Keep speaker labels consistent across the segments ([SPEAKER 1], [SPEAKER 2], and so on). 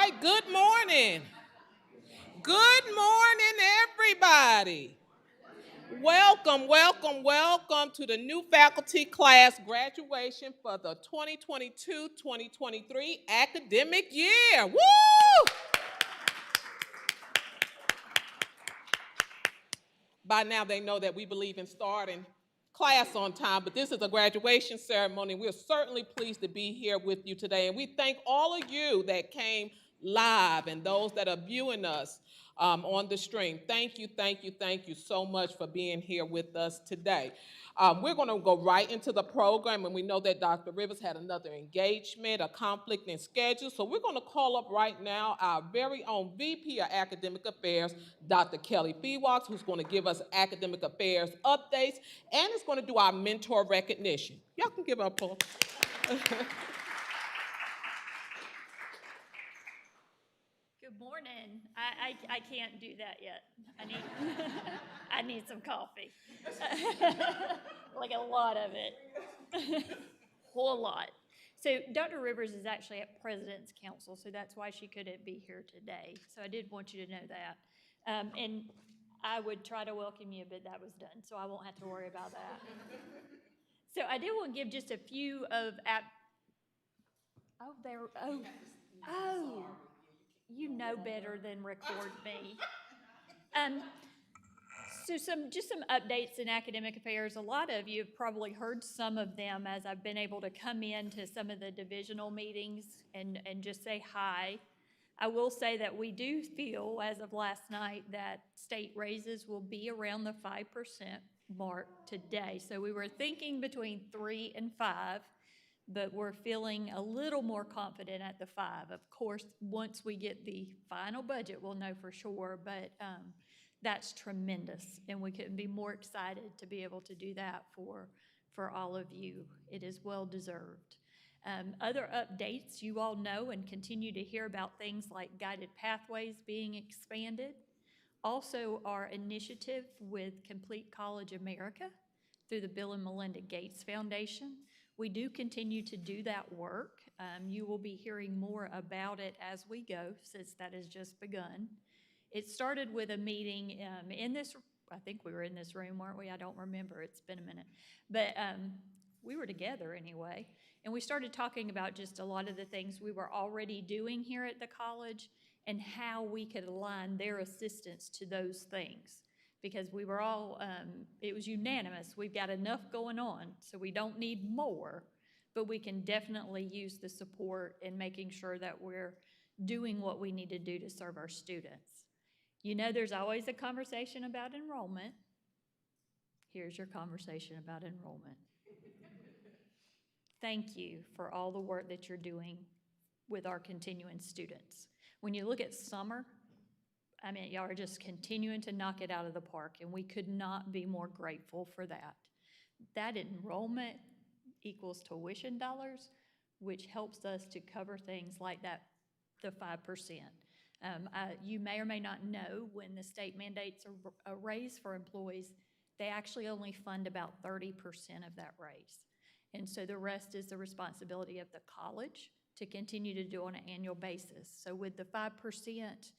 [SPEAKER 1] right, good morning. Good morning, everybody. Welcome to the new faculty class graduation for the 2022-2023 academic year. Woo! By now they know that we believe in starting class on time, but this is a graduation ceremony. We're certainly pleased to be here with you today, and we thank all of you that came live and those that are viewing us on the stream. Thank you so much for being here with us today. We're going to go right into the program, and we know that Dr. Rivers had another engagement, a conflict in schedule, so we're going to call up right now our very own VP of Academic Affairs, Dr. Kelly Feewox, who's going to give us academic affairs updates, and is going to do our mentor recognition. Y'all can give her a applause.
[SPEAKER 2] Good morning. I can't do that yet. I need some coffee. Like a lot of it. Whole lot. So Dr. Rivers is actually at President's Council, so that's why she couldn't be here today. So I did want you to know that. And I would try to welcome you, but that was done, so I won't have to worry about that. So I did want to give just a few of oh. You know better than record me. So some updates in academic affairs. A lot of you have probably heard some of them as I've been able to come into some of the divisional meetings and just say hi. I will say that we do feel, as of last night, that state raises will be around the 5% mark today. So we were thinking between 3 and 5. But we're feeling a little more confident at the 5. Of course, once we get the final budget, we'll know for sure, but that's tremendous, and we couldn't be more excited to be able to do that for all of you. It is well deserved. Other updates, you all know and continue to hear about things like guided pathways being expanded. Also, our initiative with Complete College America through the Bill and Melinda Gates Foundation. We do continue to do that work. You will be hearing more about it as we go, since that has just begun. It started with a meeting in this, I think we were in this room, weren't we? I don't remember, it's been a minute. But we were together anyway, and we started talking about just a lot of the things we were already doing here at the college and how we could align their assistance to those things. Because we were all, it was unanimous, we've got enough going on, so we don't need more, but we can definitely use the support in making sure that we're doing what we need to do to serve our students. You know, there's always a conversation about enrollment. Here's your conversation about enrollment. Thank you for all the work that you're doing with our continuing students. When you look at summer, I mean, y'all are just continuing to knock it out of the park, and we could not be more grateful for that. That enrollment equals tuition dollars, which helps us to cover things like that, the 5%. You may or may not know, when the state mandates a raise for employees, they actually only fund about 30% of that raise. And so the rest is the responsibility of the college to continue to do on an annual basis. So with the 5%,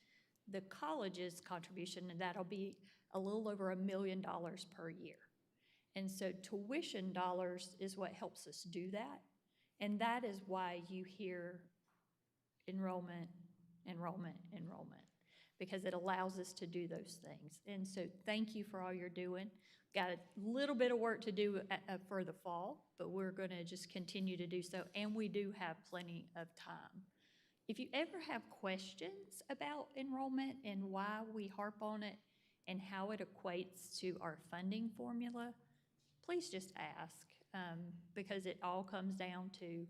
[SPEAKER 2] the college's contribution, and that'll be a little over $1 million per year. And so tuition dollars is what helps us do that. And that is why you hear enrollment, because it allows us to do those things. And so thank you for all you're doing. Got a little bit of work to do for the fall, but we're gonna just continue to do so, and we do have plenty of time. If you ever have questions about enrollment and why we harp on it and how it equates to our funding formula, please just ask, because it all comes down to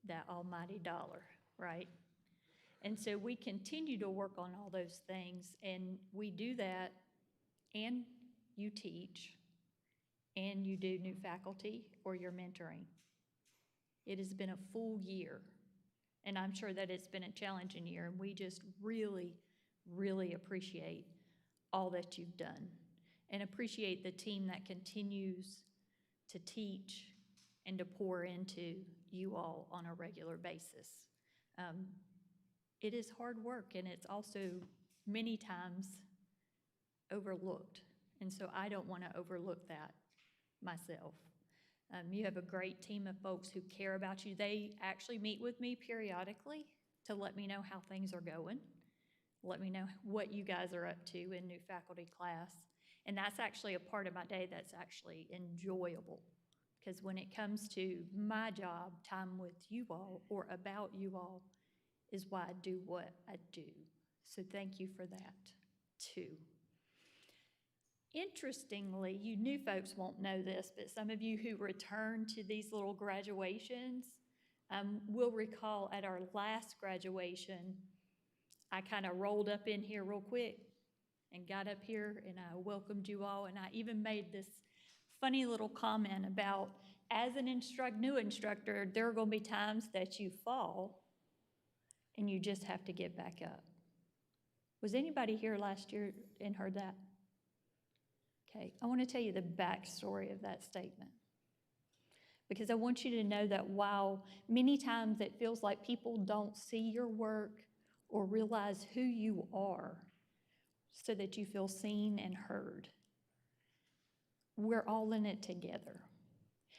[SPEAKER 2] that almighty dollar, right? And so we continue to work on all those things, and we do that, and you teach, and you do new faculty or you're mentoring. It has been a full year. And I'm sure that it's been a challenging year, and we just really, really appreciate all that you've done and appreciate the team that continues to teach and to pour into you all on a regular basis. it is hard work, and it's also many times overlooked. And so I don't want to overlook that myself. You have a great team of folks who care about you. They actually meet with me periodically to let me know how things are going, let me know what you guys are up to in new faculty class. And that's actually a part of my day that's actually enjoyable. Because when it comes to my job, time with you all or about you all is why I do what I do. So thank you for that, too. Interestingly, you new folks won't know this, but some of you who return to these little graduations will recall at our last graduation, I kind of rolled up in here real quick and got up here and I welcomed you all, and I even made this funny little comment about, as an new instructor, there are going to be times that you fall and you just have to get back up. Was anybody here last year and heard that? Okay, I want to tell you the backstory of that statement, because I want you to know that while many times it feels like people don't see your work or realize who you are so that you feel seen and heard, we're all in it together.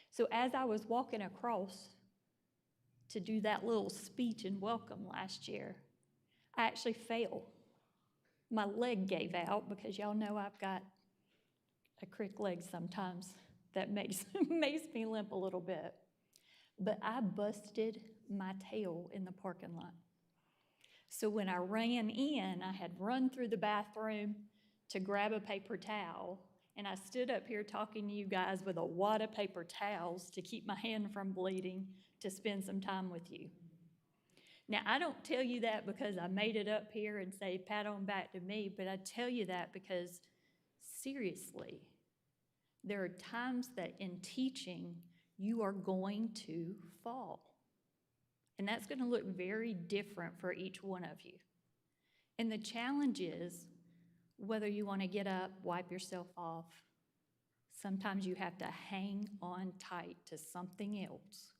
[SPEAKER 2] So as I was walking across to do that little speech and welcome last year, I actually fell. My leg gave out, because y'all know I've got a crick leg sometimes that makes me limp a little bit. But I busted my tail in the parking lot. So when I ran in, I had run through the bathroom to grab a paper towel, and I stood up here talking to you guys with a wad of paper towels to keep my hand from bleeding to spend some time with you. Now, I don't tell you that because I made it up here and say pat on back to me, but I tell you that because seriously, there are times that in teaching, you are going to fall. And that's going to look very different for each one of you. And the challenge is whether you want to get up, wipe yourself off. Sometimes you have to hang on tight to something else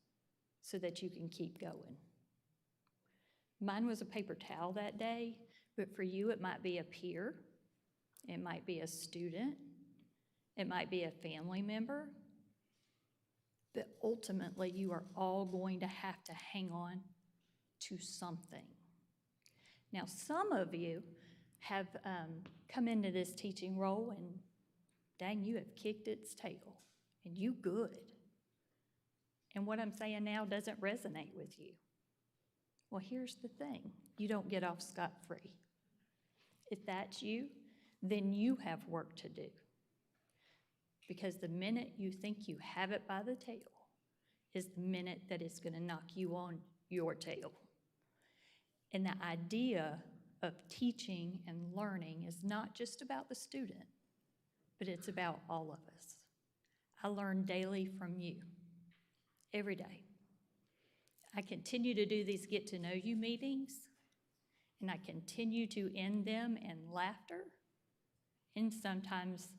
[SPEAKER 2] so that you can keep going. Mine was a paper towel that day, but for you it might be a peer, it might be a student, it might be a family member, but ultimately you are all going to have to hang on to something. Now, some of you have come into this teaching role and dang, you have kicked its tail, and you good. And what I'm saying now doesn't resonate with you. Well, here's the thing. You don't get off scot-free. If that's you, then you have work to do. Because the minute you think you have it by the tail is the minute that it's going to knock you on your tail. And the idea of teaching and learning is not just about the student, but it's about all of us. I learn daily from you, every day. I continue to do these get-to-know-you meetings, and I continue to end them in laughter and sometimes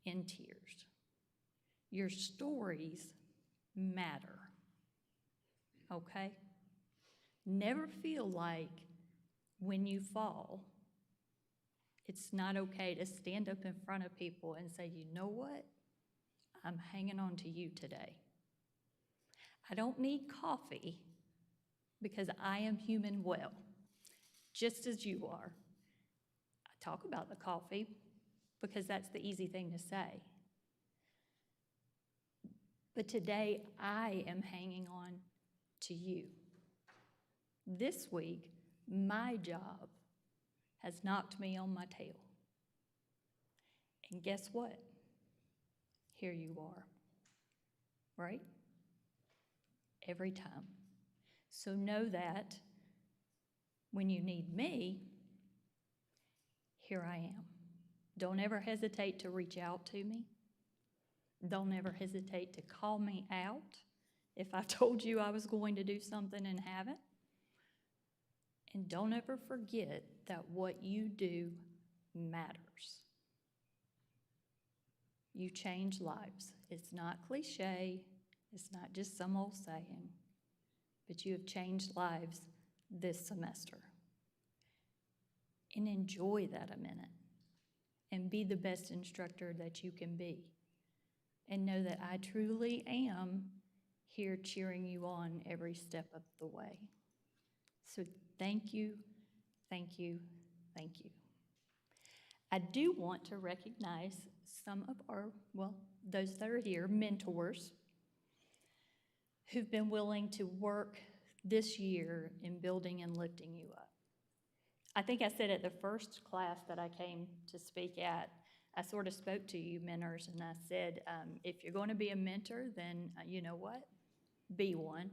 [SPEAKER 2] in tears. Your stories matter, okay? Never feel like when you fall, it's not okay to stand up in front of people and say, you know what? I'm hanging on to you today. I don't need coffee because I am human well, just as you are. I talk about the coffee because that's the easy thing to say. But today, I am hanging on to you. This week, my job has knocked me on my tail. And guess what? Here you are, right? Every time. So know that when you need me, here I am. Don't ever hesitate to reach out to me. Don't ever hesitate to call me out if I told you I was going to do something and haven't. And don't ever forget that what you do matters. You change lives. It's not cliche. It's not just some old saying. But you have changed lives this semester. and enjoy that a minute and be the best instructor that you can be. And know that I truly am here cheering you on every step of the way. So thank you, thank you, thank you. I do want to recognize some of our, well, those that are here, mentors, who've been willing to work this year in building and lifting you up. I think I said at the first class that I came to speak at, I sort of spoke to you mentors, and I said, if you're going to be a mentor, then you know what? Be one.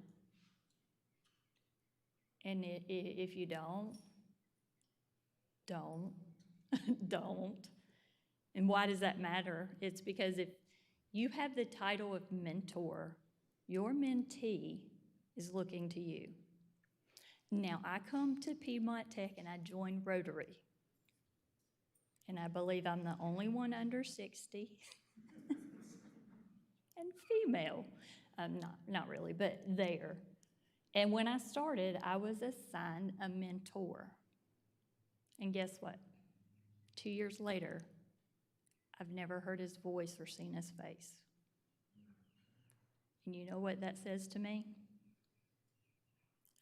[SPEAKER 2] And if you don't, don't. And why does that matter? It's because if you have the title of mentor, your mentee is looking to you. Now, I come to Piedmont Tech and I joined Rotary. And I believe I'm the only one under 60 and female. Not really, but there. And when I started, I was assigned a mentor. And guess what? 2 years later, I've never heard his voice or seen his face. And you know what that says to me?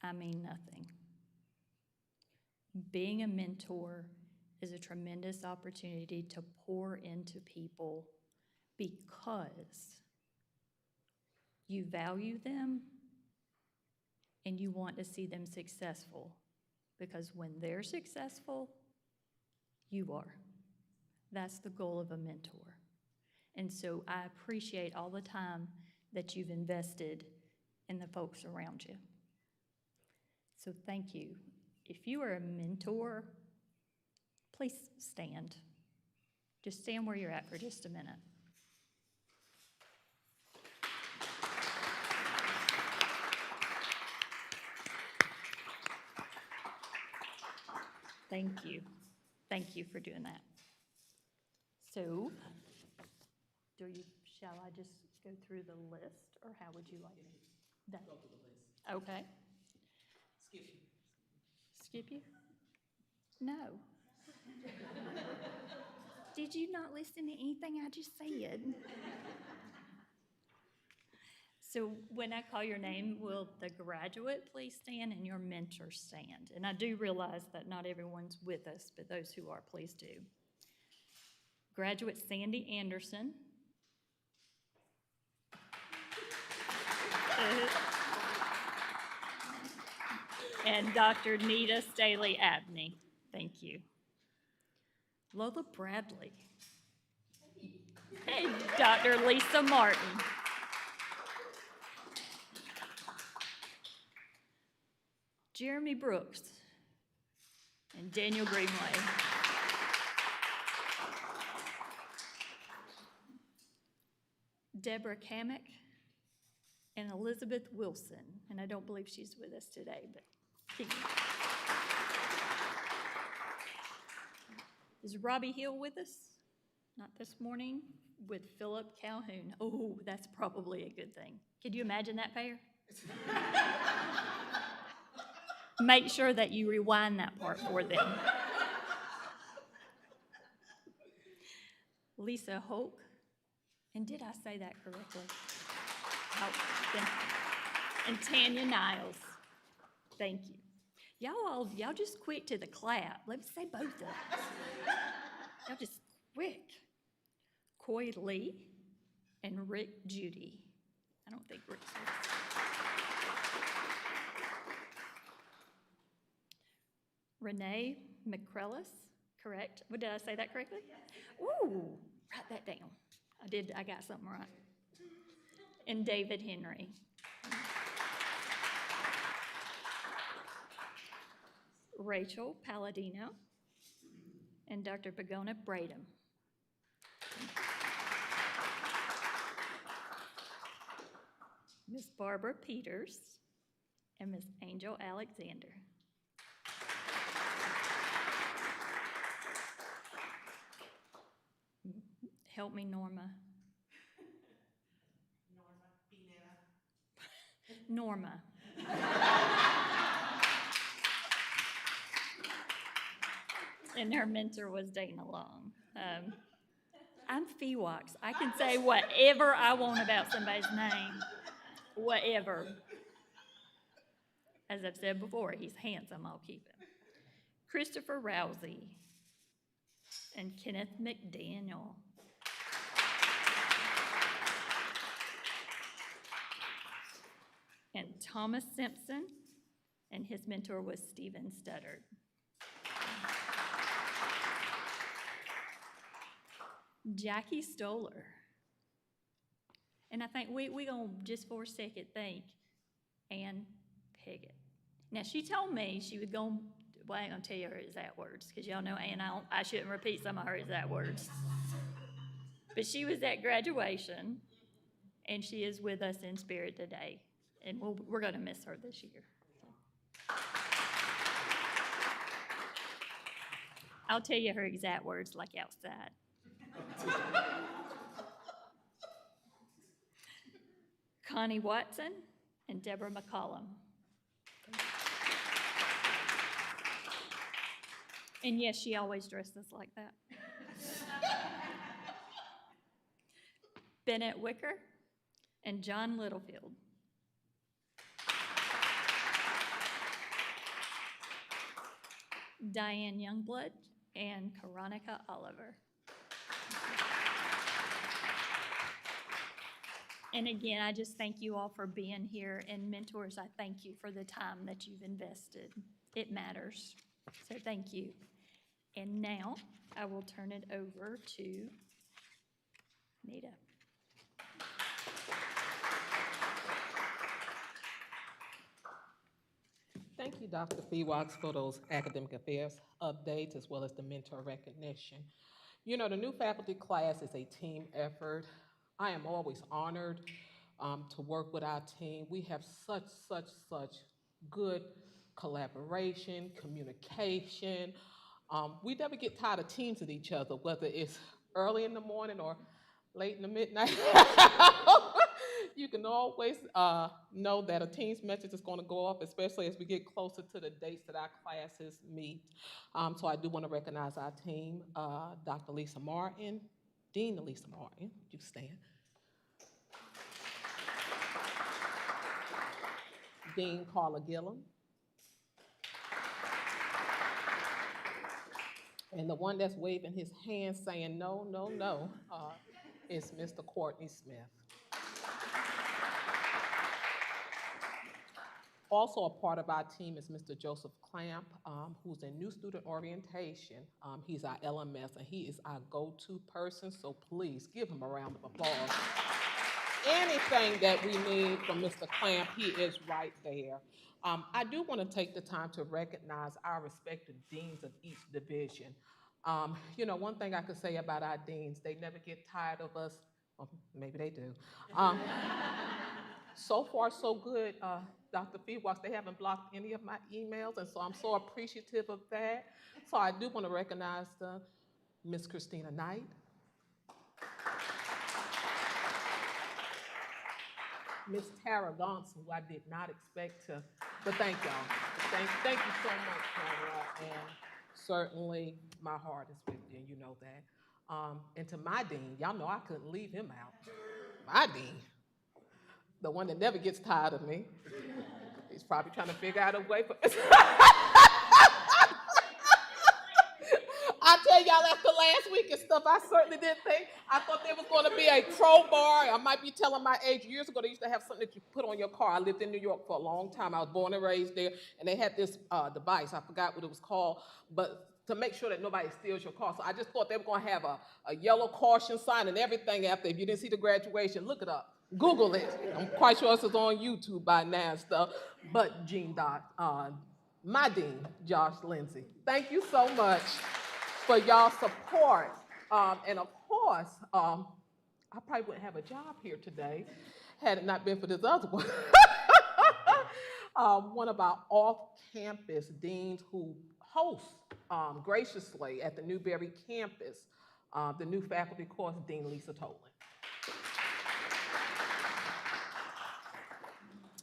[SPEAKER 2] I mean nothing. Being a mentor is a tremendous opportunity to pour into people because you value them and you want to see them successful. Because when they're successful, you are. That's the goal of a mentor. And so I appreciate all the time that you've invested in the folks around you. So thank you. If you are a mentor, please stand. Just stand where you're at for just a minute. Thank you. Thank you for doing that. So, shall I just go through the list, or how would you like me?
[SPEAKER 1] Go through the list.
[SPEAKER 2] Okay.
[SPEAKER 1] Skip you.
[SPEAKER 2] Skip you? No. Did you not listen to anything I just said? So when I call your name, will the graduate please stand and your mentor stand? And I do realize that not everyone's with us, but those who are, please do. Graduate Sandy Anderson. And Dr. Nita Staley Abney. Thank you. Lola Bradley. And Dr. Lisa Martin. Jeremy Brooks and Daniel Greenway. Deborah Kamek and Elizabeth Wilson. And I don't believe she's with us today, but is Robbie Hill with us? Not this morning. With Philip Calhoun. Oh, that's probably a good thing. Could you imagine that pair? Make sure that you rewind that part for them. Lisa Hoke. And did I say that correctly? Oh, and Tanya Niles. Thank you. Y'all just quick to the clap. Let's say both of us. Y'all just quick. Coy Lee and Rick Judy. I don't think Rick's with us. Renee McCrellis, correct? Did I say that correctly? Ooh, write that down. I got something right. And David Henry. Rachel Palladino and Dr. Pagona Bradham. Miss Barbara Peters and Miss Angel Alexander. Help me, Norma. Norma. and her mentor was Dana Long. I'm Feewox. I can say whatever I want about somebody's name, whatever. As I've said before, he's handsome, I'll keep him. Christopher Rousey and Kenneth McDaniel. And Thomas Simpson, and his mentor was Stephen Studdard. Jackie Stoller. And I think we're going to just for a second think Ann Piggott. Now, she told me she was going, well, I ain't going to tell you her exact words, because y'all know Ann, I shouldn't repeat some of her exact words. But she was at graduation, and she is with us in spirit today. And we're going to miss her this year. I'll tell you her exact words like outside. Connie Watson and Deborah McCollum. And yes, she always dresses like that. Bennett Wicker and John Littlefield. Diane Youngblood and Karonica Oliver. And again, I just thank you all for being here. And mentors, I thank you for the time that you've invested. It matters. So thank you. And now I will turn it over to Nita.
[SPEAKER 1] Thank you, Dr. Feewox, for those academic affairs updates as well as the mentor recognition. You know, the new faculty class is a team effort. I am always honored to work with our team. We have such good collaboration, communication. We never get tired of teams with each other, whether it's early in the morning or late in the midnight. You can always know that a team's message is going to go off, especially as we get closer to the dates that our classes meet. So I do want to recognize our team, Dr. Lisa Martin, Dean Lisa Martin, you stand. Dean Carla Gillum. And the one that's waving his hand saying no, no, no, is Mr. Courtney Smith. Also a part of our team is Mr. Joseph Clamp, who's in new student orientation. He's our LMS, and he is our go-to person, so please give him a round of applause. Anything that we need from Mr. Clamp, he is right there. I do want to take the time to recognize our respective deans of each division. You know, one thing I could say about our deans, they never get tired of us. Well, maybe they do. So far, so good, Dr. Feewox. They haven't blocked any of my emails, and so I'm so appreciative of that. So I do want to recognize Miss Christina Knight. Miss Tara Gauntz, who I did not expect to, but thank y'all. Thank you so much, Tara, and certainly my heart is with you, and you know that. And to my dean, y'all know I couldn't leave him out. My dean. The one that never gets tired of me. He's probably trying to figure out a way for. I tell y'all, after last week and stuff, I certainly didn't think. I thought there was going to be a crowbar. I might be telling my age. Years ago, they used to have something that you put on your car. I lived in New York for a long time. I was born and raised there, and they had this device. I forgot what it was called, but to make sure that nobody steals your car. So I just thought they were going to have a yellow caution sign and everything after. If you didn't see the graduation, look it up. Google it. I'm quite sure it's on YouTube by now and stuff. But Gene Doc, my dean, Josh Lindsay, thank you so much for y'all support. And of course, I probably wouldn't have a job here today had it not been for this other one. One of our off-campus deans who hosts graciously at the Newberry campus, the new faculty course, Dean Lisa Tolan.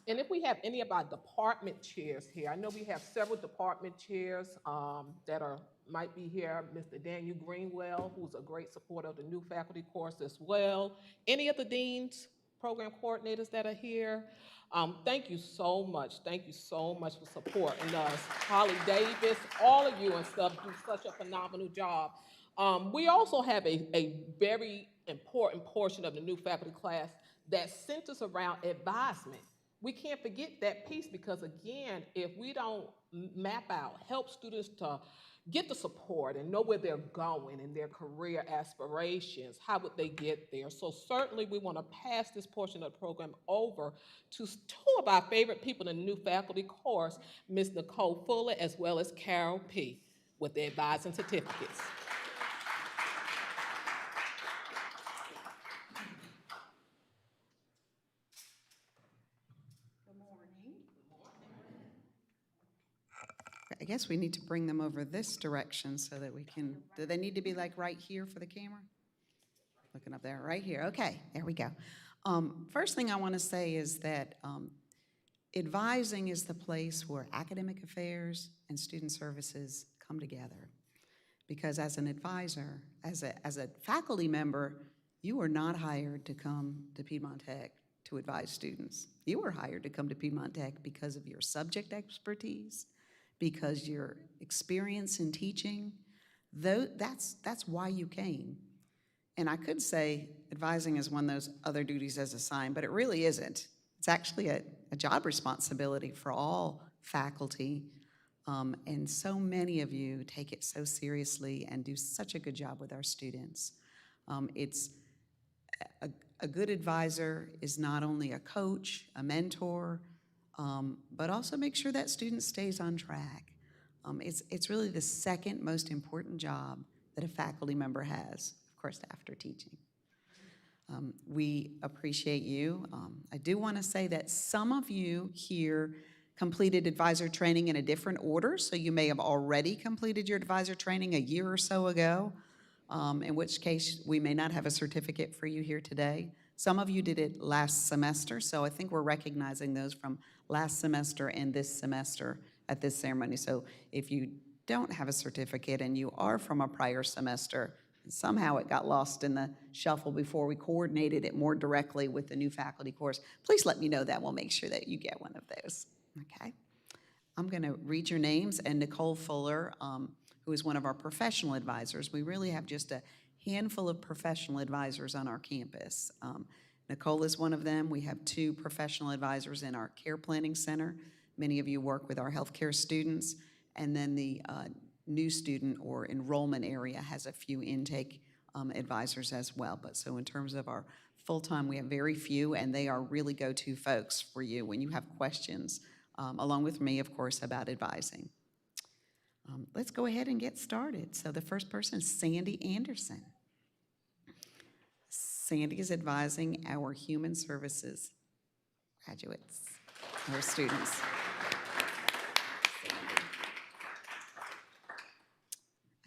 [SPEAKER 1] And if we have any of our department chairs here, I know we have several department chairs that are might be here, Mr. Daniel Greenwell, who's a great supporter of the new faculty course as well. Any of the deans, program coordinators that are here, thank you so much. Thank you so much for supporting us. Holly Davis, all of you and stuff do such a phenomenal job. We also have a very important portion of the new faculty class that centers around advisement. We can't forget that piece because, again, if we don't map out, help students to get the support and know where they're going and their career aspirations, how would they get there? So certainly we want to pass this portion of the program over to two of our favorite people in the new faculty course, Ms. Nicole Fuller as well as Carol P. with the advising certificates.
[SPEAKER 3] I guess we need to bring them over this direction so that we can, do they need to be like right here for the camera? Looking up there, right here. Okay, there we go. First thing I want to say is that advising is the place where academic affairs and student services come together. Because as an advisor, as a faculty member, you were not hired to come to Piedmont Tech to advise students. You were hired to come to Piedmont Tech because of your subject expertise, because your experience in teaching. That's why you came. And I could say advising is one of those other duties as assigned, but it really isn't. It's actually a job responsibility for all faculty. And so many of you take it so seriously and do such a good job with our students. It's a good advisor is not only a coach, a mentor, but also make sure that student stays on track. It's really the second most important job that a faculty member has, of course, after teaching. We appreciate you. I do want to say that some of you here completed advisor training in a different order, so you may have already completed your advisor training a year or so ago, in which case we may not have a certificate for you here today. Some of you did it last semester, so I think we're recognizing those from last semester and this semester at this ceremony. So if you don't have a certificate and you are from a prior semester, somehow it got lost in the shuffle before we coordinated it more directly with the new faculty course, please let me know that. We'll make sure that you get one of those, okay? I'm gonna read your names, and Nicole Fuller, who is one of our professional advisors. We really have just a handful of professional advisors on our campus. Nicole is one of them. We have 2 professional advisors in our care planning center. Many of you work with our healthcare students, and then the new student or enrollment area has a few intake advisors as well. But so in terms of our full-time, we have very few, and they are really go-to folks for you when you have questions, along with me, of course, about advising. Let's go ahead and get started. So the first person is Sandy Anderson. Sandy is advising our human services graduates, our students.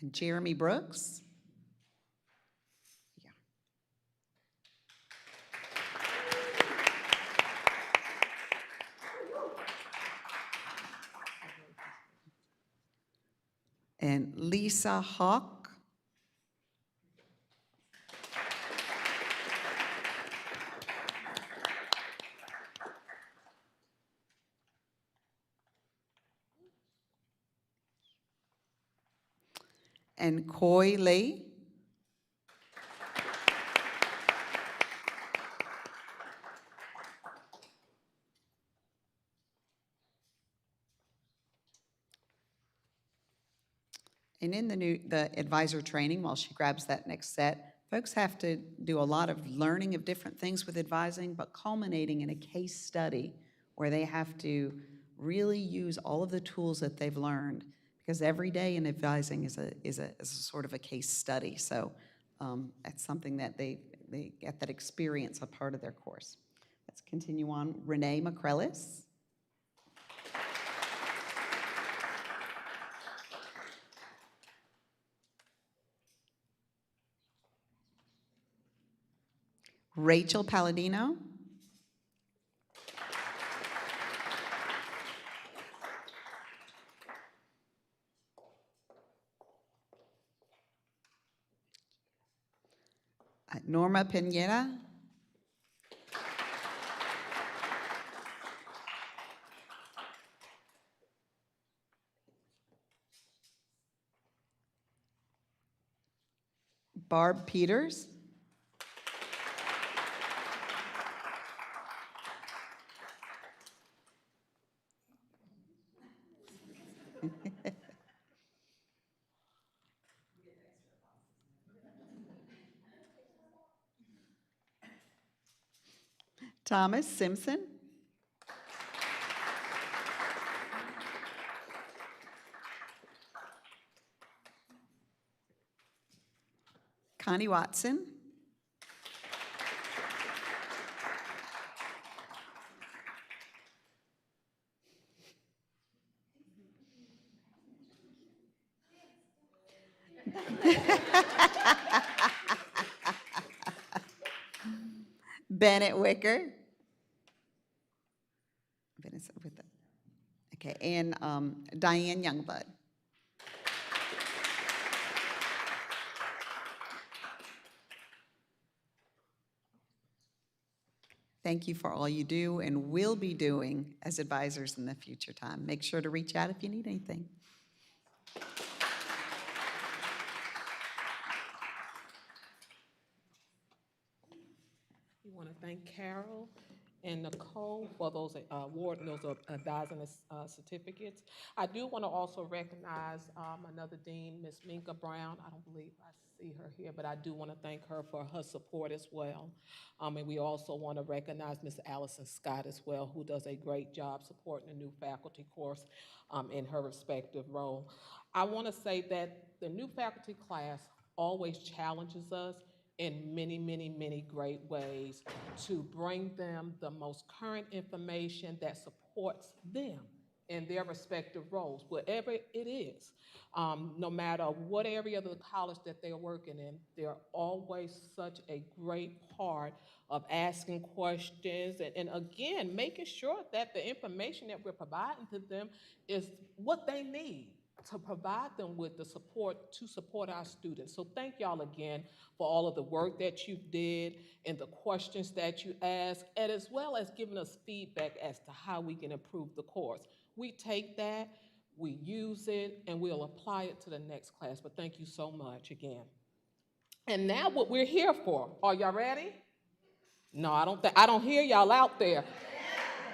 [SPEAKER 3] And Jeremy Brooks. Yeah. And Lisa Hawk. And Coy Lee. And in the advisor training, while she grabs that next set, folks have to do a lot of learning of different things with advising, but culminating in a case study where they have to really use all of the tools that they've learned, because every day in advising is a sort of a case study. So that's something that they get that experience a part of their course. Let's continue on. Renee McCrellis. Rachel Palladino. Norma Pineda. Barb Peters. Thomas Simpson. Connie Watson. Bennett Wicker. Okay, and Diane Youngblood. Thank you for all you do and will be doing as advisors in the future time. Make sure to reach out if you need anything.
[SPEAKER 1] We want to thank Carol and Nicole for those awarding those advising certificates. I do want to also recognize another dean, Miss Minka Brown. I don't believe I see her here, but I do want to thank her for her support as well. And we also want to recognize Miss Allison Scott as well, who does a great job supporting the new faculty course in her respective role. I want to say that the new faculty class always challenges us in many, many, many great ways to bring them the most current information that supports them in their respective roles, whatever it is. No matter what area of the college that they're working in, they're always such a great part of asking questions and again, making sure that the information that we're providing to them is what they need to provide them with the support to support our students. So thank y'all again for all of the work that you did and the questions that you asked, and as well as giving us feedback as to how we can improve the course. We take that, we use it, and we'll apply it to the next class. But thank you so much again. And now what we're here for. Are y'all ready? No, I don't hear y'all out there.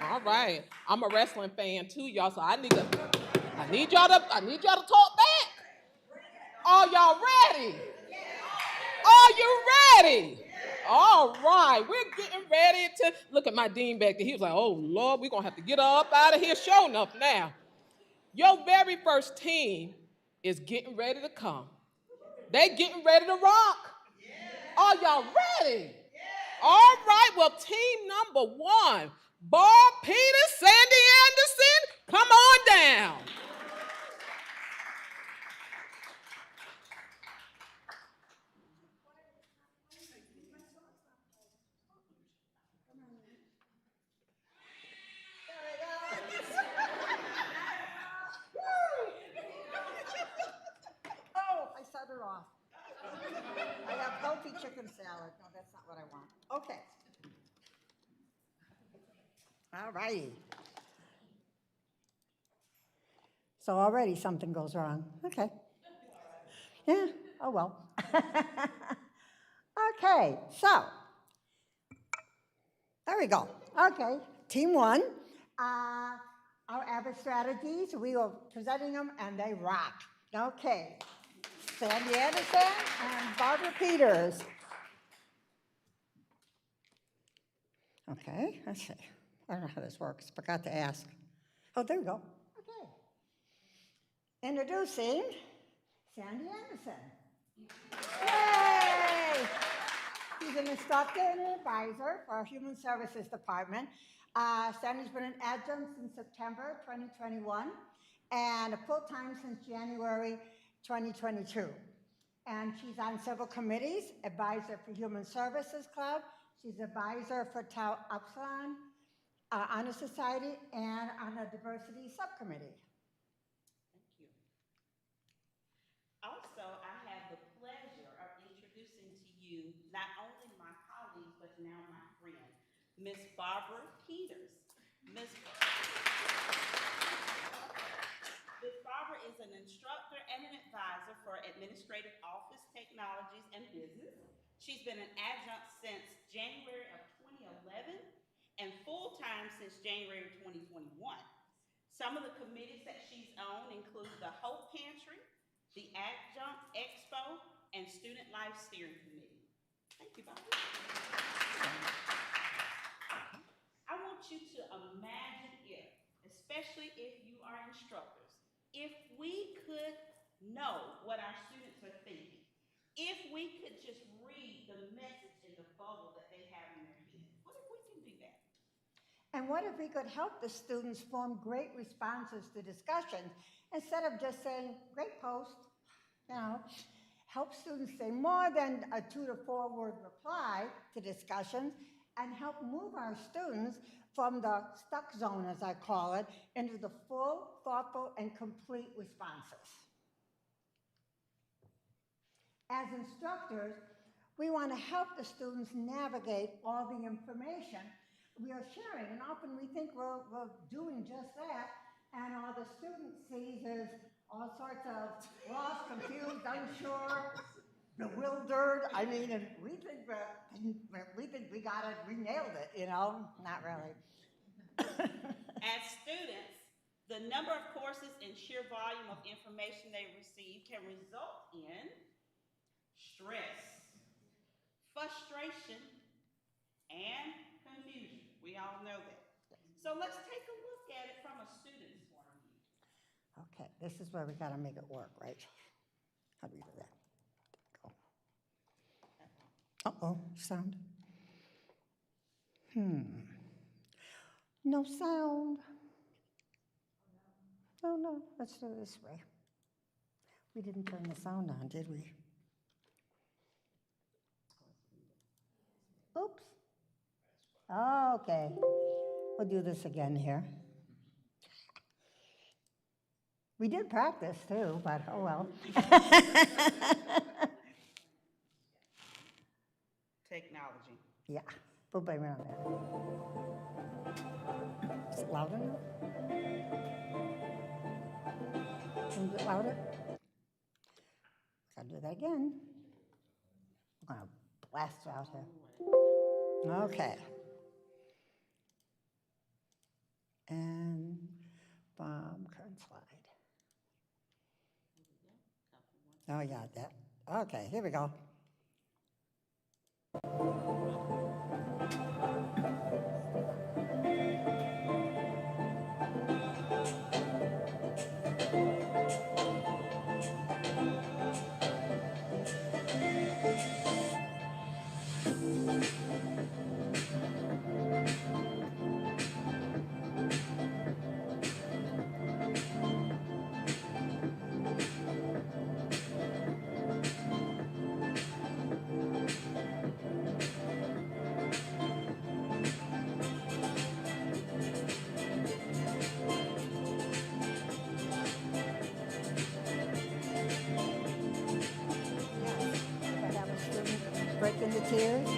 [SPEAKER 1] All right. I'm a wrestling fan too, y'all, so I need y'all to talk back. Are y'all ready? Are you ready? All right, we're getting ready to look at my dean back there. He was like, oh Lord, we're gonna have to get her up out of here sure enough now. Your very first team is getting ready to come. They getting ready to rock. Are y'all ready? All right, well, team number 1, Barb Peters, Sandy Anderson, come on down.
[SPEAKER 4] Oh, I set it off. I have healthy chicken salad. No, that's not what I want. Okay. All righty. So already something goes wrong. Okay. Yeah, oh well. Okay, so there we go. Okay, team 1. Our average strategies, we are presenting them and they rock. Okay, Sandy Anderson and Barbara Peters. Okay, let's see. I don't know how this works. Forgot to ask. Oh, there we go. Okay. Introducing Sandy Anderson. Yay! She's an instructor and an advisor for our Human Services Department. Sandy's been an adjunct since September 2021 and a full-time since January 2022. And she's on several committees, advisor for Human Services Club, she's advisor for Tau Upsilon Honor Society, and on a diversity subcommittee.
[SPEAKER 5] Thank you. Also, I have the pleasure of introducing to you not only is now my friend, Miss Barbara Peters. Miss Barbara is an instructor and an advisor for Administrative Office Technologies and Business. She's been an adjunct since January of 2011 and full-time since January 2021. Some of the committees that she's on include the Hope Pantry, the Adjunct Expo, and Student Life Steering Committee. Thank you, Barbara. I want you to imagine if, especially if you are instructors, if we could know what our students are thinking, if we could just read the message in the bubble that they have in their head, what if we can do that?
[SPEAKER 4] And what if we could help the students form great responses to discussions instead of just saying, great post, you know? Help students say more than a 2 to 4 word reply to discussions and help move our students from the stuck zone, as I call it, into the full, thoughtful, and complete responses. As instructors, we want to help the students navigate all the information we are sharing, and often we think we're doing just that, and all the student sees is all sorts of lost, confused, unsure, bewildered. I mean, and we think we got it, we nailed it, you know? Not really.
[SPEAKER 5] As students, the number of courses and sheer volume of information they receive can result in stress, frustration, and confusion. We all know that. So let's take a look at it from a student's point of view.
[SPEAKER 4] Okay, this is where we got to make it work, right? How do we do that? Go. Uh-oh, sound. No sound. Oh, no, let's do it this way. We didn't turn the sound on, did we? Oops. Okay, we'll do this again here. We did practice too, but oh well.
[SPEAKER 5] Technology.
[SPEAKER 4] Yeah, we'll blame it on that. Is it loud enough? Can you get louder? Gotta do that again. I'm gonna blast it out here. Okay. And bomb current slide. Oh yeah, that. Okay, here we go. If I have a student break into tears.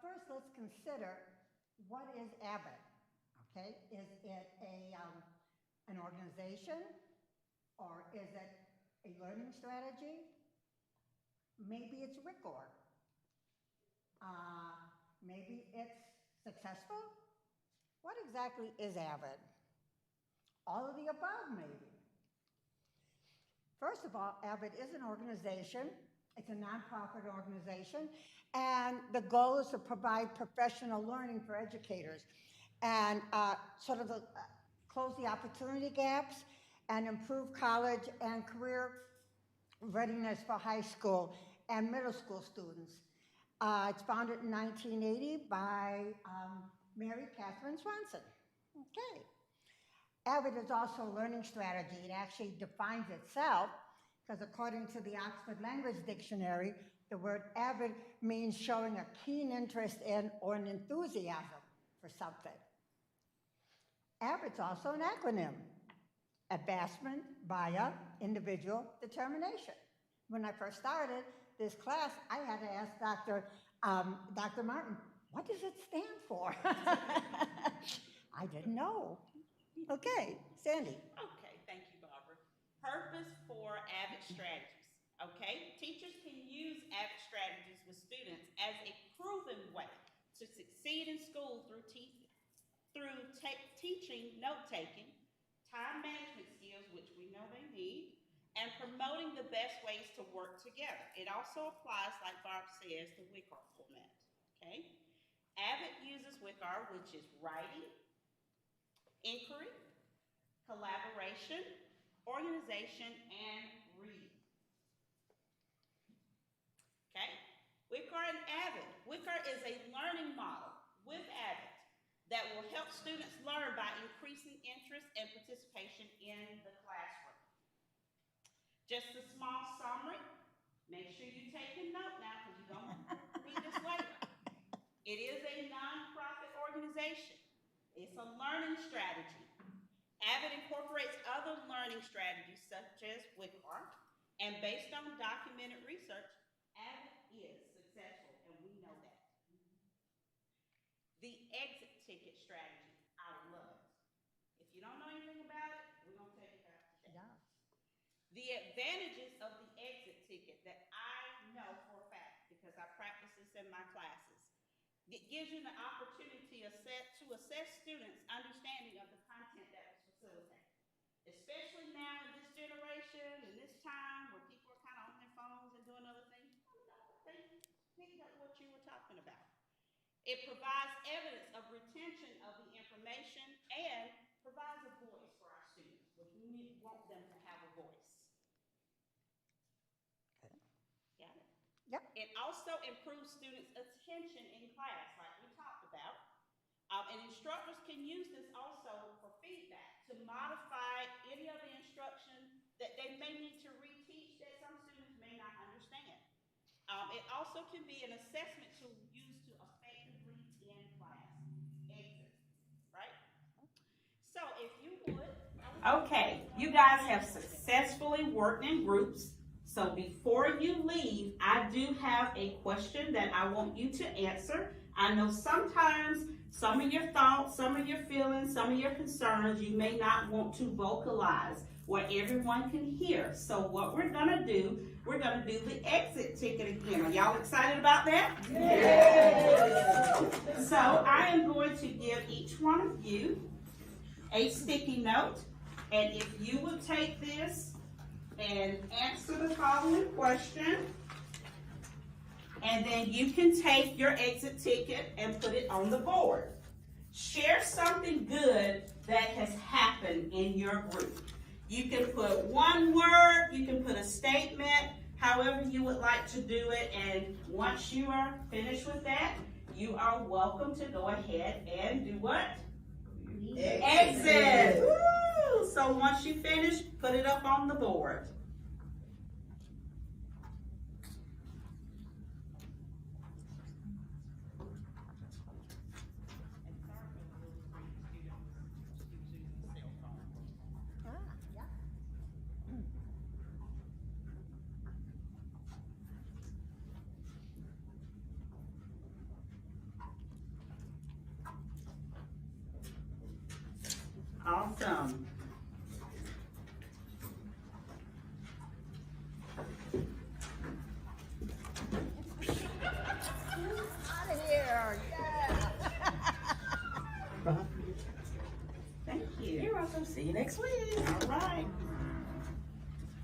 [SPEAKER 4] first, let's consider, what is Abbott? Okay, is it an organization, or is it a learning strategy? Maybe it's WICOR. Maybe it's successful? What exactly is Avid? All of the above, maybe. First of all, Avid is an organization. It's a nonprofit organization, and the goal is to provide professional learning for educators and close the opportunity gaps and improve college and career readiness for high school and middle school students. It's founded in 1980 by Mary Catherine Swanson. Okay. AVID is also a learning strategy. It actually defines itself because according to the Oxford Language Dictionary, the word avid means showing a keen interest in or an enthusiasm for something. AVID's also an acronym, Advancement via Individual Determination. When I first started this class, I had to ask Dr. Martin, what does it stand for? I didn't know. Okay, Sandy.
[SPEAKER 5] Okay, thank you, Barbara. Purpose for AVID strategies. Okay, teachers can use AVID strategies with students as a proven way to succeed in school through teaching, note-taking, time management skills, which we know they need, and promoting the best ways to work together. It also applies, like Barb says, the WICAR format. Okay, AVID uses WICAR, which is writing, inquiry, collaboration, organization, and reading. Okay? WICAR and AVID. WICAR is a learning model with AVID that will help students learn by increasing interest and participation in the classroom. Just a small summary. Make sure you're taking note now because you're going to read this later. It is a nonprofit organization. It's a learning strategy. AVID incorporates other learning strategies such as WICAR, and based on documented research, AVID is successful, and we know that. The exit ticket strategy, I love it. If you don't know anything about it, we're going to tell you about it today.
[SPEAKER 4] Yeah.
[SPEAKER 5] The advantages of the exit ticket that I know for a fact, because I practice this in my classes, it gives you the opportunity to assess students' understanding of the content that was facilitated. Especially now in this generation, in this time where people are kind of on their phones and doing other things, they picked up what you were talking about. It provides evidence of retention of the information and provides a voice for our students, which we want them to have a voice.
[SPEAKER 4] Okay.
[SPEAKER 5] Got it?
[SPEAKER 4] Yep.
[SPEAKER 5] It also improves students' attention in class, like we talked about. And instructors can use this also for feedback to modify any of the instruction that they may need to reteach that some students may not understand. It also can be an assessment tool used to effectively end class. Exit, right? So if you would. Okay, you guys have successfully worked in groups. So before you leave, I do have a question that I want you to answer. I know sometimes some of your thoughts, some of your feelings, some of your concerns, you may not want to vocalize where everyone can hear. So what we're gonna do the exit ticket again. Are y'all excited about that? Yes. So I am going to give each one of you a sticky note, and if you would take this and answer the following question, and then you can take your exit ticket and put it on the board. Share something good that has happened in your group. You can put one word, you can put a statement, however you would like to do it, and once you are finished with that, you are welcome to go ahead and do what? Exit. Woo! So once you finish, put it up on the board.
[SPEAKER 4] Yeah.
[SPEAKER 5] Awesome.
[SPEAKER 4] Out of here, yeah.
[SPEAKER 5] Thank you. You're welcome. See you next week. All right.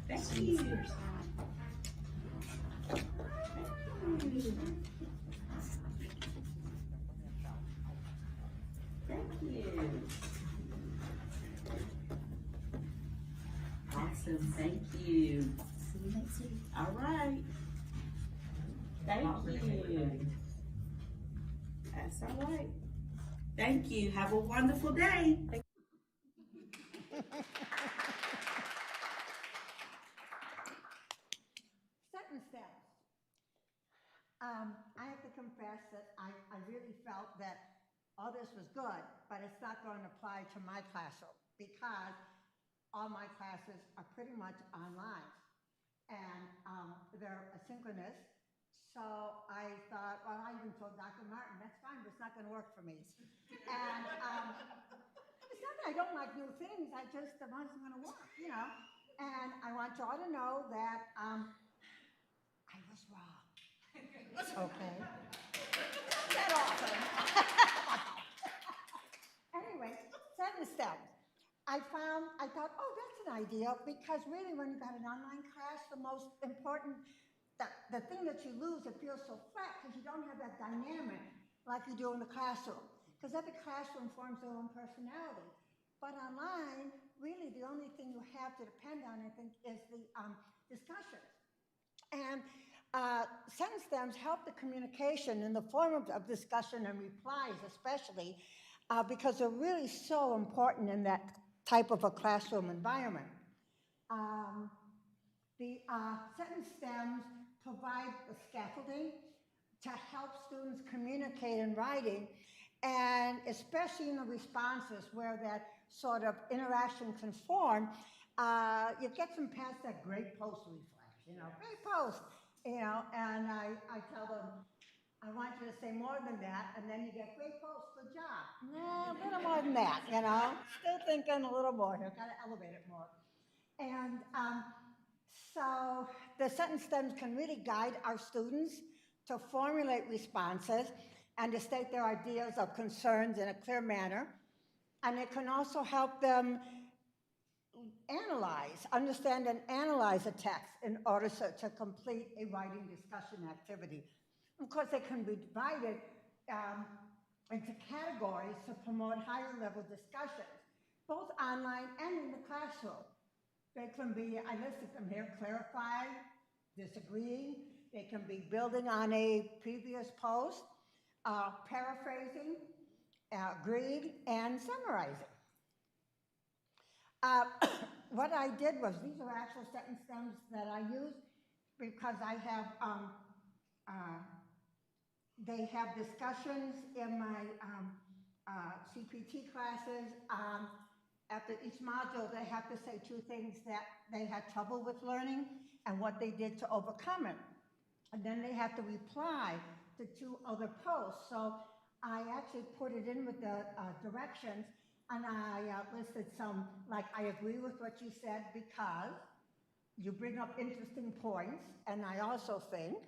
[SPEAKER 5] Thank you. Thank you. Awesome. Thank you. See you next week. All right. Thank you. That's all right. Thank you. Have a wonderful day.
[SPEAKER 4] Sentence stems. I have to confess that I really felt that all this was good, but it's not going to apply to my classroom because all my classes are pretty much online and they're asynchronous. So I thought, well, I even told Dr. Martin, that's fine, but it's not going to work for me. And it's not that I don't like new things, I just, the one's going to work, you know. And I want you all to know that I was wrong. Okay. Not that often. Anyway, sentence stems. I thought, oh, that's an idea because really when you got an online class, the most important, the thing that you lose, it feels so flat because you don't have that dynamic like you do in the classroom. Because every classroom forms their own personality. But online, really the only thing you have to depend on, I think, is the discussions. And sentence stems help the communication in the form of discussion and replies, especially because they're really so important in that type of a classroom environment. The sentence stems provide the scaffolding to help students communicate in writing, and especially in the responses where that sort of interaction can form, you get them past that great post reflex, you know, great post, you know, and I tell them, I want you to say more than that, and then you get great post, good job. No, a little more than that, you know, still thinking a little more here, gotta elevate it more. And so the sentence stems can really guide our students to formulate responses and to state their ideas of concerns in a clear manner. And it can also help them understand and analyze a text in order to complete a writing discussion activity. Of course, they can be divided into categories to promote higher level discussions, both online and in the classroom. They can be, I listed them here, clarify, disagreeing. They can be building on a previous post, paraphrasing, agreeing, and summarizing. What I did was, these are actual sentence stems that I use because I have, they have discussions in my CPT classes. After each module, they have to say two things that they had trouble with learning and what they did to overcome it. And then they have to reply to two other posts. So I actually put it in with the directions, and I listed some, like, I agree with what you said because you bring up interesting points, and I also think,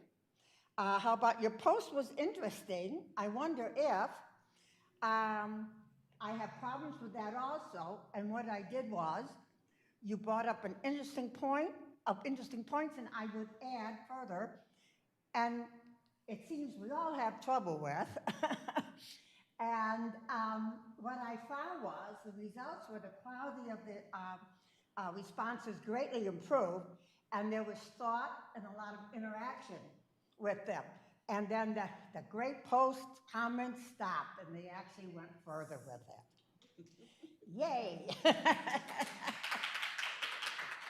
[SPEAKER 4] how about your post was interesting? I wonder if, I have problems with that also, and what I did was, you brought up an interesting point, interesting points, and I would add further, and it seems we all have trouble with. And what I found was the results were the quality of the responses greatly improved, and there was thought and a lot of interaction with them. And then the great post comments stopped, and they actually went further with it. Yay!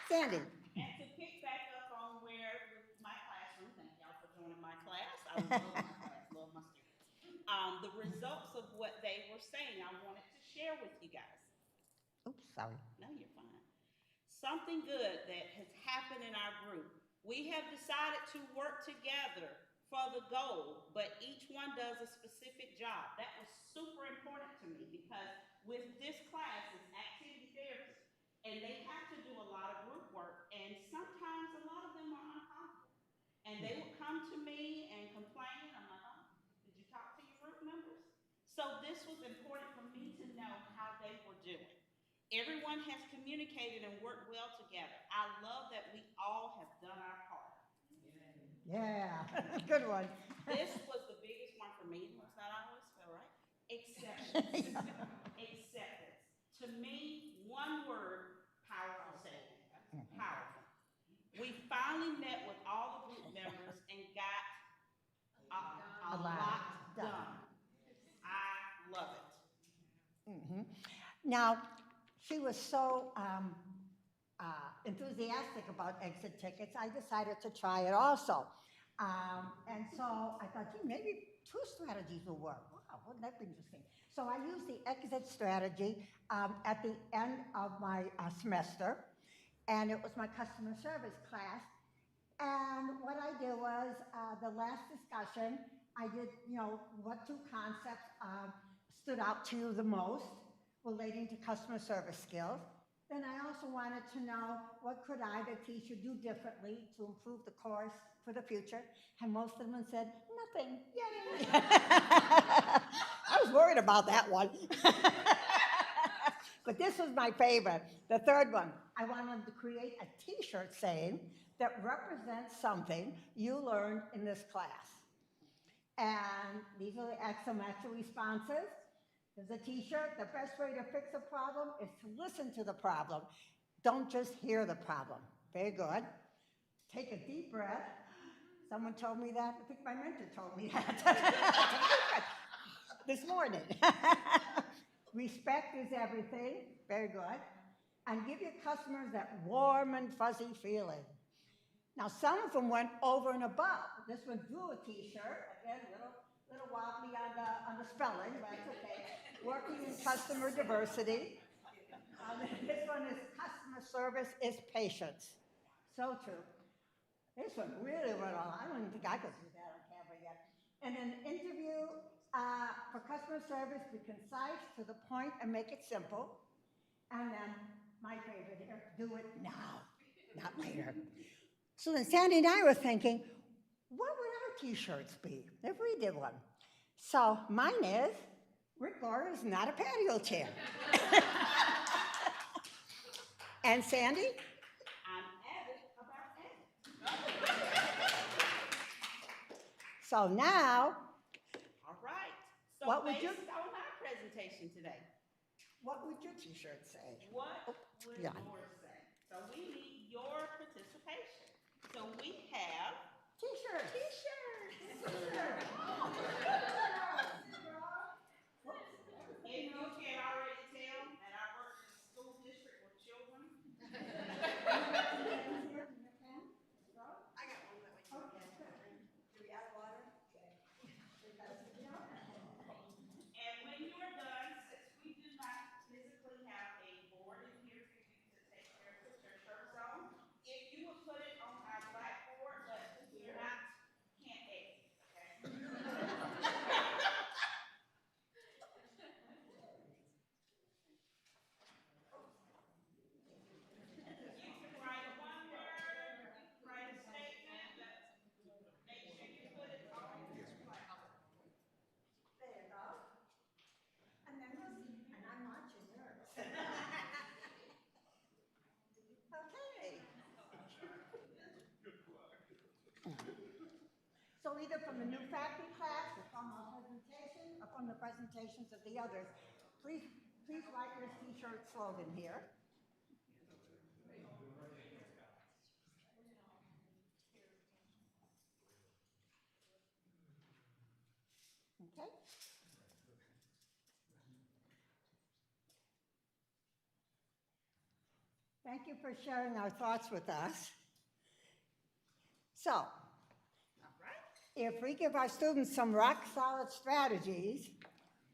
[SPEAKER 4] Sandy.
[SPEAKER 5] And to pick back up on where with my classroom, thank y'all for joining my class. I love my class, love my students. The results of what they were saying, I wanted to share with you guys.
[SPEAKER 4] Oops, sorry.
[SPEAKER 5] No, you're fine. Something good that has happened in our group. We have decided to work together for the goal, but each one does a specific job. That was super important to me because with this class, it's activity So this was important for me to know how they were doing. Everyone has communicated and worked well together. I love that we all have done our part.
[SPEAKER 4] Yeah, good one.
[SPEAKER 5] This was the biggest one for me. It's not always feel right. Acceptance. Acceptance. To me, one word, powerful statement. Powerful. We finally met with all the group members and got a lot done. I love it.
[SPEAKER 4] Now, she was so enthusiastic about exit tickets, I decided to try it also. And so I thought, gee, maybe two strategies will work. Wow, wouldn't that be interesting? So I used the exit strategy at the end of my semester, and it was my customer service class. And what I did was the last discussion, I did, what two concepts stood out to you the most relating to customer service skills. Then I also wanted to know what could I, the teacher, do differently to improve the course for the future. And most of them said, nothing. Yay! I was worried about that one. But this was my favorite. The third one, I wanted to create a t-shirt saying that represents something you learned in this class. And these are the exclamation responses. There's a t-shirt. The best way to fix a problem is to listen to the problem. Don't just hear the problem. Very good. Take a deep breath. Someone told me that. I think my mentor told me that this morning. Respect is everything. Very good. And give your customers that warm and fuzzy feeling. Now, some of them went over and above. This one drew a t-shirt. Again, little wobbly on the spelling, but it's okay. Working in customer diversity. This one is customer service is patience. So true. This one really went on. I don't even think I could do that on camera yet. And an interview for customer service, be concise, to the point, and make it simple. And then my favorite here, do it now, not later. So then Sandy and I were thinking, what would our t-shirts be if we did one? So mine is, Rick Laura is not a patio chair. And Sandy?
[SPEAKER 5] I'm avid about avid.
[SPEAKER 4] So now,
[SPEAKER 5] All right. So
[SPEAKER 4] What would
[SPEAKER 5] based
[SPEAKER 4] you-
[SPEAKER 5] on our presentation today,
[SPEAKER 4] what would your t-shirt say?
[SPEAKER 5] what would
[SPEAKER 4] yeah.
[SPEAKER 5] yours say? So we need your participation. So we have
[SPEAKER 4] T-shirt.
[SPEAKER 5] t-shirts. If you can already tell that I work in a school district with children. And when you are done, since we do not physically have a board in here for you to take care of, put your shirts on, if you would put it on our blackboard, but we're not, can't exit, okay? You can write one word, you can write a statement, but make sure you put it on your blackboard.
[SPEAKER 4] There you go. And then we'll see. And I'm watching yours. Okay. So either from the new faculty class, or from our presentation, or from the presentations of the others, please write your t-shirt slogan here. Okay. Thank you for sharing our thoughts with us. So, if we give our students some rock-solid strategies,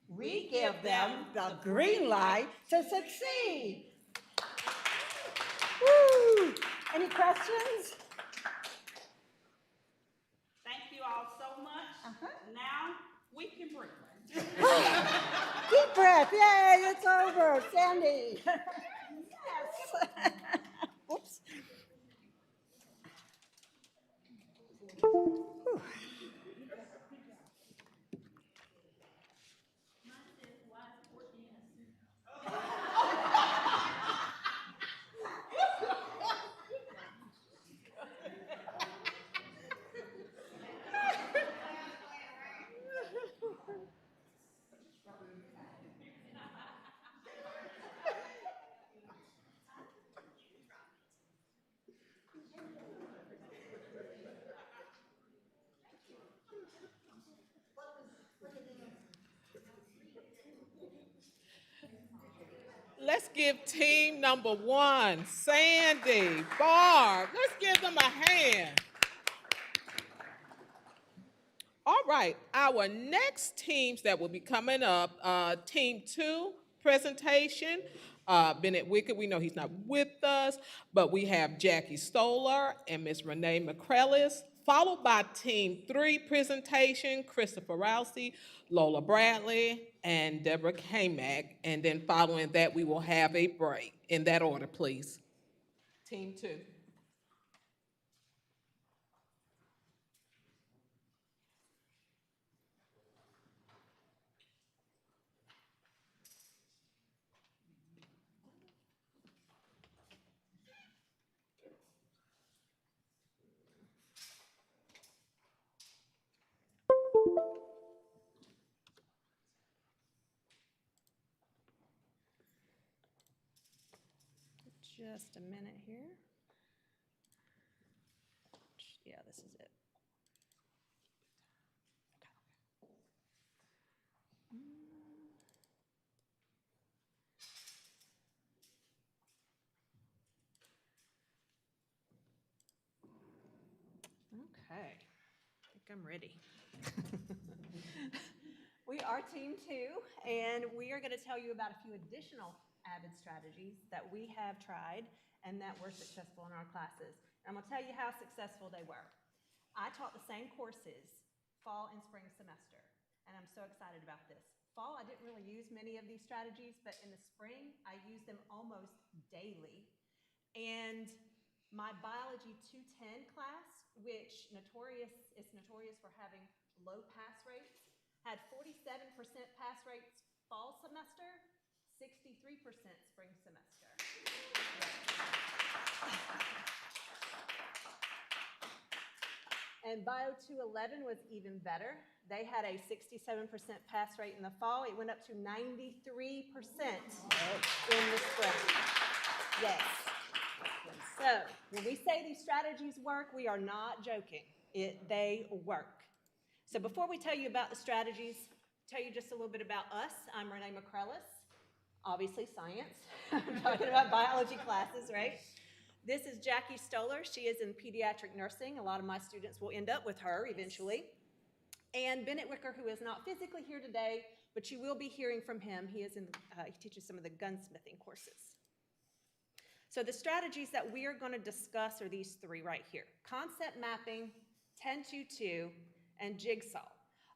[SPEAKER 4] we give them the green light to succeed. Woo! Any questions?
[SPEAKER 5] Thank you all so much. Now, we can breathe.
[SPEAKER 4] Deep breath. Yay, it's over. Sandy. Yes. Oops. Whew.
[SPEAKER 1] let's give team number 1, Sandy, Barb, let's give them a hand. All right, our next teams that will be coming up, Team 2 presentation. Bennett Wickett, we know he's not with us, but we have Jackie Stoller and Miss Renee McCrellis, followed by Team 3 presentation, Christopher Rousey, Lola Bradley, and Deborah Kamak. And then following that, we will have a break. In that order, please. Team 2.
[SPEAKER 6] Just a minute here. Yeah, this is it. Okay, I think I'm ready. We are Team 2, and we are going to tell you about a few additional AVID strategies that we have tried and that were successful in our classes. And I'm going to tell you how successful they were. I taught the same courses fall and spring semester, and I'm so excited about this. Fall, I didn't really use many of these strategies, but in the spring, I used them almost daily. And my biology 210 class, which is notorious for having low pass rates, had 47% pass rates fall semester, 63% spring semester. And Bio 211 was even better. They had a 67% pass rate in the fall. It went up to 93% in the spring. Yes. So when we say these strategies work, we are not joking. They work. So before we tell you about the strategies, tell you just a little bit about us. I'm Renee McCrellis, obviously science. I'm talking about biology classes, right? This is Jackie Stoller. She is in pediatric nursing. A lot of my students will end up with her eventually. And Bennett Wicker, who is not physically here today, but you will be hearing from him. He teaches some of the gunsmithing courses. So the strategies that we are going to discuss are these 3 right here: concept mapping, 10-2-2, and jigsaw.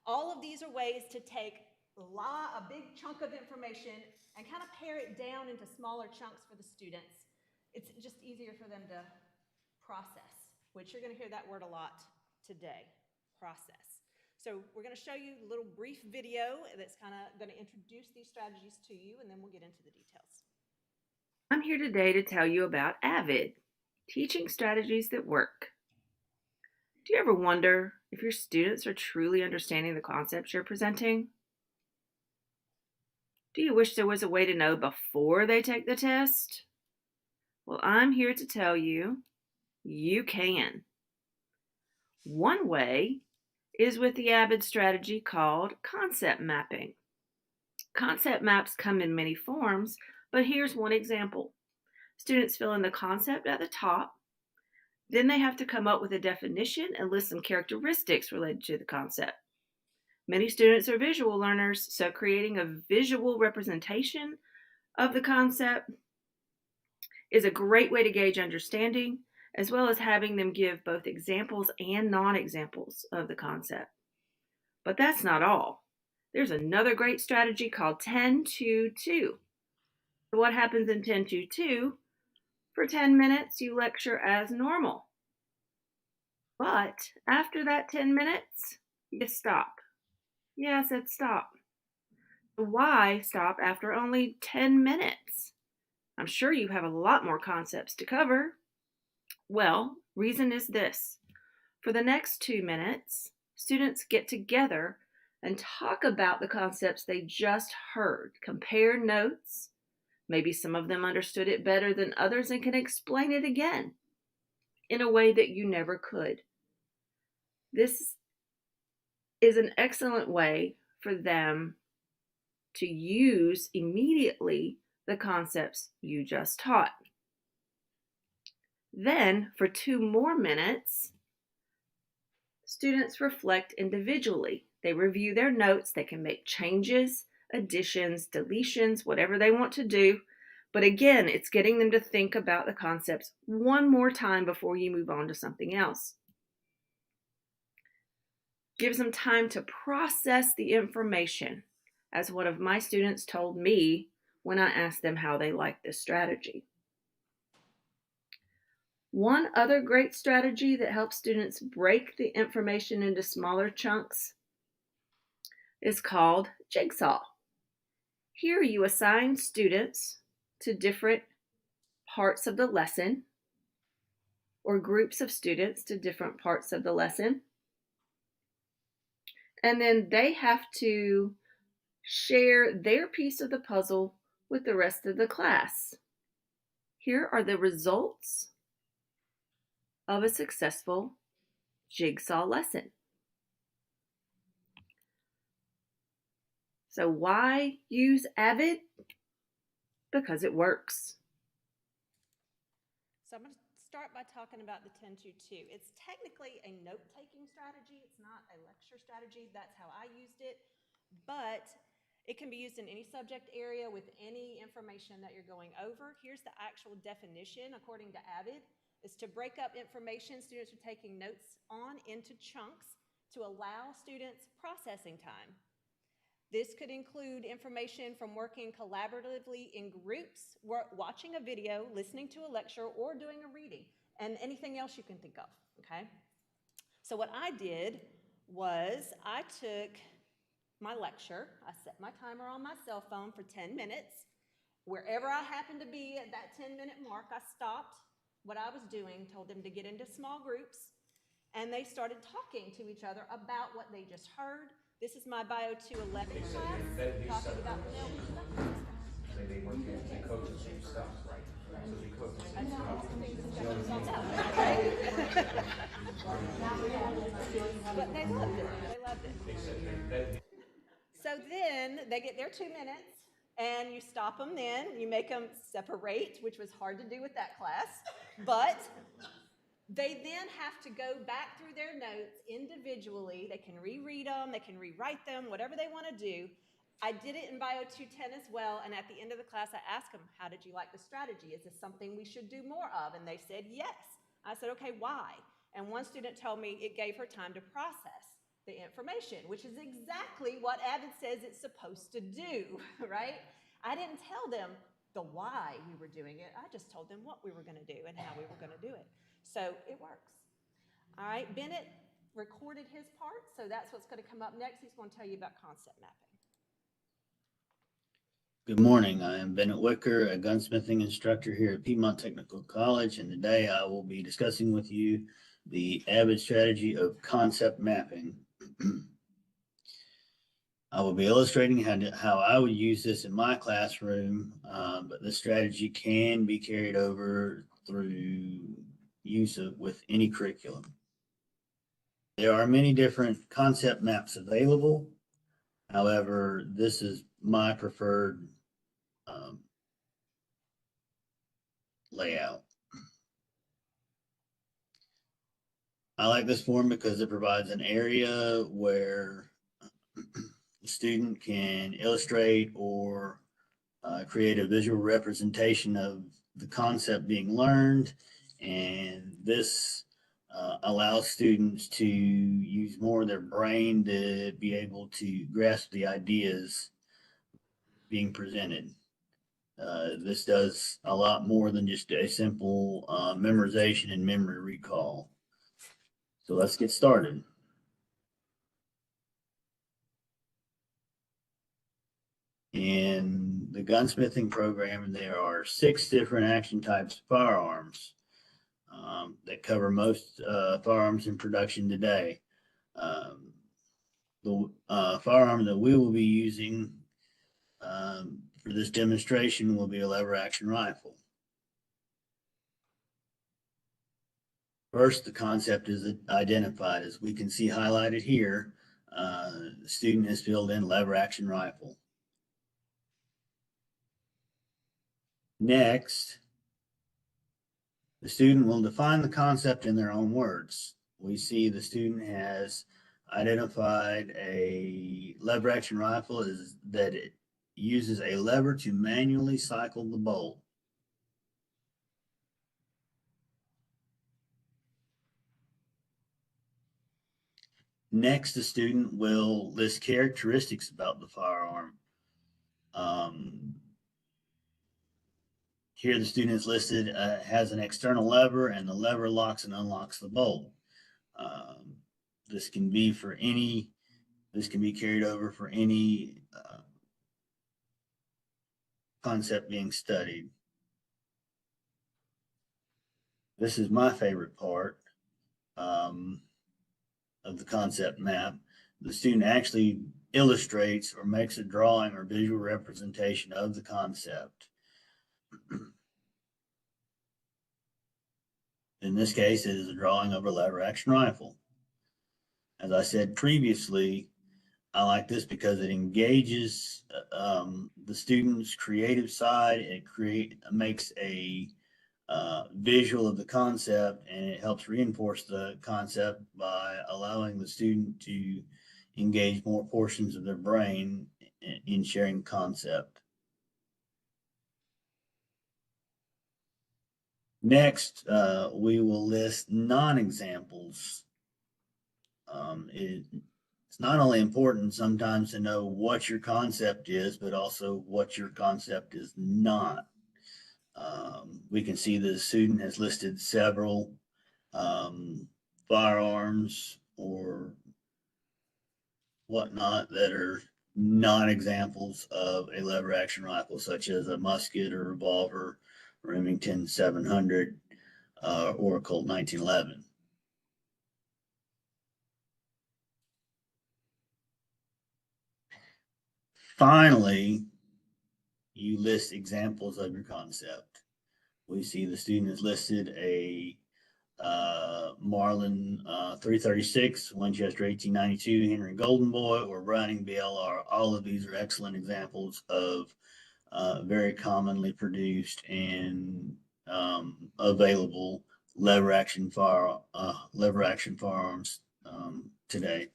[SPEAKER 6] All of these are ways to take a big chunk of information and kind of pare it down into smaller chunks for the students. It's just easier for them to process, which you're going to hear that word a lot today, process. So we're going to show you a little brief video that's kind of going to introduce these strategies to you, and then we'll get into the details.
[SPEAKER 7] I'm here today to tell you about AVID, teaching strategies that work. Do you ever wonder if your students are truly understanding the concepts you're presenting? Do you wish there was a way to know before they take the test? Well, I'm here to tell you, you can. One way is with the AVID strategy called concept mapping. Concept maps come in many forms, but here's one example. Students fill in the concept at the top. Then they have to come up with a definition and list some characteristics related to the concept. Many students are visual learners, so creating a visual representation of the concept is a great way to gauge understanding, as well as having them give both examples and non-examples of the concept. But that's not all. There's another great strategy called 10-2-2. So what happens in 10-2-2? For 10 minutes, you lecture as normal. But after that 10 minutes, you stop. Yeah, I said stop. Why stop after only 10 minutes? I'm sure you have a lot more concepts to cover. Well, reason is this. For the next 2 minutes, students get together and talk about the concepts they just heard, compare notes. Maybe some of them understood it better than others and can explain it again in a way that you never could. This is an excellent way for them to use immediately the concepts you just taught. Then, for 2 more minutes, students reflect individually. They review their notes. They can make changes, additions, deletions, whatever they want to do. But again, it's getting them to think about the concepts one more time before you move on to something else. Gives them time to process the information, as one of my students told me when I asked them how they liked this strategy. One other great strategy that helps students break the information into smaller chunks is called Jigsaw. Here you assign students to different parts of the lesson, or groups of students to different parts of the lesson, and then they have to share their piece of the puzzle with the rest of the class. Here are the results of a successful jigsaw lesson. So why use Avid? Because it works.
[SPEAKER 6] So I'm going to start by talking about the 10-2-2. It's technically a note-taking strategy. It's not a lecture strategy. That's how I used it. But it can be used in any subject area with any information that you're going over. Here's the actual definition, according to Avid, is to break up information students are taking notes on into chunks to allow students processing time. This could include information from working collaboratively in groups, watching a video, listening to a lecture, or doing a reading, and anything else you can think of, okay? So what I did was I took my lecture, I set my timer on my cell phone for 10 minutes. Wherever I happened to be at that 10-minute mark, I stopped what I was doing, told them to get into small groups, and they started talking to each other about what they just heard. This is my Bio 211 class, talking about the male reproductive system.
[SPEAKER 8] They work in, they code the same stuff, right? So they code the same stuff.
[SPEAKER 6] But they loved it. They loved it. So then they get their 2 minutes, and you stop them then. You make them separate, which was hard to do with that class. But they then have to go back through their notes individually. They can reread them, they can rewrite them, whatever they want to do. I did it in Bio 210 as well, and at the end of the class, I asked them, how did you like the strategy? Is this something we should do more of? And they said yes. I said, okay, why? And one student told me it gave her time to process the information, which is exactly what Avid says it's supposed to do, right? I didn't tell them the why we were doing it. I just told them what we were going to do and how we were going to do it. So it works. All right, Bennett recorded his part, so that's what's going to come up next. He's going to tell you about concept mapping.
[SPEAKER 9] Good morning. I am Bennett Wicker, a gunsmithing instructor here at Piedmont Technical College, and today I will be discussing with you the Avid strategy of concept mapping. I will be illustrating how I would use this in my classroom, but this strategy can be carried over through use with any curriculum. There are many different concept maps available. However, this is my preferred layout. I like this form because it provides an area where the student can illustrate or create a visual representation of the concept being learned, and this allows students to use more of their brain to be able to grasp the ideas being presented. This does a lot more than just a simple memorization and memory recall. So let's get started. In the gunsmithing program, there are 6 different action types of firearms that cover most firearms in production today. The firearm that we will be using for this demonstration will be a lever action rifle. First, the concept is identified. As we can see highlighted here, the student has filled in lever action rifle. Next, the student will define the concept in their own words. We see the student has identified a lever action rifle is that it uses a lever to manually cycle the bolt. Next, the student will list characteristics about the firearm. Here the student is listed, has an external lever, and the lever locks and unlocks the bolt. This can be carried over for any concept being studied. This is my favorite part of the concept map. The student actually illustrates or makes a drawing or visual representation of the concept. In this case, it is a drawing of a lever action rifle. As I said previously, I like this because it engages the student's creative side. It makes a visual of the concept, and it helps reinforce the concept by allowing the student to engage more portions of their brain in sharing the concept. Next, we will list non-examples. It's not only important sometimes to know what your concept is, but also what your concept is not. We can see that the student has listed several firearms or whatnot that are non-examples of a lever action rifle, such as a musket or revolver, Remington 700, or a Colt 1911. Finally, you list examples of your concept. We see the student has listed a Marlin 336, Winchester 1892, Henry Golden Boy, or Browning BLR. All of these are excellent examples of very commonly produced and available lever action firearms today.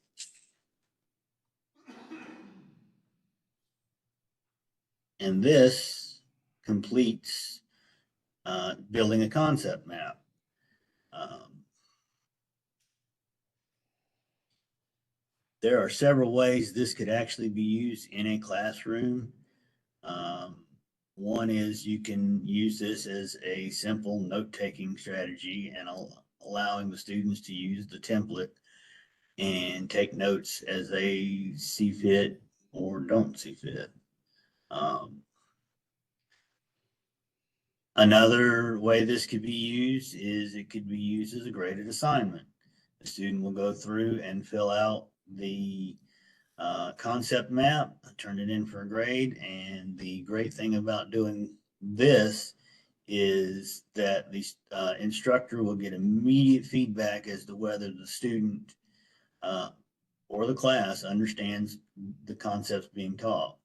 [SPEAKER 9] And this completes building a concept map. There are several ways this could actually be used in a classroom. One is you can use this as a simple note-taking strategy and allowing the students to use the template and take notes as they see fit or don't see fit. Another way this could be used is it could be used as a graded assignment. The student will go through and fill out the concept map, turn it in for a grade. And the great thing about doing this is that the instructor will get immediate feedback as to whether the student or the class understands the concepts being taught.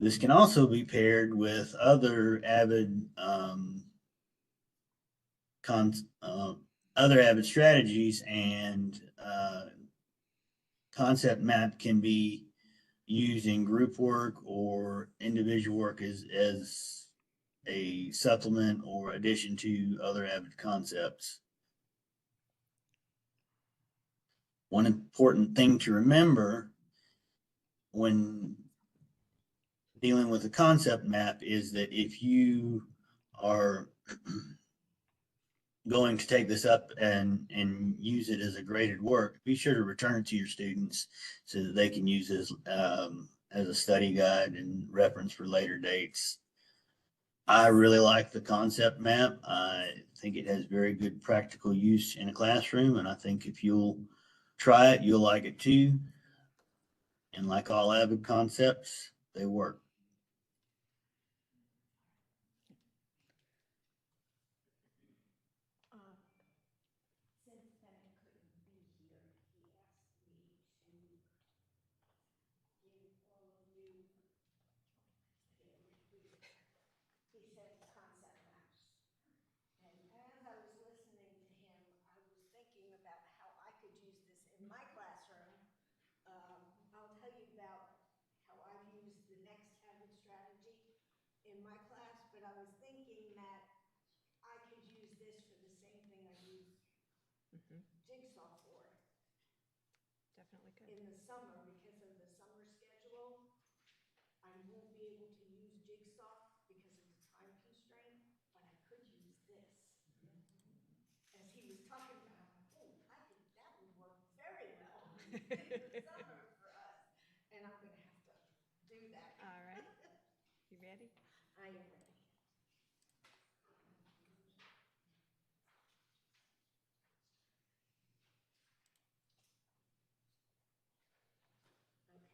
[SPEAKER 9] This can also be paired with other avid strategies, and concept map can be used in group work or individual work as a supplement or addition to other avid concepts. One important thing to remember when dealing with a concept map is that if you are going to take this up and use it as a graded work, be sure to return it to your students so that they can use it as a study guide and reference for later dates. I really like the concept map. I think it has very good practical use in a classroom, and I think if you'll try it, you'll like it too. And like all avid concepts, they work.
[SPEAKER 4] my classroom, I'll tell you about how I've used the next habit strategy in my class, but I was thinking that I could use this for the same thing I use Jigsaw for
[SPEAKER 6] Definitely could.
[SPEAKER 4] in the summer. Because of the summer schedule, I won't be able to use Jigsaw because of the time constraint, but I could use this. As he was talking about, I'm like, oh, I think that would work very well in the summer for us. And I'm gonna have to do that.
[SPEAKER 6] All right. You ready?
[SPEAKER 4] I am ready. Okay.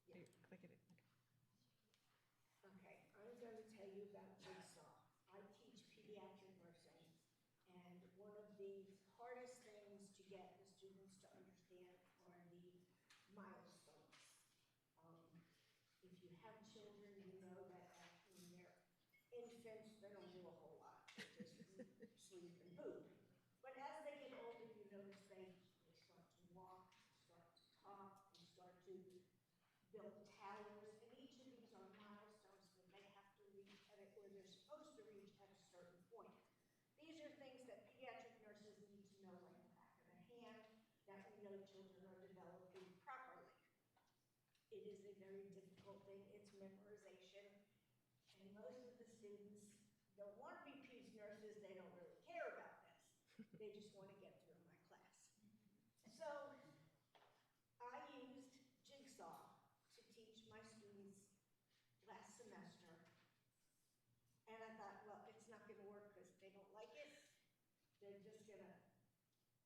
[SPEAKER 6] Here, click it.
[SPEAKER 4] Okay, I'm going to tell you about Jigsaw. I teach pediatric nursing, and one of the hardest things to get the students to understand are the milestones. If you have children, you know that when they're infants, they don't do a whole lot. They just eat, sleep, and poop. But as they get older, you notice they start to walk, start to talk, they start to build towers, and each of these are milestones that they have to reach at it, or they're supposed to reach at a certain point. These are things that pediatric nurses need to know like the back of their hand, that we know children are developing properly. It is a very difficult thing. It's memorization, and most of the students don't want to be peds nurses. They don't really care about this. They just want to get through my class. So I used Jigsaw to teach my students last semester, and I thought, well, it's not going to work because they don't like it. They're just gonna,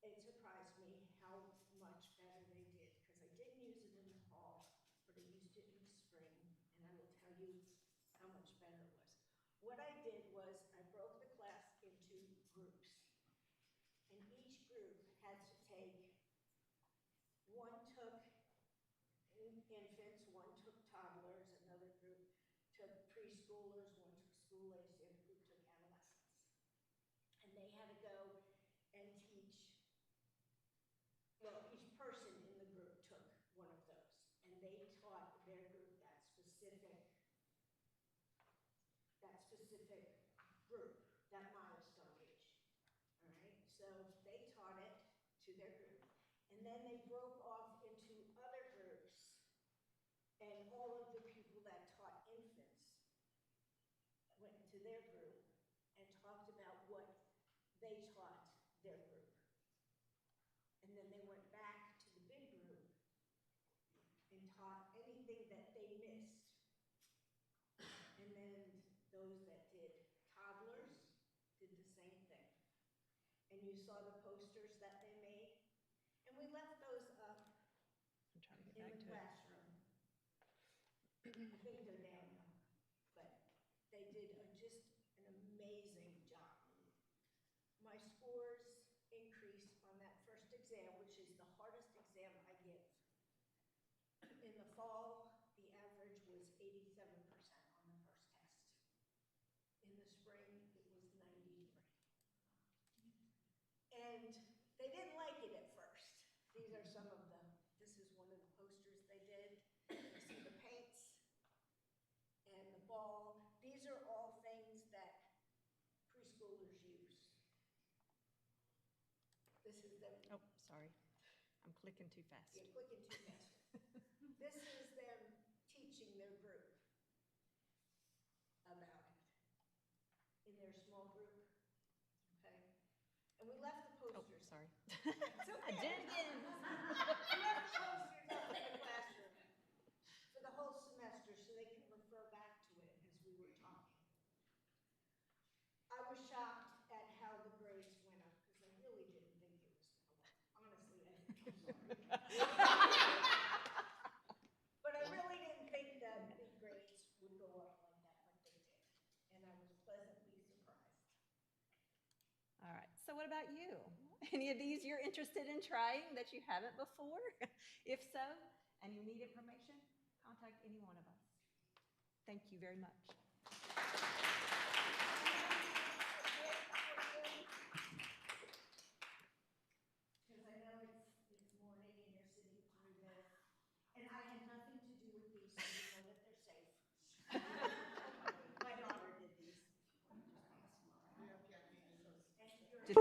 [SPEAKER 4] it surprised me how much better they did, because I didn't use it in the fall, but I used it in the spring, and I will tell you how much better it was. What I did was I broke the class into groups, and each group had to take, one took infants, one took toddlers, another group took preschoolers, one took school age, the other group took adolescents. And they had to go and teach, well, each person in the group took one of those, and they taught their group that specific group, that milestone age. All right, so they taught it to their group, and then they broke off into other groups, and all of the people that taught infants went into their group and talked about what they taught their group. And then they went back to the big group and taught anything that they missed. And then those that did toddlers did the same thing. And you saw the posters that they made. And we left those up
[SPEAKER 6] I'm trying to get
[SPEAKER 4] in
[SPEAKER 6] back
[SPEAKER 4] the
[SPEAKER 6] to it.
[SPEAKER 4] classroom. I think they're down now, but they did just an amazing job. My scores increased on that first exam, which is the hardest exam I give. In the fall, the average was 87% on the first test. In the spring, it was 93. And they didn't like it at first. These are some of them. This is one of the posters they did. You see the paints and the ball. These are all things that preschoolers use. This is them.
[SPEAKER 6] Oh, sorry. I'm clicking too fast.
[SPEAKER 4] You're clicking too fast. This is them teaching their group about it in their small group. Okay? And we left the
[SPEAKER 6] Oh,
[SPEAKER 4] posters.
[SPEAKER 6] sorry.
[SPEAKER 4] It's okay.
[SPEAKER 6] I did it again.
[SPEAKER 4] We left the posters up in the classroom for the whole semester so they can refer back to it as we were talking. I was shocked at how the grades went up because I really didn't think it was going to work. Honestly, I didn't. I'm sorry. But I really didn't think that the grades would go up like that, but they did. And I was pleasantly surprised.
[SPEAKER 6] All right, so what about you? Any of these you're interested in trying that you haven't before? If so, and you need information, contact any one of us. Thank you very much.
[SPEAKER 4] Because I know it's
[SPEAKER 10] They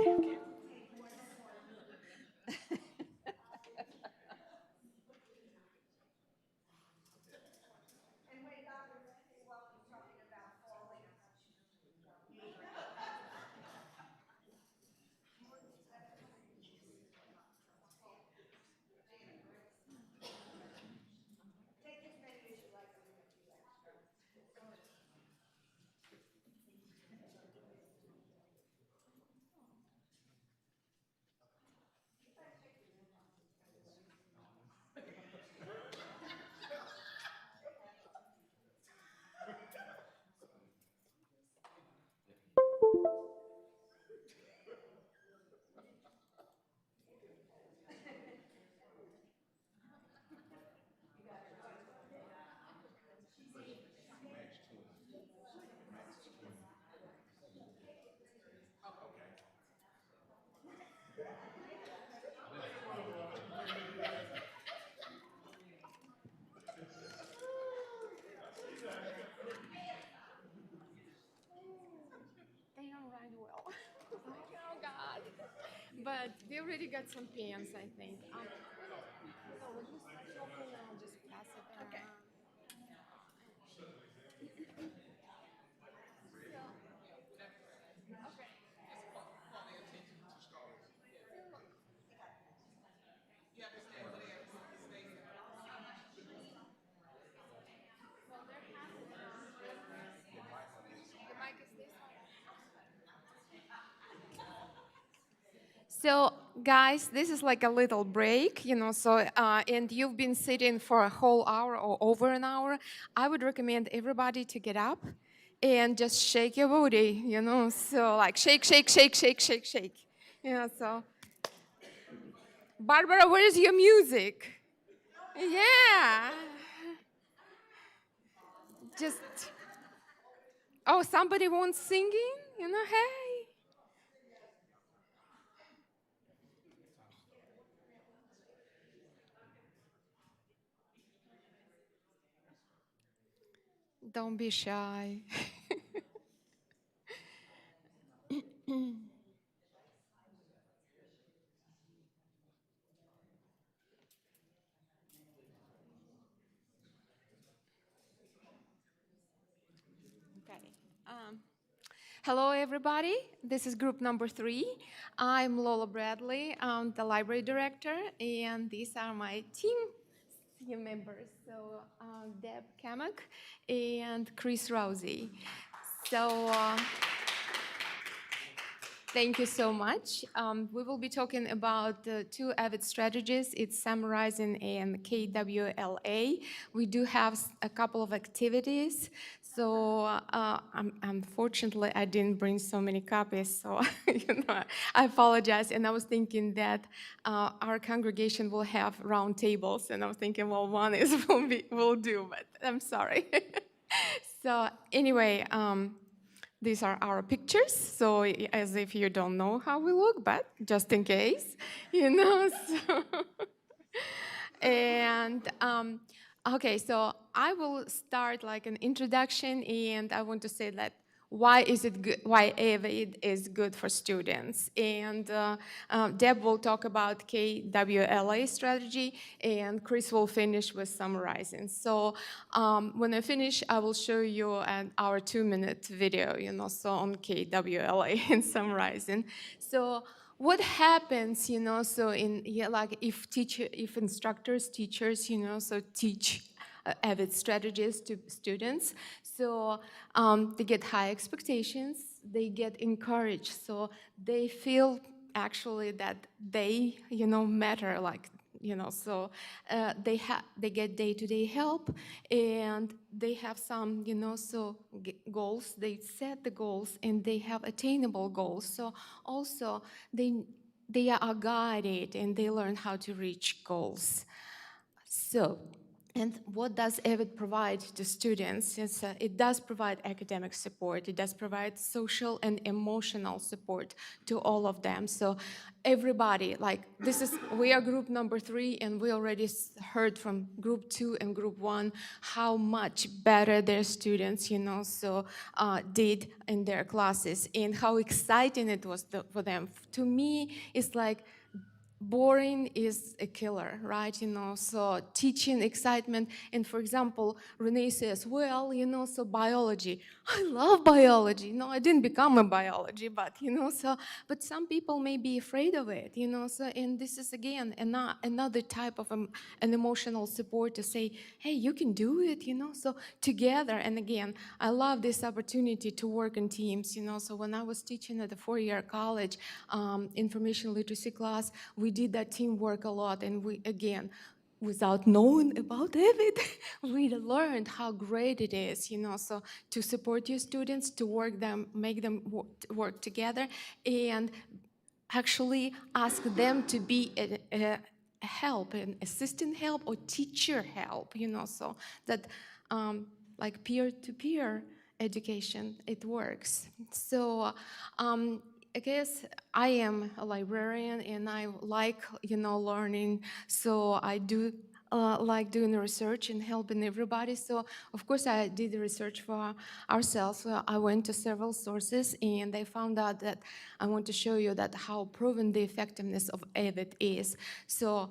[SPEAKER 10] don't ride well. Oh God! But we already got some pants, I think. No, when you start talking, I'll just pass it around. Okay. So, guys, this is like a little break, and you've been sitting for a whole hour or over an hour. I would recommend everybody to get up and just shake your booty, so like shake, shake, shake, shake, shake, shake. So, Barbara, where is your music? Yeah. Just, oh, somebody wants singing? Hey. Don't be shy. Okay. Hello, everybody. This is group number 3. I'm Lola Bradley. I'm the library director, and these are my team members. So Deb Kamak and Chris Rousey. So thank you so much. We will be talking about the 2 AVID strategies. It's summarizing and KWLA. We do have a couple of activities. So unfortunately, I didn't bring so many copies. So I apologize. And I was thinking that our congregation will have round tables. And I was thinking, well, one is will do, but I'm sorry. So anyway, these are our pictures, so as if you don't know how we look, but just in case, So. And okay, so I will start like an introduction, and I want to say that why is it good? Why AVID is good for students? And Deb will talk about KWLA strategy, and Chris will finish with summarizing. So when I finish, I will show you our 2-minute video, so on KWLA and summarizing. So what happens, so like if instructors, teachers, so teach AVID strategies to students. So they get high expectations, they get encouraged, so they feel actually that they, matter, like, so they get day-to-day help, and they have some, so goals. They set the goals, and they have attainable goals. So also they are guided, and they learn how to reach goals. So And what does AVID provide to students? It does provide academic support. It does provide social and emotional support to all of them. So everybody, like we are group number 3, and we already heard from group 2 and group 1 how much better their students, did in their classes, and how exciting it was for them. To me, it's like, boring is a killer, right? So teaching, excitement. And for example, Renee says, well, so biology. I love biology. No, I didn't become a biology, but, but some people may be afraid of it, so, and this is again, another type of an emotional support to say, hey, you can do it, so together. And again, I love this opportunity to work in teams, so when I was teaching at the 4-year college information literacy class, we did that teamwork a lot, and we, again, without knowing about AVID, we learned how great it is, so to support your students, to make them work together, and actually ask them to be a help, an assistant help or teacher help, so that like peer-to-peer education, it works. So I guess I am a librarian and I like, learning. So I do like doing research and helping everybody. So of course I did the research for ourselves. So I went to several sources and I found out that I want to show you that how proven the effectiveness of AVID is. So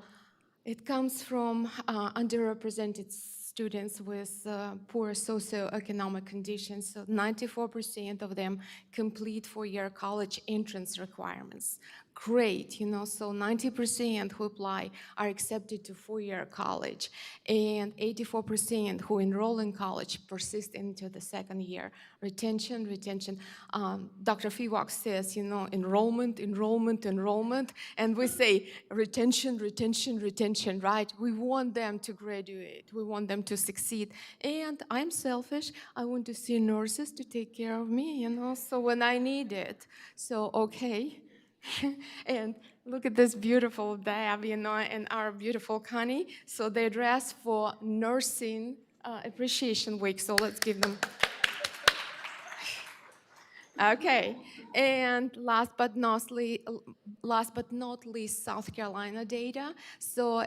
[SPEAKER 10] it comes from underrepresented students with poor socioeconomic conditions. So 94% of them complete 4-year college entrance requirements. Great, so 90% who apply are accepted to 4-year college, and 84% who enroll in college persist into the 2nd year. Retention. Dr. Fiwak says, enrollment, and we say retention, right? We want them to graduate. We want them to succeed. And I'm selfish. I want to see nurses to take care of me, so when I need it. So, okay. And look at this beautiful Dab, and our beautiful Connie. So they dress for Nursing Appreciation Week. So let's give them. Okay, and last but not least, South Carolina data. So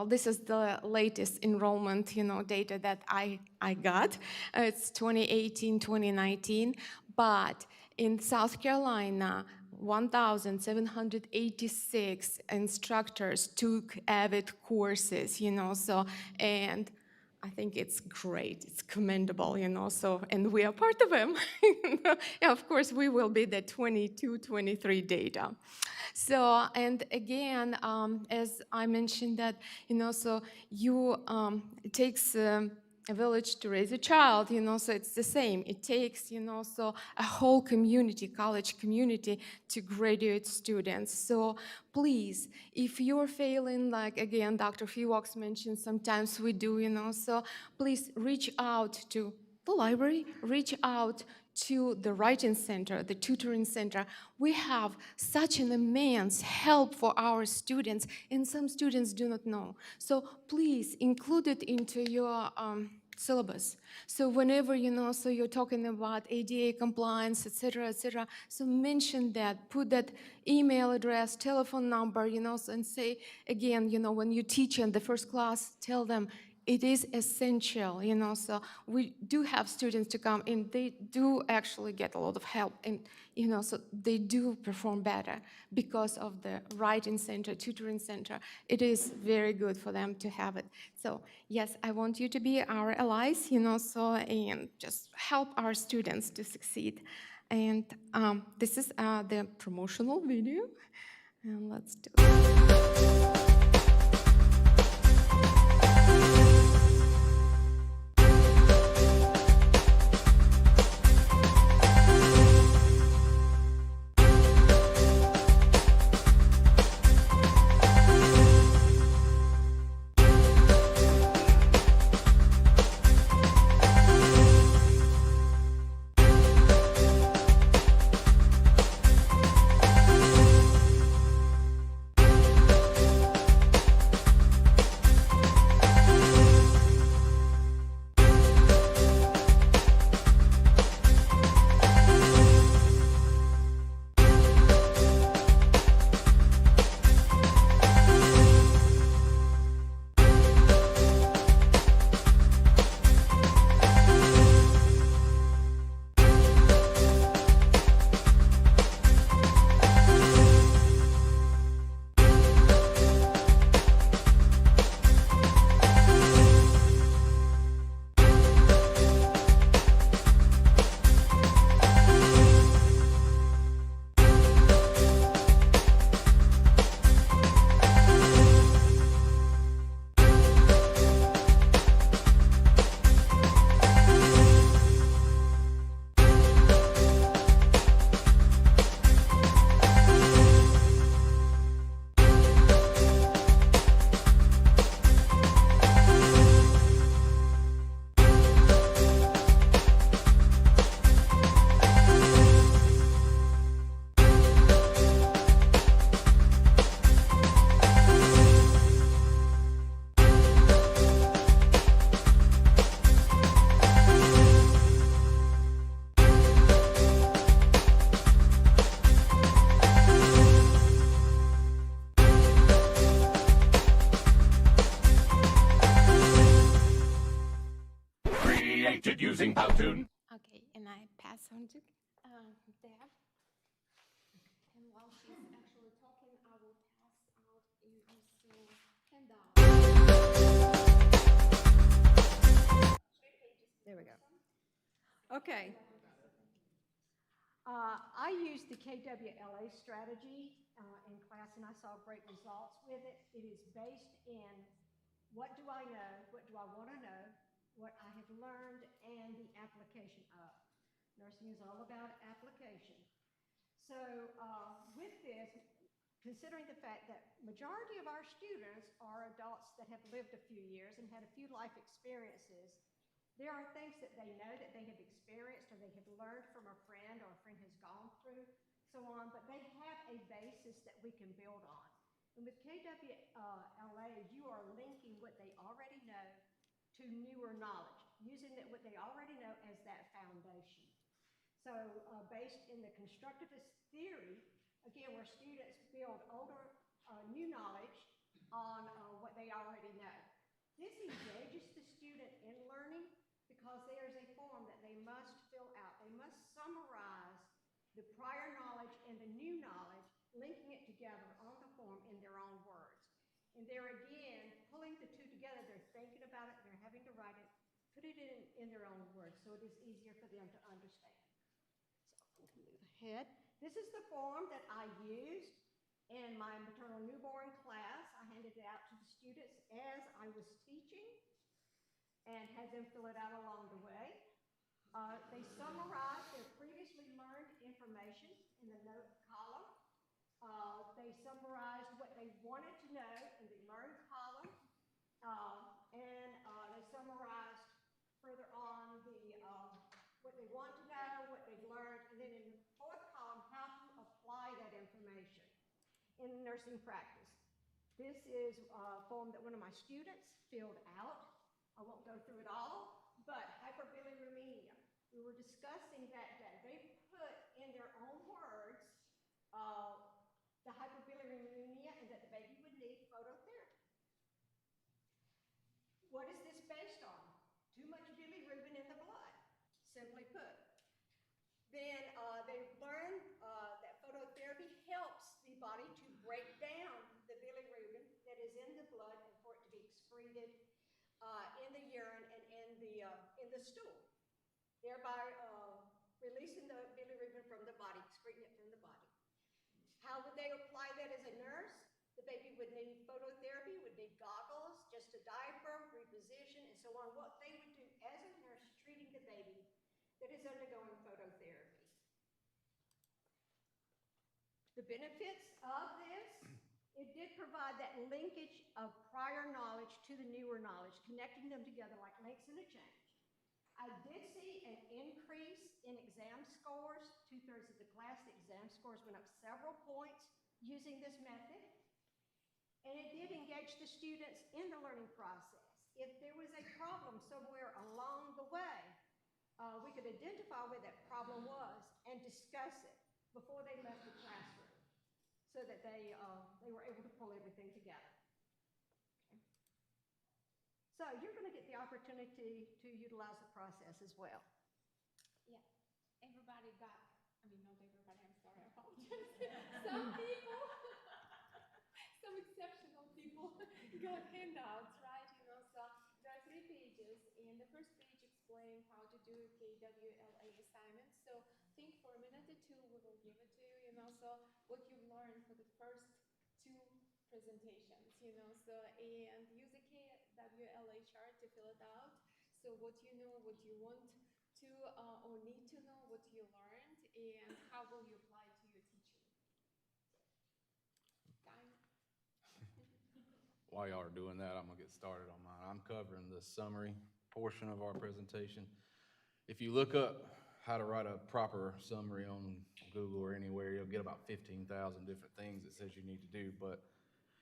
[SPEAKER 10] this is the latest enrollment, data that I got. It's 2018, 2019, but in South Carolina, 1,786 instructors took AVID courses, so, and I think it's great, it's commendable, so, and we are part of them. Yeah, of course, we will be the 22, 23 data. So, and again, as I mentioned that, so it takes a village to raise a child, so it's the same. It takes, so a whole community, college community, to graduate students. So please, if you're failing, like again, Dr. Fiwaks mentioned, sometimes we do, so please reach out to the library, reach out to the writing center, the tutoring center. We have such an immense help for our students, and some students do not know. So please include it into your syllabus. So whenever, so you're talking about ADA compliance, et cetera, so mention that, put that email address, telephone number, and say, again, when you teach in the first class, tell them, it is essential, so we do have students to come and they do actually get a lot of help, and, so they do perform better because of the writing center, tutoring center. It is very good for them to have it. So yes, I want you to be our allies, so, and just help our students to succeed. And this is the promotional video, and let's do it. on to Deb. And while she's actually talking, I will pass out you also handout.
[SPEAKER 6] There we go. Okay. I used the KWLA strategy in class, and I saw great results with it. It is based in what do I know, what do I want to know, what I have learned, and the application of. Nursing is all about application. So with this, considering the fact that majority of our students are adults that have lived a few years and had a few life experiences, there are things that they know that they have experienced or they have learned from a friend or a friend has gone through, so on, but they have a basis that we can build on. And with KWLA, you are linking what they already know to newer knowledge, using what they already know as that foundation. So based in the constructivist theory, again, where students build older, new knowledge on what they already know. This engages the student in learning because there's a form that they must fill out. They must summarize the prior knowledge and the new knowledge, linking it together on the form in their own words. And there again, pulling the two together, they're thinking about it, they're having to write it, put it in their own words so it is easier for them to understand. So I'm going to move ahead. This is the form that I used in my maternal newborn class. I handed it out to the students as I was teaching and had them fill it out along the way. They summarized their previously learned information in the note column. They summarized what they wanted to know in the learned column. And they summarized further on what they want to know, what they've learned, and then in the fourth column, how to apply that information in nursing practice. This is a form that one of my students filled out. I won't go through it all, but hyperbilirubinemia. We were discussing that day. They put in their own words the hyperbilirubinemia and that the baby would need phototherapy. What is this based on? Too much bilirubin in the blood, simply put. Then they learned that phototherapy helps the body to break down the bilirubin that is in the blood and for it to be excreted in the urine and in the stool, thereby releasing the bilirubin from the body, excreting it from the body. How would they apply that as a nurse? The baby would need phototherapy, would need goggles, just a diaper, reposition, and so on. What they would do as a nurse treating the baby that is undergoing phototherapy. The benefits of this, it did provide that linkage of prior knowledge to the newer knowledge, connecting them together like links in a chain. I did see an increase in exam scores. 2/3 of the class, the exam scores went up several points using this method. And it did engage the students in the learning process. If there was a problem somewhere along the way, we could identify where that problem was and discuss it before they left the classroom so that they were able to pull everything together. So you're going to get the opportunity to utilize the process as well.
[SPEAKER 10] Yeah, everybody got, not everybody, I'm sorry, I apologize. Some people, some exceptional people got handouts, right? So there are 3 pages, and the first page explains how to do KWLA assignments. So think for a minute or two, we will give it to you, so what you've learned for the first 2 presentations, so, and use a KWLA chart to fill it out. So what you know, what you want to or need to know, what you learned, and how will you apply it to your teaching. Time.
[SPEAKER 11] While y'all are doing that, I'm gonna get started on mine. I'm covering the summary portion of our presentation. If you look up how to write a proper summary on Google or anywhere, you'll get about 15,000 different things it says you need to do, but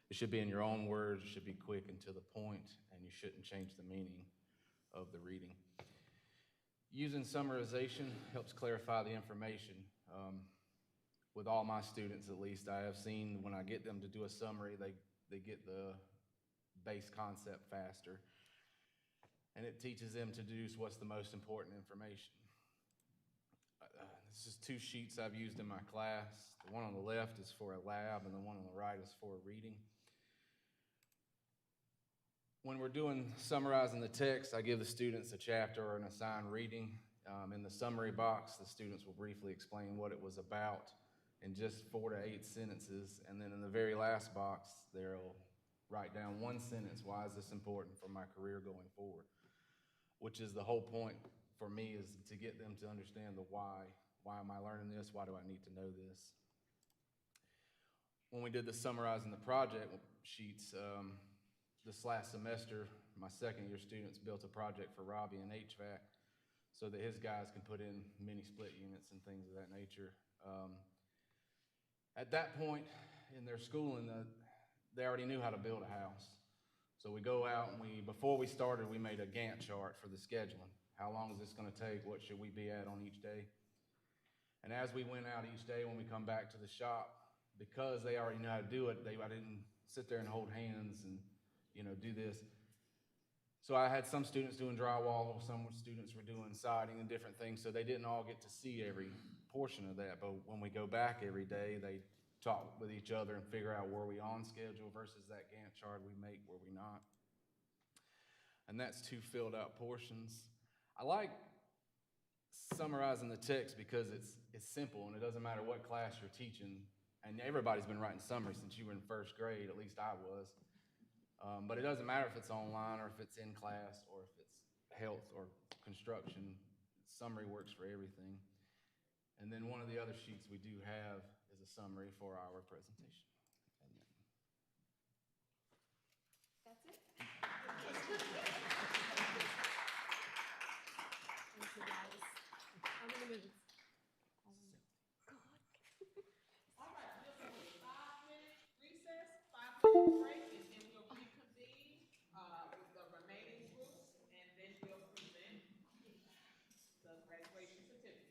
[SPEAKER 11] it should be in your own words, it should be quick and to the point, and you shouldn't change the meaning of the reading. Using summarization helps clarify the information. With all my students, at least, I have seen when I get them to do a summary, they get the base concept faster, and it teaches them to deduce what's the most important information. This is two sheets I've used in my class. The one on the left is for a lab, and the one on the right is for reading. When we're doing summarizing the text, I give the students a chapter or an assigned reading. In the summary box, the students will briefly explain what it was about in just 4 to 8 sentences. And then in the very last box, they'll write down one sentence. Why is this important for my career going forward? Which is the whole point for me, is to get them to understand the why. Why am I learning this? Why do I need to know this? When we did the summarizing the project sheets, this last semester, my second year students built a project for Robbie in HVAC so that his guys can put in mini split units and things of that nature. At that point in their schooling, they already knew how to build a house. So we go out and before we started, we made a Gantt chart for the scheduling. How long is this gonna take? What should we be at on each day? And as we went out each day, when we come back to the shop, because they already knew how to do it, I didn't sit there and hold hands and do this. So I had some students doing drywall, some students were doing siding and different things, so they didn't all get to see every portion of that. But when we go back every day, they talk with each other and figure out were we on schedule versus that Gantt chart we make, were we not? And that's 2 filled out portions. I like summarizing the text because it's simple and it doesn't matter what class you're teaching. And everybody's been writing summaries since you were in 1st grade, at least I was. But it doesn't matter if it's online or if it's in class or if it's health or construction. Summary works for everything. And then one of the other sheets we do have is a summary for our presentation.
[SPEAKER 2] That's it.
[SPEAKER 10] Thank you, guys. How many minutes?
[SPEAKER 1] All right, we'll take a 5-minute recess, 5-minute break, and then we'll reconvene with the remaining groups, and then we'll present the graduation certificate.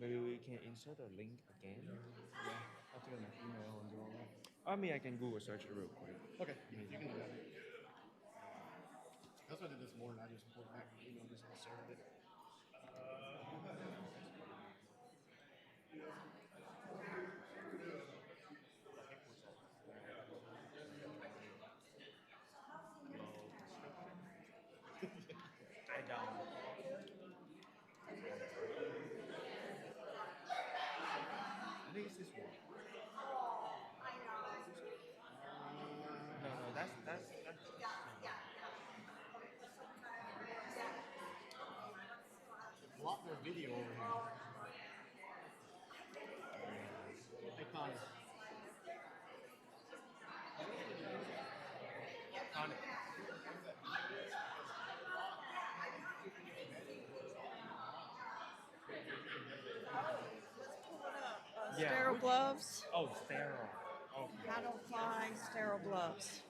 [SPEAKER 8] Maybe we can insert a link again. Yeah, I'll take my email and do all that. I mean, I can Google search it real quick.
[SPEAKER 12] Okay, you can do that. That's what I did this morning. I just pulled back the email, just inserted it.
[SPEAKER 8] I don't. I think it's this one. No, no, that's.
[SPEAKER 12] Block their video over here. Hey, Connie. Connie.
[SPEAKER 8] Yeah.
[SPEAKER 13] Sterile gloves.
[SPEAKER 8] Oh, sterile. Okay.
[SPEAKER 13] How to apply sterile gloves.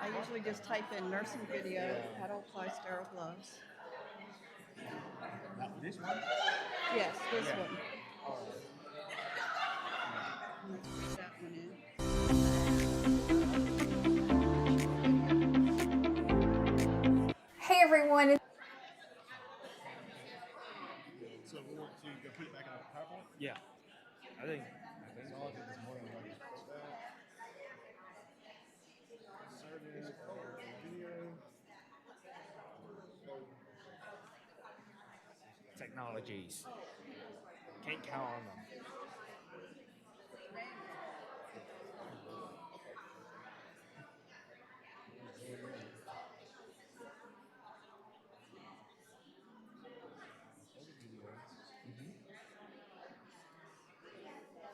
[SPEAKER 13] I usually just type in nursing video, how to apply sterile gloves.
[SPEAKER 8] This one?
[SPEAKER 13] Yes, this
[SPEAKER 8] Yeah.
[SPEAKER 13] one.
[SPEAKER 8] All right.
[SPEAKER 13] I'm gonna put that one in.
[SPEAKER 14] Hey everyone.
[SPEAKER 12] So we want to go put it back in the PowerPoint?
[SPEAKER 8] Yeah. I think.
[SPEAKER 12] That's all I did this morning. I just pressed that. Inserted video.
[SPEAKER 8] Technologies. Can't count on them.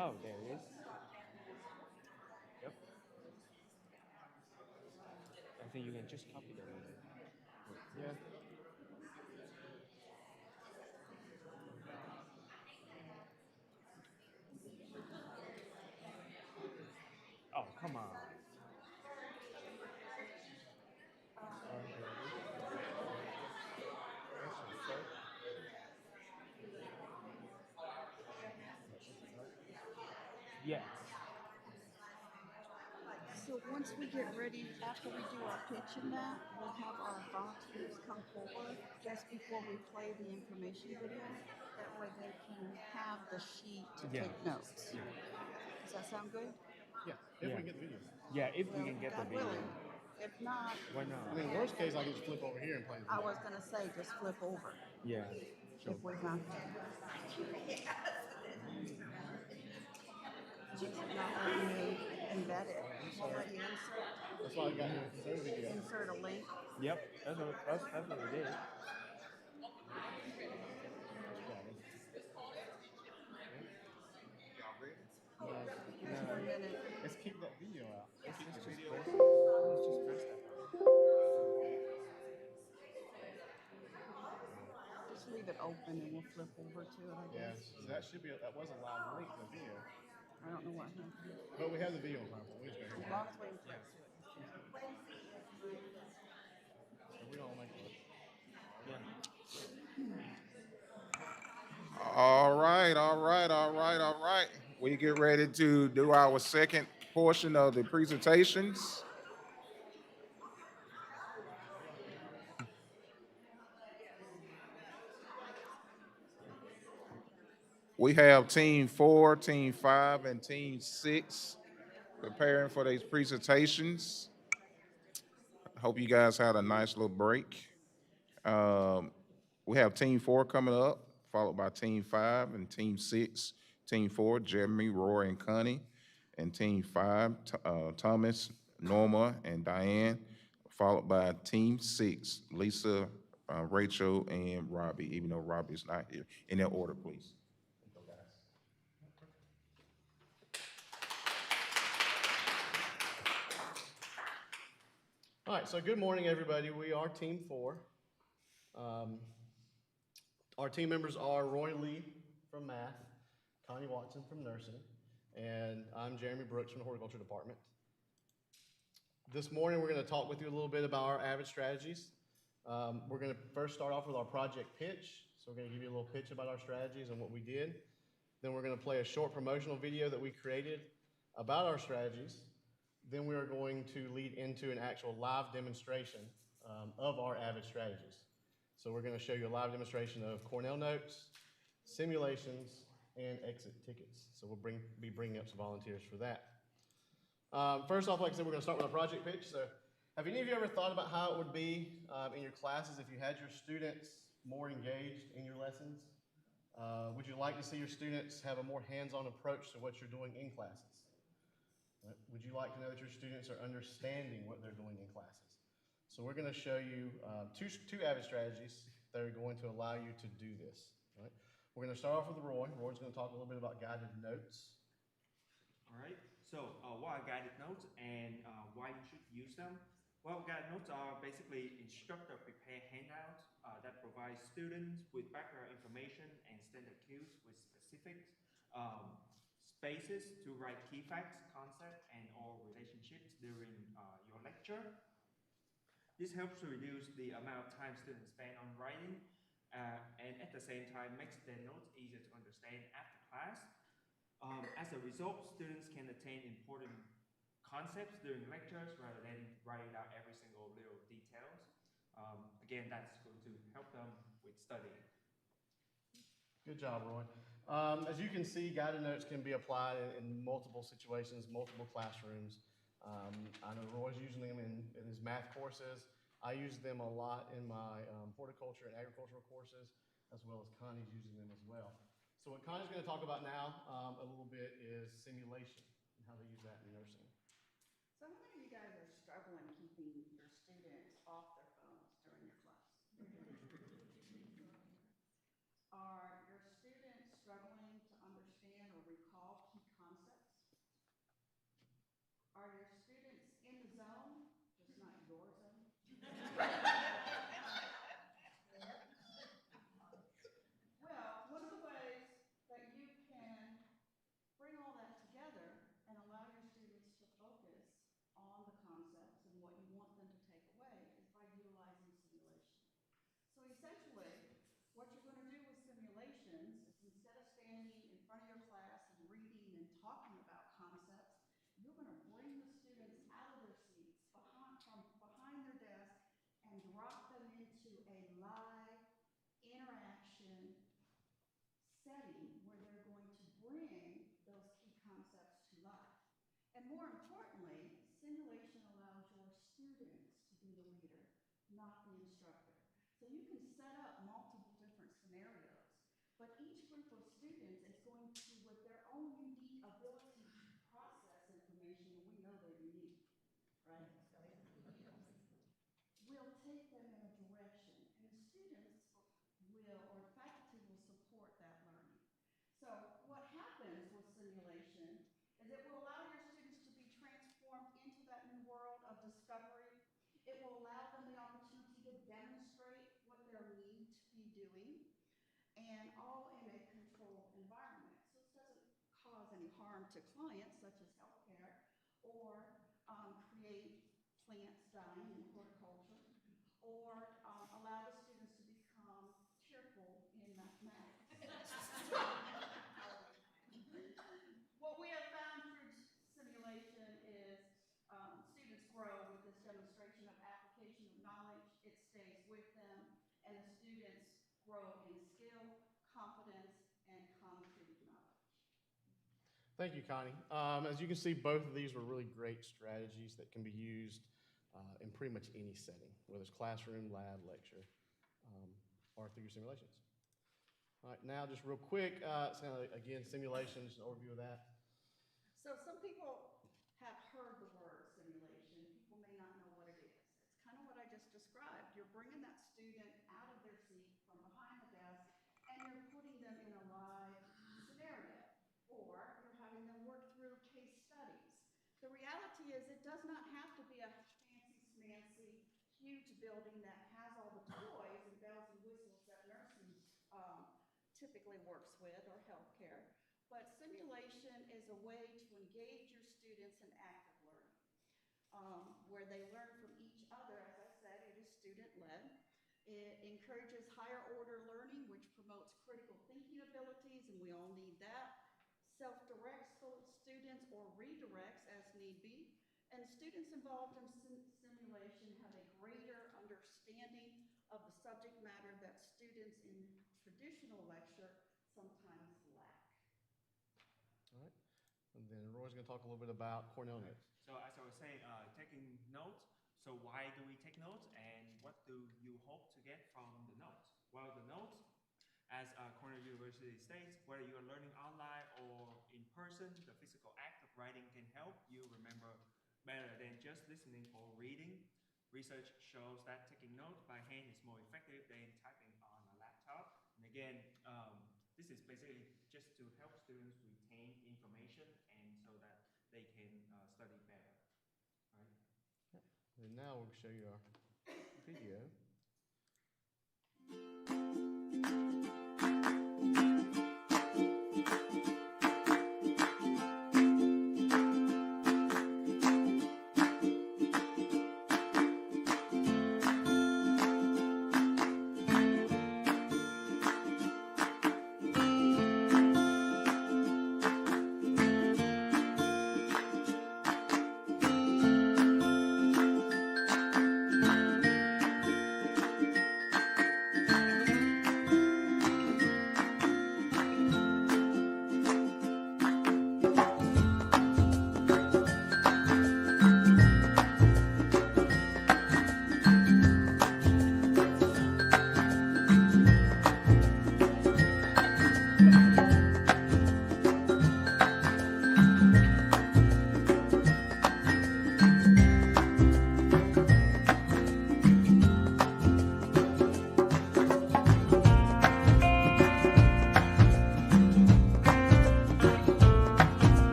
[SPEAKER 8] Oh, there it is. Yep. I think you can just copy that. Yeah. Oh, come on. Yes.
[SPEAKER 13] So once we get ready, after we do our pitch and that, we'll have our volunteers come forward just before we play the information video. That way they can have the sheet to take notes.
[SPEAKER 8] Yeah.
[SPEAKER 13] Does that sound good?
[SPEAKER 12] Yeah, if we can get the video.
[SPEAKER 8] Yeah, if we can get the
[SPEAKER 13] God
[SPEAKER 8] video.
[SPEAKER 13] willing. If not,
[SPEAKER 8] Why not?
[SPEAKER 12] I mean, worst case, I can just flip over here and play the
[SPEAKER 13] I
[SPEAKER 12] video.
[SPEAKER 13] was gonna say just flip over
[SPEAKER 8] Yeah.
[SPEAKER 13] if we have to. Not letting you embed it. Won't let you insert.
[SPEAKER 12] That's why I got here. Insert video.
[SPEAKER 13] Insert a link.
[SPEAKER 8] Yep. That's what we did.
[SPEAKER 13] Here's 1 minute.
[SPEAKER 12] Let's keep that video out.
[SPEAKER 8] Let's just press that.
[SPEAKER 13] Just leave it open and we'll flip over to it, I
[SPEAKER 12] Yeah,
[SPEAKER 13] guess.
[SPEAKER 12] so that should be, that was a live link to the video.
[SPEAKER 13] I don't know what happened.
[SPEAKER 12] But we have the video on PowerPoint. We just go
[SPEAKER 13] As
[SPEAKER 12] here.
[SPEAKER 13] long as we flip to it.
[SPEAKER 12] So we don't make it.
[SPEAKER 15] All right, all right, all right, all right. We get ready to do our second portion of the presentations. We have Team 4, Team 5, and Team 6 preparing for these presentations. Hope you guys had a nice little break. We have Team 4 coming up, followed by Team 5 and Team 6. Team 4, Jeremy, Roy, and Connie. And Team 5, Thomas, Norma, and Diane, followed by Team 6, Lisa, Rachel, and Robbie, even though Robbie's not here. In that order, please.
[SPEAKER 12] All right, so good morning, everybody. We are Team 4. Our team members are Roy Lee from Math, Connie Watson from Nursing, and I'm Jeremy Brooks from the Horticulture Department. This morning, we're going to talk with you a little bit about our AVID strategies. We're going to first start off with our project pitch. So we're going to give you a little pitch about our strategies and what we did. Then we're going to play a short promotional video that we created about our strategies. Then we are going to lead into an actual live demonstration of our AVID strategies. So we're going to show you a live demonstration of Cornell notes, simulations, and exit tickets. So we'll be bringing up some volunteers for that. First off, like I said, we're going to start with a project pitch. So have any of you ever thought about how it would be in your classes if you had your students more engaged in your lessons? Would you like to see your students have a more hands-on approach to what you're doing in classes? Right? Would you like to know that your students are understanding what they're doing in classes? So we're going to show you two AVID strategies that are going to allow you to do this. Right? We're going to start off with Roy. Roy's going to talk a little bit about guided notes.
[SPEAKER 8] All right, so what are guided notes and why you should use them? Well, guided notes are basically instructor prepared handouts that provide students with background information and standard cues with specific spaces to write key facts, concepts, and or relationships during your lecture. This helps to reduce the amount of time students spend on writing and at the same time makes their notes easier to understand after class. As a result, students can attain important concepts during lectures rather than writing out every single little details. Again, that's going to help them with studying.
[SPEAKER 12] Good job, Roy. As you can see, guided notes can be applied in multiple situations, multiple classrooms. I know Roy's using them in his math courses. I use them a lot in my horticulture and agricultural courses, as well as Connie's using them as well. So what Connie's going to talk about now a little bit is simulation and how they use that in nursing.
[SPEAKER 13] So how many of you guys are struggling keeping your students off their phones during your class? Are your students struggling to understand or recall key concepts? Are your students in the zone, just not your zone? Well, one of the ways that you can bring all that together and allow your students to focus on the concepts and what you want them to take away is by utilizing simulation. So essentially, what you're going to do with simulations is instead of standing in front of your class and reading and talking about concepts, you're going to bring the students out of their seats from behind their desk and drop them into a live interaction setting where they're going to bring those key concepts to life. And more importantly, simulation allows your students to be the leader, not the instructor. So you can set up multiple different scenarios, but each group of students is going to, with their own unique ability to process information, and we know they're unique, right? Will take them in a direction, and the students will, or the faculty will support that learning. So what happens with simulation is it will allow your students to be transformed into that new world of discovery. It will allow them the opportunity to demonstrate what they're needing to be doing, and all in a controlled environment. So this doesn't cause any harm to clients, such as healthcare, or create plants dying in horticulture, or allow the students to become cheerful in mathematics. What we have found through simulation is students grow with this demonstration of application of knowledge. It stays with them, and the students grow in skill, confidence, and concrete knowledge.
[SPEAKER 12] Thank you, Connie. As you can see, both of these were really great strategies that can be used in pretty much any setting, whether it's classroom, lab, lecture, or through your simulations. All right, now just real quick, it's kind of, again, simulations, an overview of that.
[SPEAKER 13] So some people have heard the word simulation. People may not know what it is. It's kind of what I just described. You're bringing that student out of their seat from behind the desk, and you're putting them in a live scenario, or you're having them work through case studies. The reality is it does not have to be a fancy smancy, huge building that has all the toys and bells and whistles that nursing typically works with, or healthcare. But simulation is a way to engage your students in active learning, where they learn from each other. As I said, it is student-led. It encourages higher order learning, which self-directs students or redirects as need be, and students involved in simulation have a greater understanding of the subject matter that students in traditional lecture sometimes lack.
[SPEAKER 12] All right. And then Roy's going to talk a little bit about Cornell Notes.
[SPEAKER 8] So as I was saying, taking notes. So why do we take notes, and what do you hope to get from the notes? Well, the notes, as Cornell University states, whether you are learning online or in person, the physical act of writing can help you remember better than just listening or reading. Research shows that taking notes by hand is more effective than typing on a laptop. And again, this is basically just to help students retain information and so that they can study better. Right?
[SPEAKER 12] And now we'll show you our video.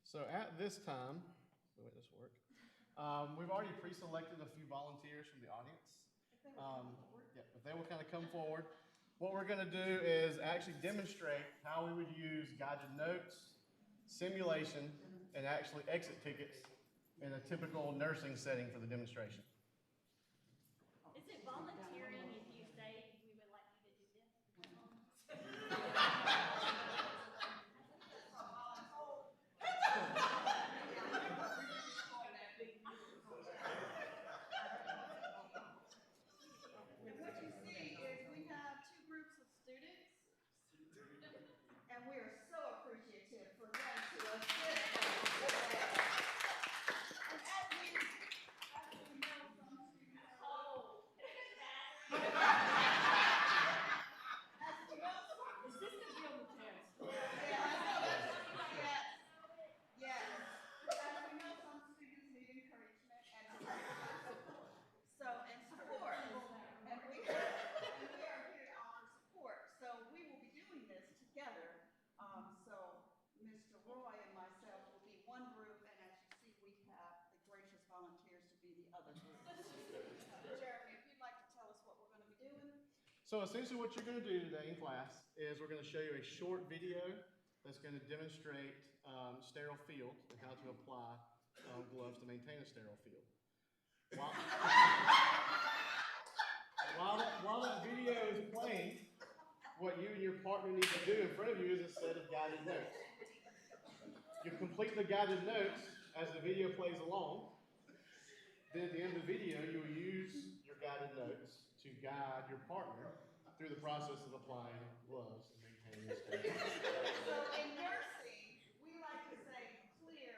[SPEAKER 12] So at this time, wait, this work. We've already pre-selected a few volunteers from the audience. If they will kind of come forward. What we're going to do is actually demonstrate how we would use guided notes, simulation, and actually exit tickets in a typical nursing setting for the demonstration.
[SPEAKER 2] Is it volunteering if you say we would like you to do this?
[SPEAKER 13] What you see is we have two groups of students, and we are so appreciative for them to assist us today. And as we know, some students are
[SPEAKER 2] Is this going to be on the test?
[SPEAKER 13] Yes. As we know, some students need encouragement and support. And we are here to offer support. So we will be doing this together. So Mr. Roy and myself will be one group, and as you see, we have the gracious volunteers to be the other group. Jeremy, if you'd like to tell us what we're going to be doing.
[SPEAKER 12] So essentially what you're going to do today in class is we're going to show you a short video that's going to demonstrate sterile field and how to apply gloves to maintain a sterile field. While that video is playing, what you and your partner need to do in front of you is a set of guided notes. You complete the guided notes as the video plays along. Then at the end of the video, you will use your guided notes to guide your partner through the process of applying gloves and maintaining a sterile field.
[SPEAKER 13] So in nursing, we like to say clear,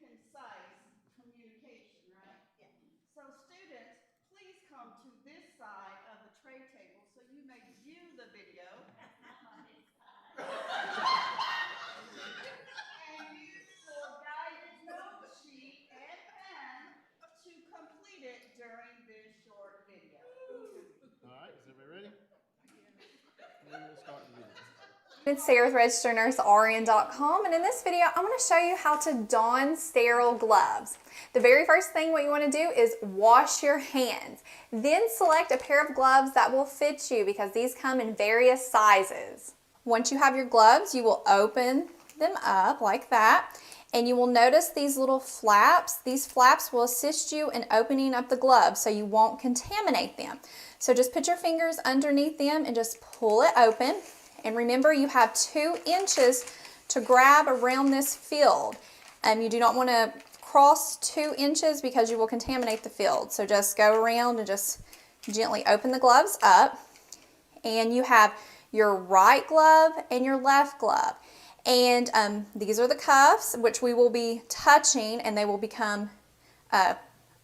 [SPEAKER 13] concise communication, right? Yeah. So students, please come to this side of the tray table so you may view the video. And use your guided note sheet and pen to complete it during this short video.
[SPEAKER 12] All
[SPEAKER 14] It's Sarah with registered nurse RN.com, and in this video I'm going to show you how to don sterile gloves. The very first thing what you want to do is wash your hands. Then select a pair of gloves that will fit you because these come in various sizes. Once you have your gloves, you will open them up like that, and you will notice these little flaps. These flaps will assist you in opening up the gloves so you won't contaminate them. So just put your fingers underneath them and just pull it open. And remember, you have 2 inches to grab around this field. You do not want to cross 2 inches because you will contaminate the field. So just go around and just gently open the gloves up. And you have your right glove and your left glove. And these are the cuffs, which we will be touching, and they will become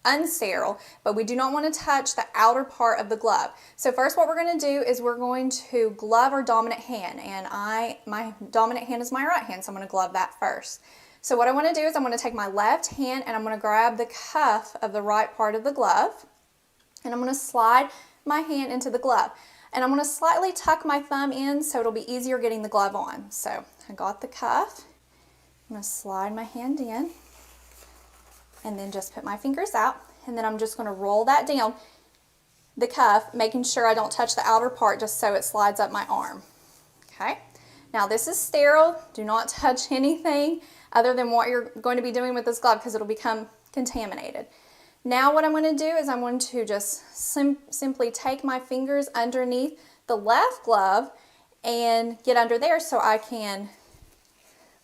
[SPEAKER 14] unsterile, but we do not want to touch the outer part of the glove. So first what we're going to do is we're going to glove our dominant hand, and my dominant hand is my right hand, so I'm going to glove that first. So what I want to do is I'm going to take my left hand and I'm going to grab the cuff of the right part of the glove, and I'm going to slide my hand into the glove. And I'm going to slightly tuck my thumb in so it'll be easier getting the glove on. So I got the cuff, I'm going to slide my hand in, and then just put my fingers out, and then I'm just going to roll that down the cuff, making sure I don't touch the outer part just so it slides up my arm. Okay, now this is sterile. Do not touch anything other than what you're going to be doing with this glove because it'll become contaminated. Now what I'm going to do is I'm going to just simply take my fingers underneath the left glove and get under there so I can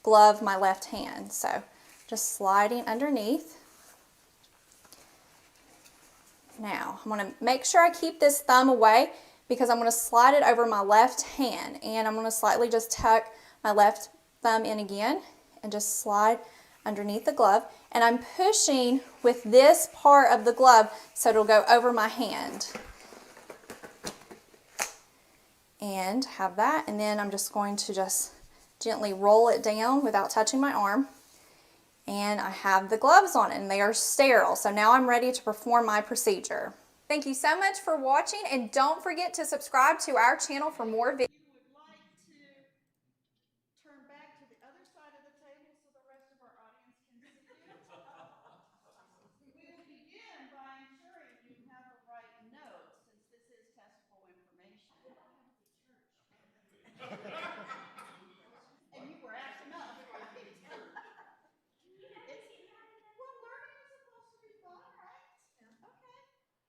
[SPEAKER 14] glove my left hand. So just sliding underneath. Now, I'm going to make sure I keep this thumb away because I'm going to slide it over my left hand, and I'm going to slightly just tuck my left thumb in again and just slide underneath the glove, and I'm pushing with this part of the glove so it'll go over my hand. And have that, and then I'm just going to just gently roll it down without touching my arm. And I have the gloves on and they are sterile. So now I'm ready to perform my procedure. Thank you so much for watching, and don't forget to subscribe to our channel for more videos.
[SPEAKER 13] You would like to turn back to the other side of the table so the rest of our audience can see you? We will begin by ensuring you have the right notes, since this is testable information. And you were acting up, right? Well, learning is supposed to be fun, right? Okay.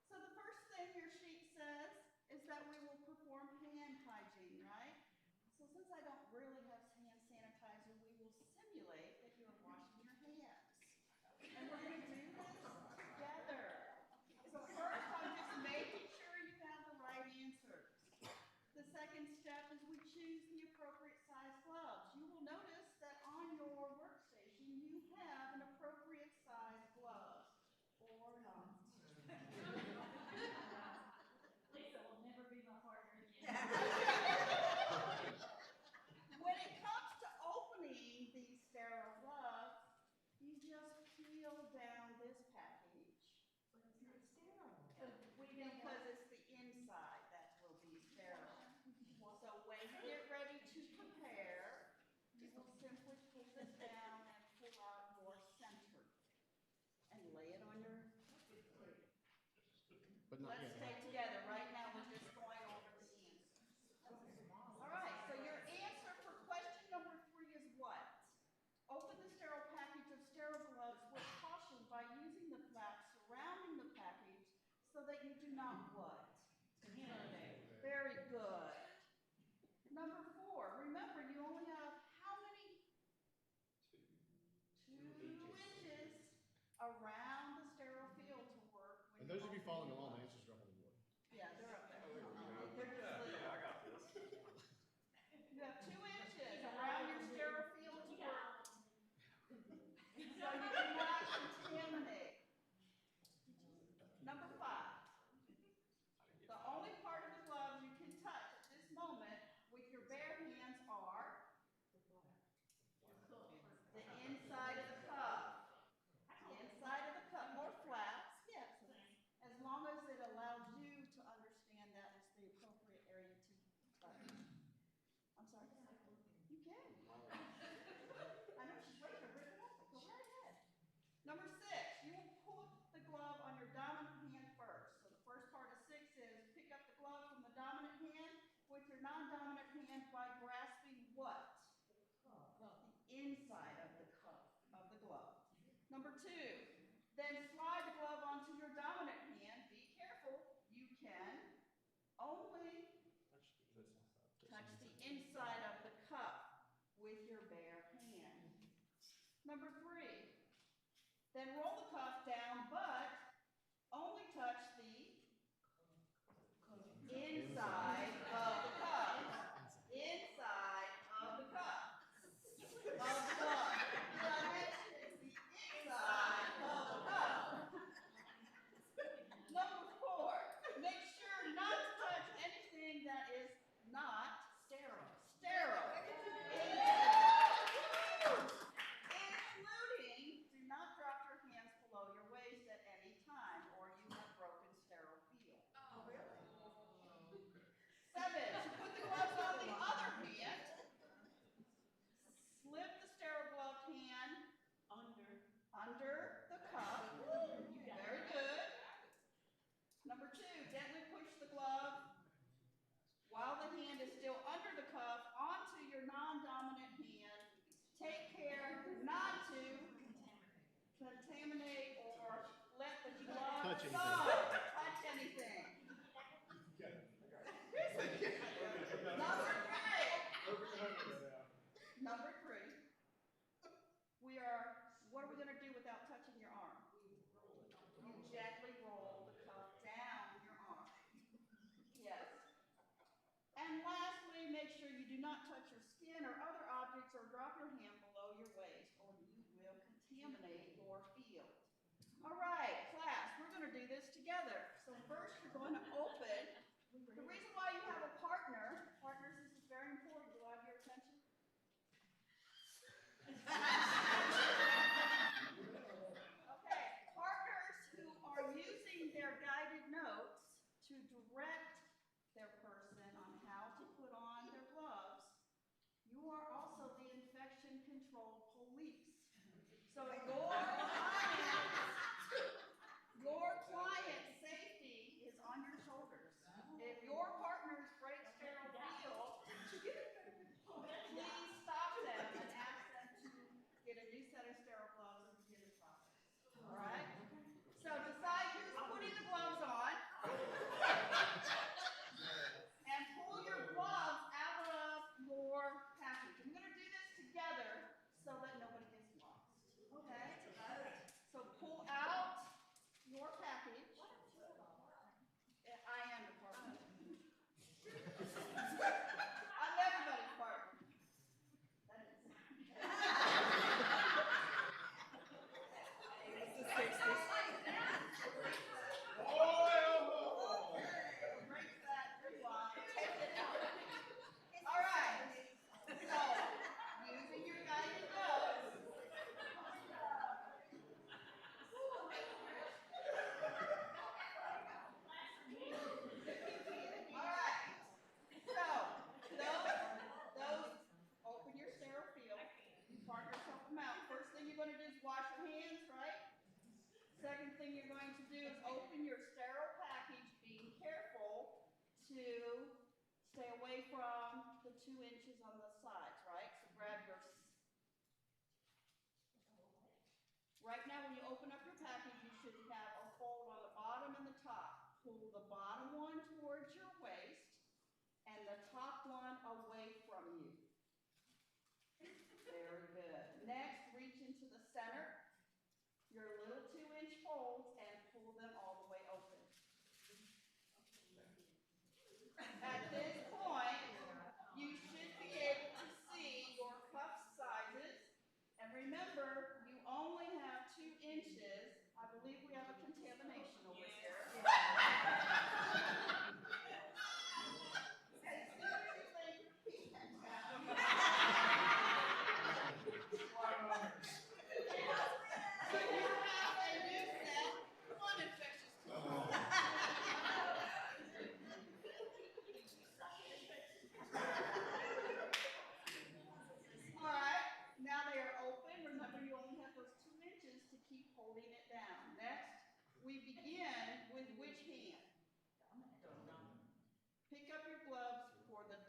[SPEAKER 13] So the first thing your sheet says is that we will perform hand hygiene, right? So since I don't really have hand sanitizer, we will simulate that you are washing your hands. And we're going to do this together. So first, I'm just making sure you have the right answers. The second step is we choose the appropriate size gloves. You will notice that on your workstation you have an appropriate size gloves, or not. Lisa will never be my partner again. When it comes to opening these sterile gloves, you just peel down this package. But it's not sterile. Because it's the inside that will be sterile. So when you get ready to prepare, you will simply pull this down and pull out your center and lay it on your. Let's stay together. Right now, we're just going over the answers. All right, so your answer for question number 3 is what? Open the sterile package of sterile gloves with caution by using the flaps surrounding the package so that you do not what? Very good. Number 4, remember you only have how many? 2 inches around the sterile field to work.
[SPEAKER 12] And those of you following along, the answers are up on the board.
[SPEAKER 13] Yeah, they're up there. They're just little.
[SPEAKER 8] Yeah, I got this.
[SPEAKER 13] You have 2 inches around your sterile field to work. So you do not contaminate. Number 5. The only part of the gloves you can touch at this moment with your bare hands are the inside of the cuff. The inside of the cuff, or flaps, yes. As long as it allows
[SPEAKER 16] your non-dominant hand by grasping what? The inside of the cuff of the glove. Number 2, then slide the glove onto your dominant hand. Be careful, you can only touch the inside of the cuff with your bare hand. Number 3, then roll the cuff down, but only touch the inside of the cuff. Inside of the cuff. Of the glove. Did I mention it's the inside of the cuff? Number 4, make sure not to touch anything that is not sterile. Sterile. Including, do not drop your hands below your waist at any time, or you have broken sterile feel. Oh, really? 7, to put the gloves on the other hand, slip the sterile gloved hand under the cuff. Very good. Number 2, gently push the glove while the hand is still under the cuff onto your non-dominant hand. Take care not to contaminate or let the glove touch anything. Number 3, what are we going to do without touching your arm? You gently roll the cuff down your arm. Yes. And lastly, make sure you do not touch your skin or other objects or drop your hand below your waist, or you will contaminate your field. All right, class, we're going to do this together. So first you're going to open. The reason why you have a partner, partners, this is very important. Do I have your attention? Okay, partners who are using their guided notes to direct their person on how to put on their gloves, you are also the infection control police. So your client's safety is on your shoulders. If your partners break sterile feel, please stop them and ask them to get a new set of sterile gloves and begin the process. All right? So decide who's putting the gloves on. And pull your gloves out of your package. I'm going to do this together so that nobody gets lost. Okay? So pull out your package. I am the partner. I'm everybody's partner. That is. It's the 60s. Break that rewind. Take it out. All right. So, using your guided notes. All right. So, those open your sterile field. Partners help them out. First thing you're going to do is wash your hands, right? Second thing you're going to do is open your sterile package, being careful to stay away from the 2 inches on the sides, right? So grab your... Right now, when you open up your package, you should have a fold on the bottom and the top. Pull the bottom one towards your waist and the top one away from you. Very good. Next, reach into the center, your little 2-inch folds, and pull them all the way open. At this point, you should be able to see your cuff sizes. And remember, you only have 2 inches. I believe we have a contamination over here. We begin with which hand? Pick up your gloves for the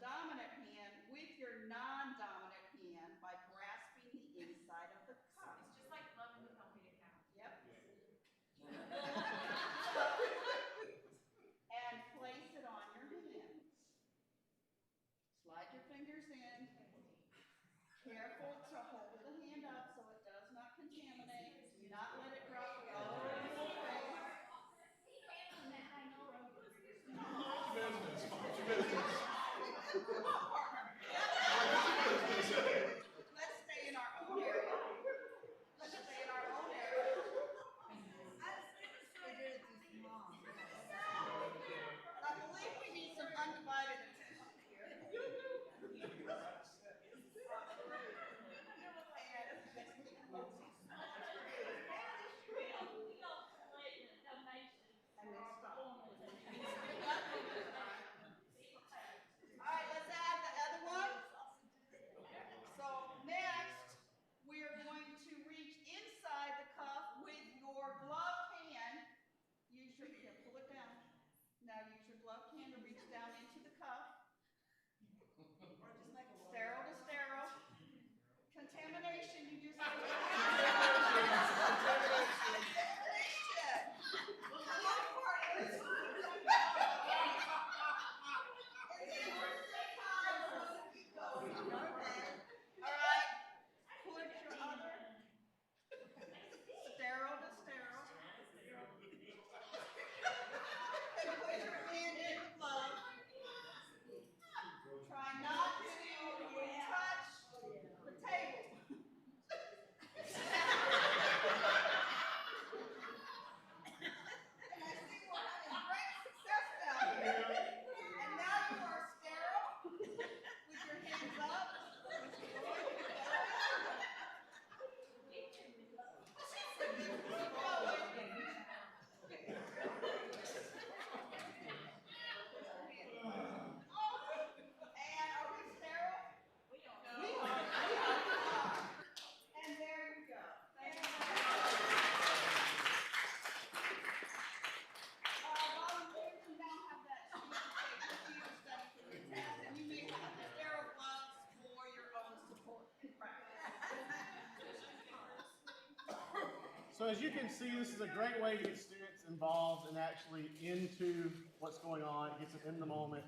[SPEAKER 12] So as you can see, this is a great way to get students involved and actually into what's going on. It gets them in the moment,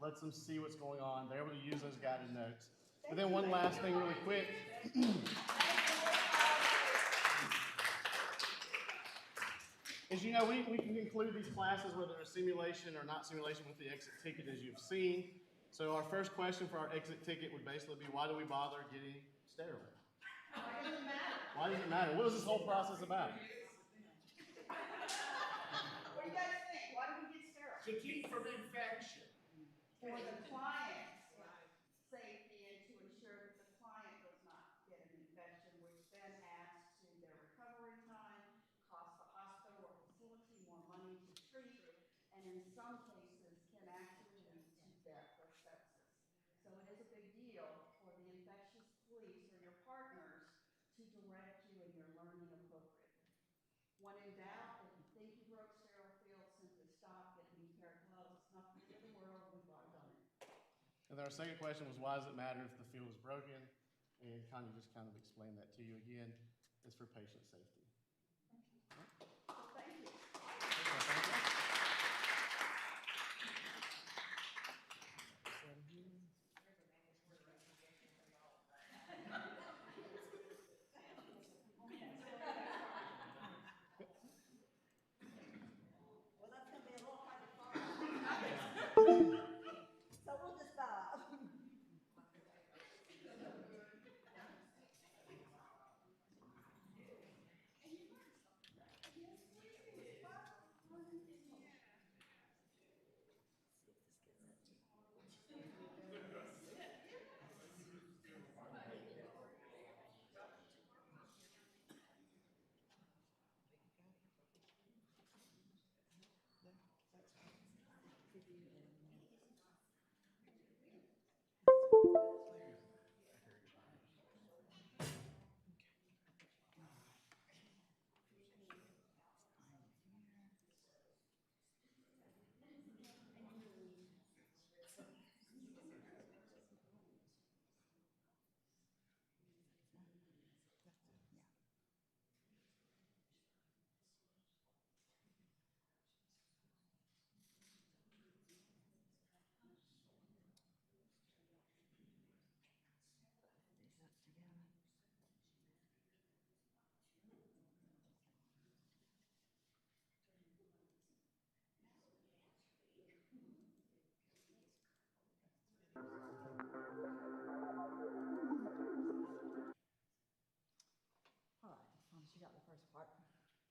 [SPEAKER 12] lets them see what's going on. They're able to use those guided notes. But then one last thing really quick. As you know, we can include these classes whether they're simulation or not simulation with the exit ticket as you've seen. So our first question for our exit ticket would basically be, why do we bother getting sterile?
[SPEAKER 16] Why does it matter?
[SPEAKER 12] Why does it matter? What is this whole process about?
[SPEAKER 16] What do you guys think? Why do we get sterile?
[SPEAKER 17] To keep from infection.
[SPEAKER 16] For the client's safety and to ensure that the client does not get an infection, which then adds to their recovery time, costs the hospital or facility more money to treat, and in some cases can actually lead to death or sepsis. So it is a big deal for the infectious police or your partners to direct you in your learning appropriately. When in doubt, if you think you broke sterile field, simply stop, get a new pair of gloves. It's not the end of the world. We've all done it.
[SPEAKER 12] And then our second question was, why does it matter if the field is broken? And Connie just kind of explained that to you again. It's for patient safety.
[SPEAKER 16] So thank you. Well, that's going to be a little hard to follow. So we'll just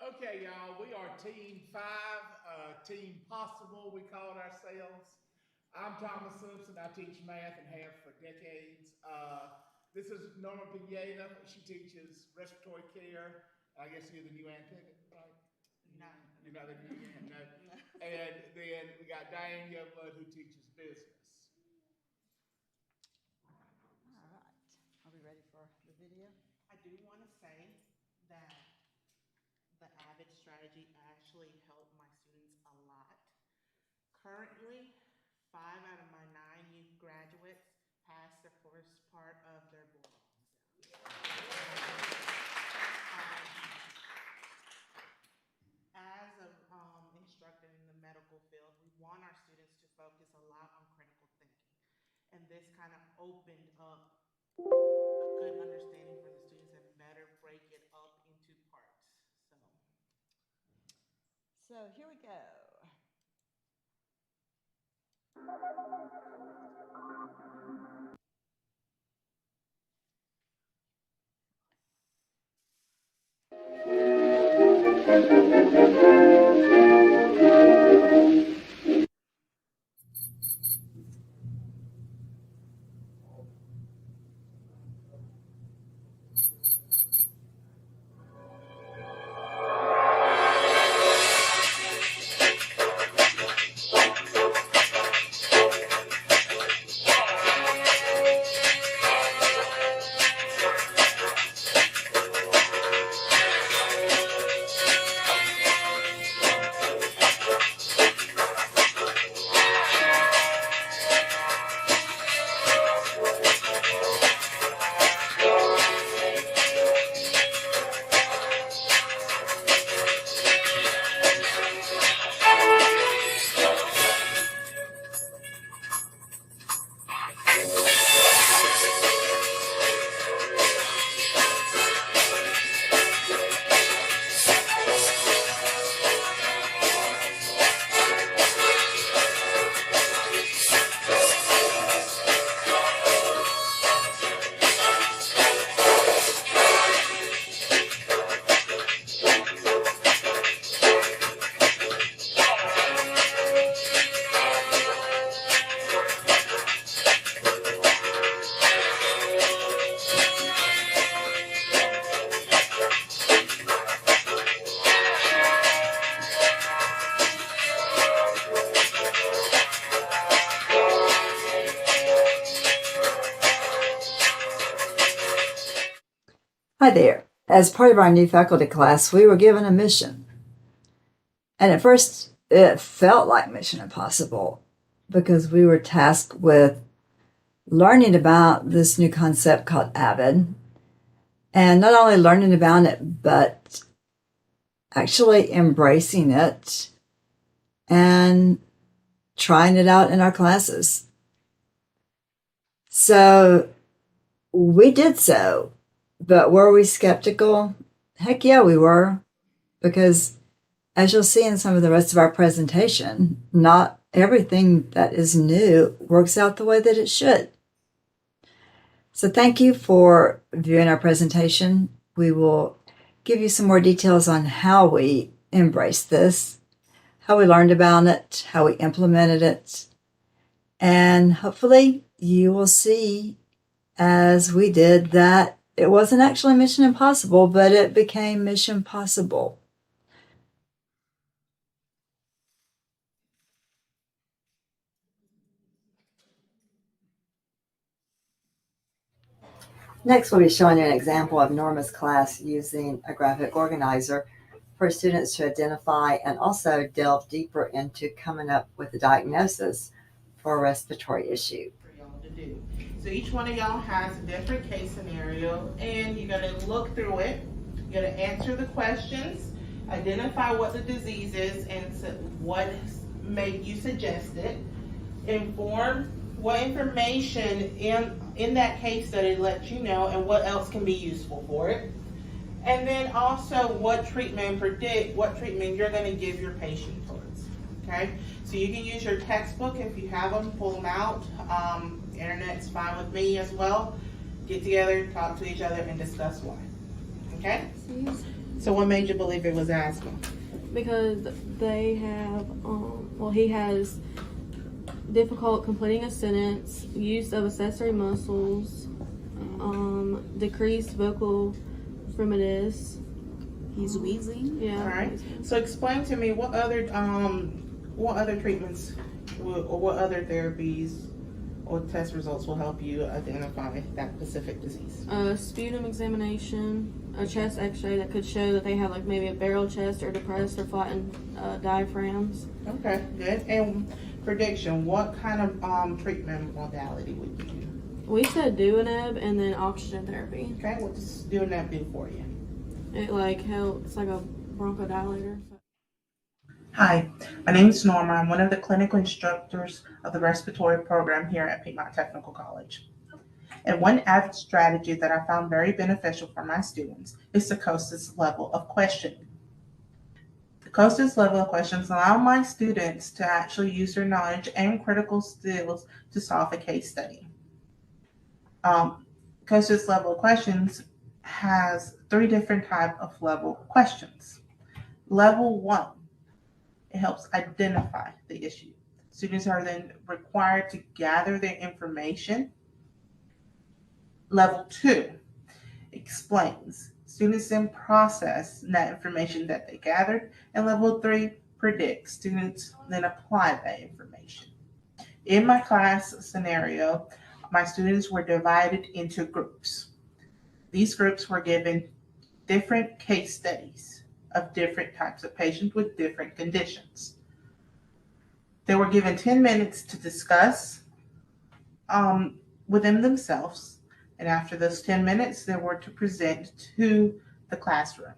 [SPEAKER 17] Okay, y'all, we are Team 5, Team Possible, we called ourselves. I'm Thomas Simpson. I teach math and have for decades. This is Norma Pineda. She teaches respiratory care. I guess you're the new Antigua, right?
[SPEAKER 5] No.
[SPEAKER 17] You're not the new no. And then we got Diane Youngblood who teaches business.
[SPEAKER 18] All right. Are we ready for the video?
[SPEAKER 19] I do want to say that the AVID strategy actually helped my students a lot. Currently, 5 out of my 9 youth graduates passed the first part of their board exam. As an instructor in the medical field, we want our students to focus a lot on critical thinking. And this kind of opened up a good understanding for the students and better break it up into parts.
[SPEAKER 18] So here we go. Hi there. As part of our new faculty class, we were given a mission. And at first, it felt like Mission Impossible because we were tasked with learning about this new concept called AVID. And not only learning about it, but actually embracing it and trying it out in our classes. So we did so. But were we skeptical? Heck yeah, we were. Because as you'll see in some of the rest of our presentation, not everything that is new works out the way that it should. So thank you for viewing our presentation. We will give you some more details on how we embraced this, how we learned about it, how we implemented it, and hopefully you will see, as we did, that it wasn't actually Mission Impossible, but it became Mission Possible. Next, we'll be showing you an example of Norma's class using a graphic organizer for students to identify and also delve deeper into coming up with a diagnosis for a respiratory issue.
[SPEAKER 16] For y'all to do. So each one of y'all has a different case scenario, and you're going to look through it. You're going to answer the questions, identify what the disease is, and what made you suggest it. Inform what information in that case study lets you know, and what else can be useful for it. And then also what treatment you're going to give your patient towards. Okay, so you can use your textbook if you have them, pull them out. Internet's fine with me as well. Get together, talk to each other, and discuss why. Okay? So what made you believe it was asthma?
[SPEAKER 20] Because they have, he has difficult completing a sentence, use of accessory muscles, decreased vocal fremitus.
[SPEAKER 13] He's wheezing.
[SPEAKER 20] Yeah.
[SPEAKER 16] All right. So explain to me what other treatments or what other therapies or test results will help you identify that specific disease.
[SPEAKER 20] Sputum examination, a chest X-ray that could show that they have like maybe a barrel chest or depressed or flattened diaphragms.
[SPEAKER 16] Okay, good. And prediction, what kind of treatment modality would you do?
[SPEAKER 20] We said Duaneb and then oxygen therapy.
[SPEAKER 16] Okay, what does Duaneb do for you?
[SPEAKER 20] It like helps, like a bronchodilator.
[SPEAKER 16] Hi, my name is Norma. I'm one of the clinical instructors of the respiratory program here at Piedmont Technical College. And one added strategy that I found very beneficial for my students is the COSIS level of questioning. The COSIS level of questions allow my students to actually use their knowledge and critical skills to solve a case study. COSIS level of questions has 3 different types of level questions. Level 1, it helps identify the issue. Students are then required to gather their information. Level 2 explains. Students then process that information that they gathered. And level 3 predicts. Students then apply that information. In my class scenario, my students were divided into groups. These groups were given different case studies of different types of patients with different conditions. They were given 10 minutes to discuss within themselves, and after those 10 minutes, they were to present to the classroom.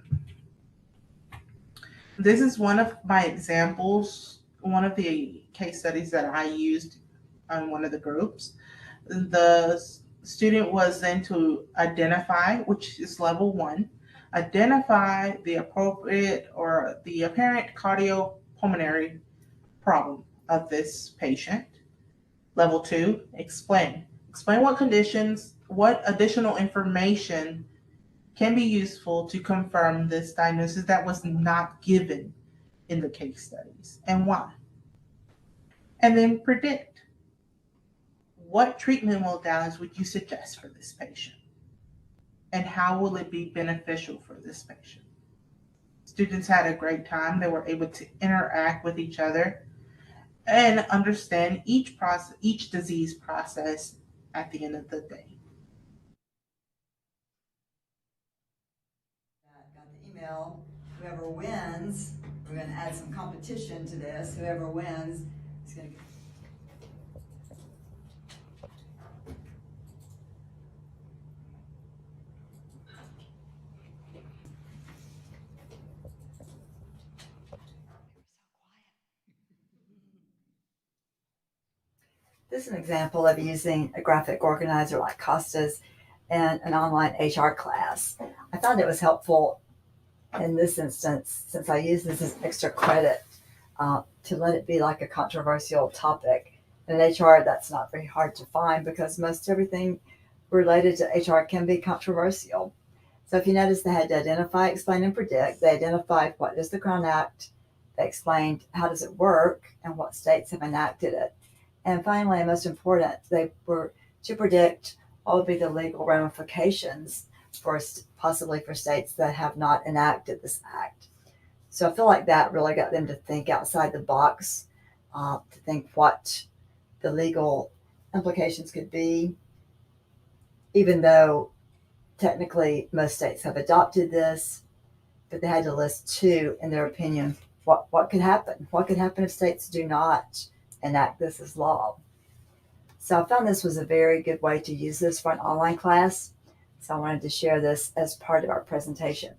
[SPEAKER 16] This is one of my examples, one of the case studies that I used on one of the groups. The student was then to identify, which is level 1, identify the appropriate or the apparent cardiopulmonary problem of this patient. Level 2, explain. Explain what conditions, what additional information can be useful to confirm this diagnosis that was not given in the case studies and why. And then predict. What treatment modalities would you suggest for this patient? And how will it be beneficial for this patient? Students had a great time. They were able to interact with each other and understand each disease process at the end of the day.
[SPEAKER 18] uphill. Whoever wins, we're going to add some competition to this. Whoever wins is going to get. This is an example of using a graphic organizer like Costa's in an online HR class. I found it was helpful in this instance, since I use this as extra credit, to let it be like a controversial topic. In HR, that's not very hard to find because most everything related to HR can be controversial. So if you notice, they had to identify, explain, and predict. They identified what is the Crown Act. They explained how does it work and what states have enacted it. And finally, and most important, they were to predict what would be the legal ramifications for possibly for states that have not enacted this act. So I feel like that really got them to think outside the box, to think what the legal implications could be, even though technically most states have adopted this, but they had to list two, in their opinion, what could happen. What could happen if states do not enact this as law? So I found this was a very good way to use this for an online class. So I wanted to share this as part of our presentation.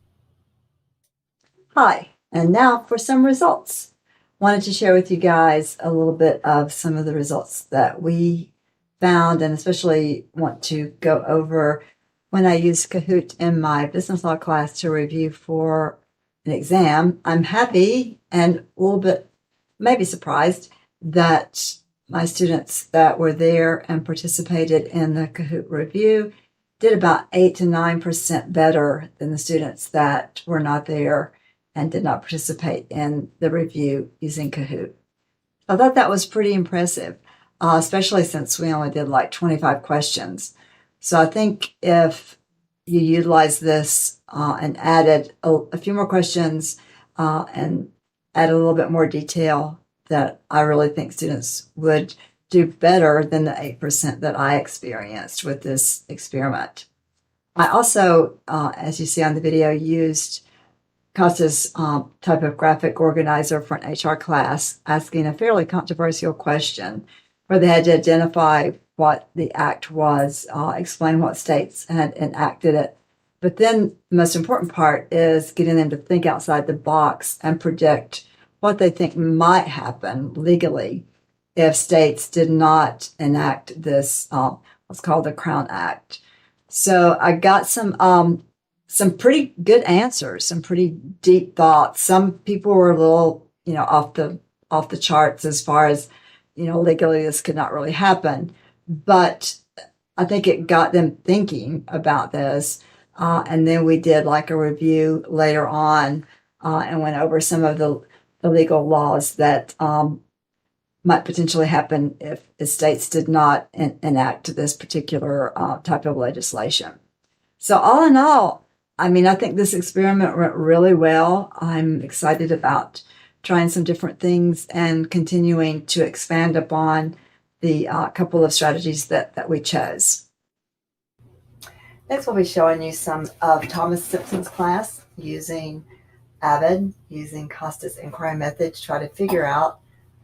[SPEAKER 18] Hi, and now for some results. Wanted to share with you guys a little bit of some of the results that we found, and especially want to go over when I used Kahoot in my business law class to review for an exam. I'm happy and a little bit maybe surprised that my students that were there and participated in the Kahoot review did about 8 to 9% better than the students that were not there and did not participate in the review using Kahoot. I thought that was pretty impressive, especially since we only did like 25 questions. So I think if you utilize this and added a few more questions and add a little bit more detail, that I really think students would do better than the 8% that I experienced with this experiment. I also, as you see on the video, used Costa's type of graphic organizer for an HR class, asking a fairly controversial question where they had to identify what the act was, explain what states had enacted it. But then the most important part is getting them to think outside the box and predict what they think might happen legally if states did not enact this, what's called the Crown Act. So I got some pretty good answers, some pretty deep thoughts. Some people were a little, off the charts as far as, legally this could not really happen. But I think it got them thinking about this. And then we did like a review later on and went over some of the legal laws that might potentially happen if the states did not enact this particular type of legislation. So all in all, I think this experiment went really well. I'm excited about trying some different things and continuing to expand upon the couple of strategies that we chose. Next, we'll be showing you some of Thomas Simpson's class using Avid, using Costa's inquiry method to try to figure out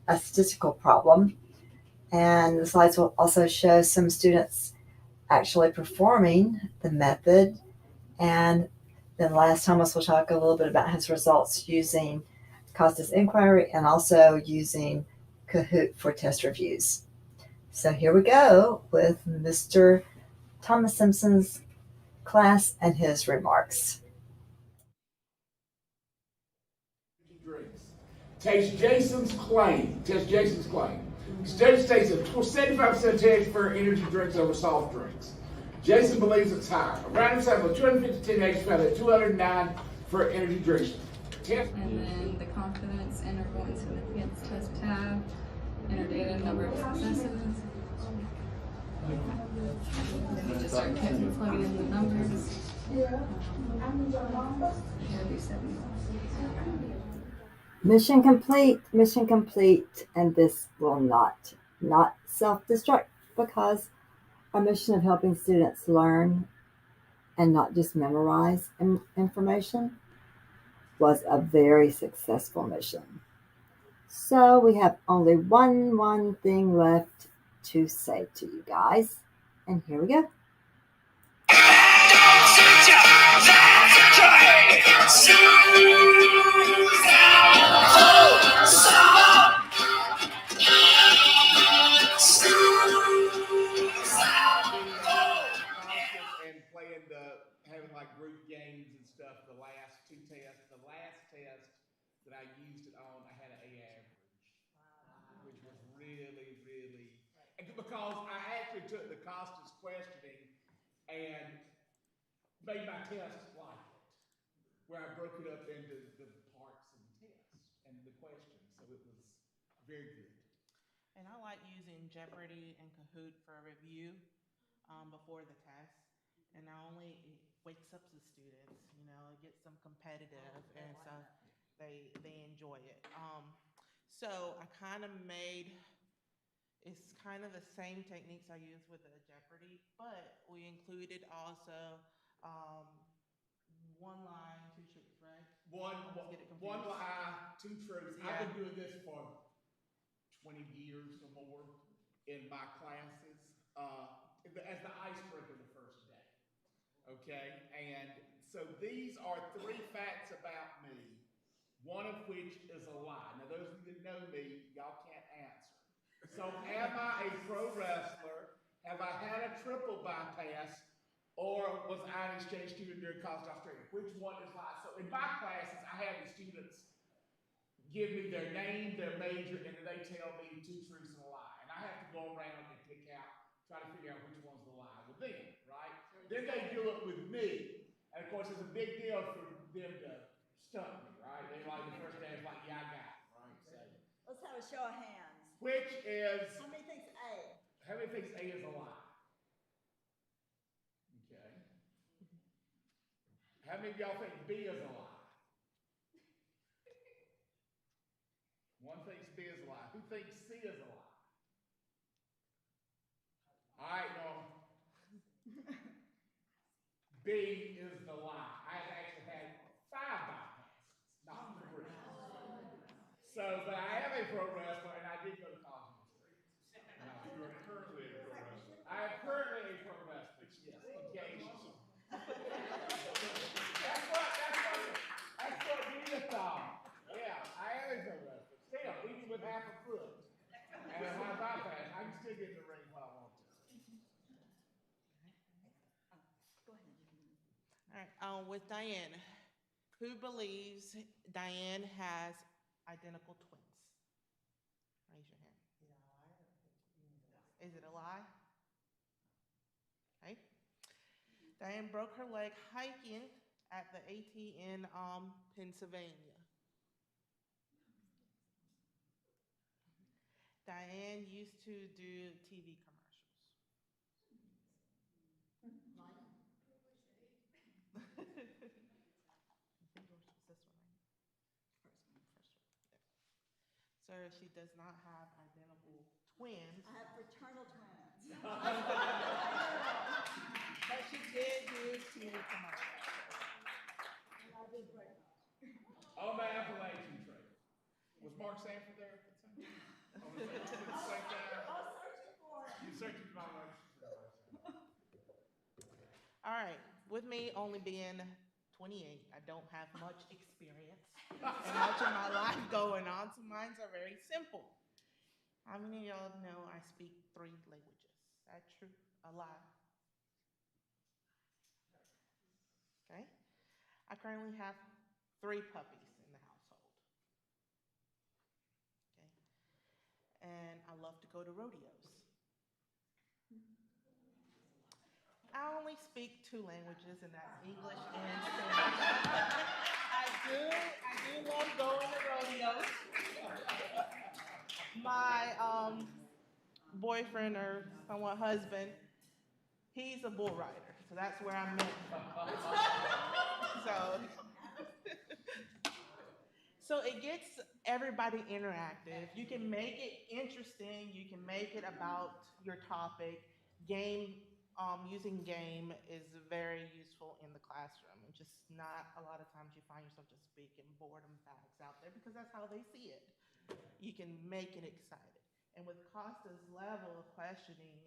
[SPEAKER 18] a statistical problem. And the slides will also show some students actually performing the method. And then last, Thomas will talk a little bit about his results using Costa's inquiry and also using Kahoot for test reviews. So here we go with Mr. Thomas Simpson's class and his remarks.
[SPEAKER 21] Test Jason's claim. Jason states a 75% chance for energy drinks over soft drinks. Jason believes it's higher. A random sample of 250 teenagers found at 209 for energy drinks.
[SPEAKER 22] And then the confidence interval and significance test tab. Enter data, number of successes. Then we just start plugging in the numbers.
[SPEAKER 18] Mission complete, and this will not self-destruct because our mission of helping students learn and not just memorize information was a very successful mission. So we have only one thing left to say to you guys. And here we go.
[SPEAKER 17] And playing having like group games and stuff, the last two tests. The last test that I used it on, I had an A average, which was really, because I actually took the Costas questioning and made my test like it, where I broke it up into the parts of the test and the questions. So it was very good.
[SPEAKER 3] And I like using Jeopardy and Kahoot for a review before the test. And not only it wakes up the students, you know, it gets them competitive, and so they enjoy it. So I kind of made it's kind of the same techniques I use with the Jeopardy, but we included also one line, two truths, right?
[SPEAKER 17] One lie, two truths.
[SPEAKER 3] Yeah.
[SPEAKER 17] I've been doing this for 20 years or more in my classes as the icebreaker the first day. Okay, and so these are 3 facts about me, one of which is a lie. Now, those of you that know me, y'all can't answer. So, am I a pro wrestler? Have I had a triple bypass? Or was I an exchange student during college in Australia? Which one is lie? So, in my classes, I have the students give me their name, their major, and then they tell me 2 truths and a lie. And I have to go around and pick out, try to figure out which one's the lie with them, right? Then they do it with me. And of course, it's a big deal for them to stump me, right? They're like, the first day, it's like, yeah, I got it, right? So,
[SPEAKER 4] Let's have a show of hands.
[SPEAKER 17] which is,
[SPEAKER 4] How many thinks A?
[SPEAKER 17] how many thinks A is a lie? Okay. How many of y'all think B is a lie? One thinks B is a lie. Who thinks C is a lie? All right, Norm. B is the lie. I've actually had 5 bypasses, not 3. So, but I am a pro wrestler, and I did go to college in Australia. You are currently a pro wrestler. I am currently a pro wrestler. Yes, in case. That's what Nina thought. Yeah, I am a pro wrestler. Still, even with half a foot and a high bypass, I can still get in the ring if I want to.
[SPEAKER 3] All right, with Diane. Who believes Diane has identical twins? Raise your hand. Is it a lie? Okay. Diane broke her leg hiking at the AT in Pennsylvania. Diane used to do TV commercials. So she does not have identical twins.
[SPEAKER 4] I have fraternal twins.
[SPEAKER 3] But she did do TV commercials.
[SPEAKER 4] And I did great.
[SPEAKER 17] On my Appalachian Trail. Was Mark Sanford there at the same time? On the same time?
[SPEAKER 4] I was searching for it.
[SPEAKER 17] You searching for my life.
[SPEAKER 3] All right, with me only being 28, I don't have much experience and much of my life going on, so mine are very simple. How many of y'all know I speak 3 languages? Is that true? A lie? Okay. I currently have 3 puppies in the household. Okay. And I love to go to rodeos. I only speak 2 languages, and that's English and Spanish. I do love going to rodeos. My boyfriend or somewhat husband, he's a bull rider, so that's where I met him. So it gets everybody interactive. You can make it interesting. You can make it about your topic. Game using game is very useful in the classroom. And just not a lot of times you find yourself just speaking boredom facts out there because that's how they see it. You can make it exciting. And with Costa's level of questioning,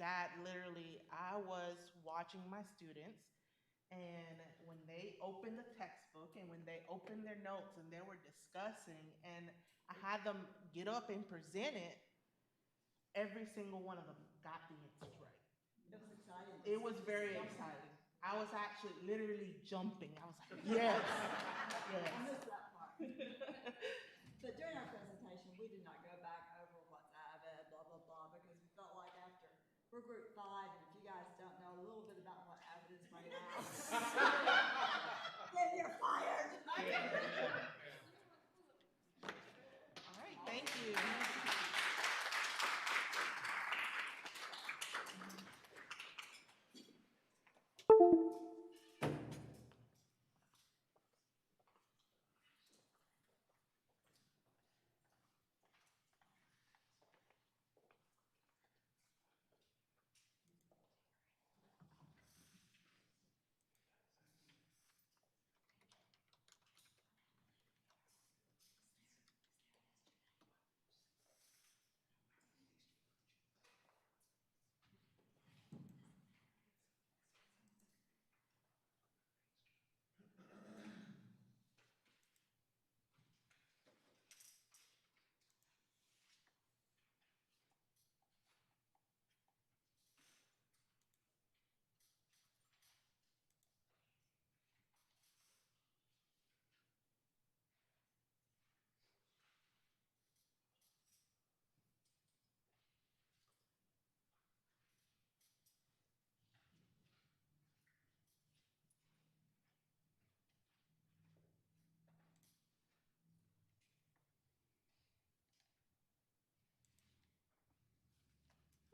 [SPEAKER 3] that literally, I was watching my students, and when they opened the textbook and when they opened their notes and they were discussing, and I had them get up and present it, every single one of them got the answers right.
[SPEAKER 4] It was exciting.
[SPEAKER 3] It was very exciting. I was actually literally jumping. I was like, yes, yes.
[SPEAKER 4] I missed that part. But during our presentation, we did not go back over what's AVID, blah, blah, blah, because we felt like after, we're group 5, and if you guys don't know a little bit about what AVID is right now, then you're fired.
[SPEAKER 3] All right, thank you.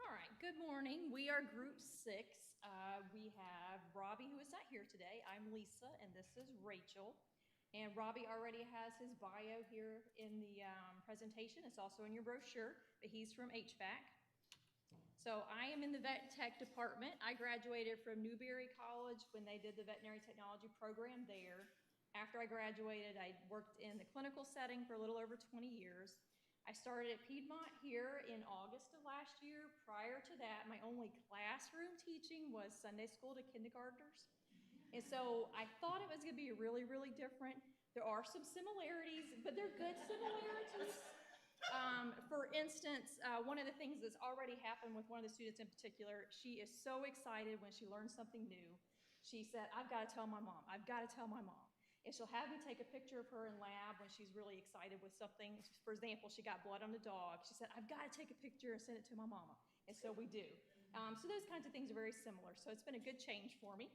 [SPEAKER 2] All right, good morning. We are group 6. We have Robbie, who is not here today. I'm Lisa, and this is Rachel. And Robbie already has his bio here in the presentation. It's also in your brochure, but he's from HVAC. So I am in the vet tech department. I graduated from Newberry College when they did the veterinary technology program there. After I graduated, I worked in the clinical setting for a little over 20 years. I started at Piedmont here in August of last year. Prior to that, my only classroom teaching was Sunday school to kindergartners. And so I thought it was gonna be really, really different. There are some similarities, but they're good similarities. For instance, one of the things that's already happened with one of the students in particular, she is so excited when she learns something new. She said, I've got to tell my mom. I've got to tell my mom. And she'll have me take a picture of her in lab when she's really excited with something. For example, she got blood on the dog. She said, I've got to take a picture and send it to my mama. And so we do. So those kinds of things are very similar. So it's been a good change for me.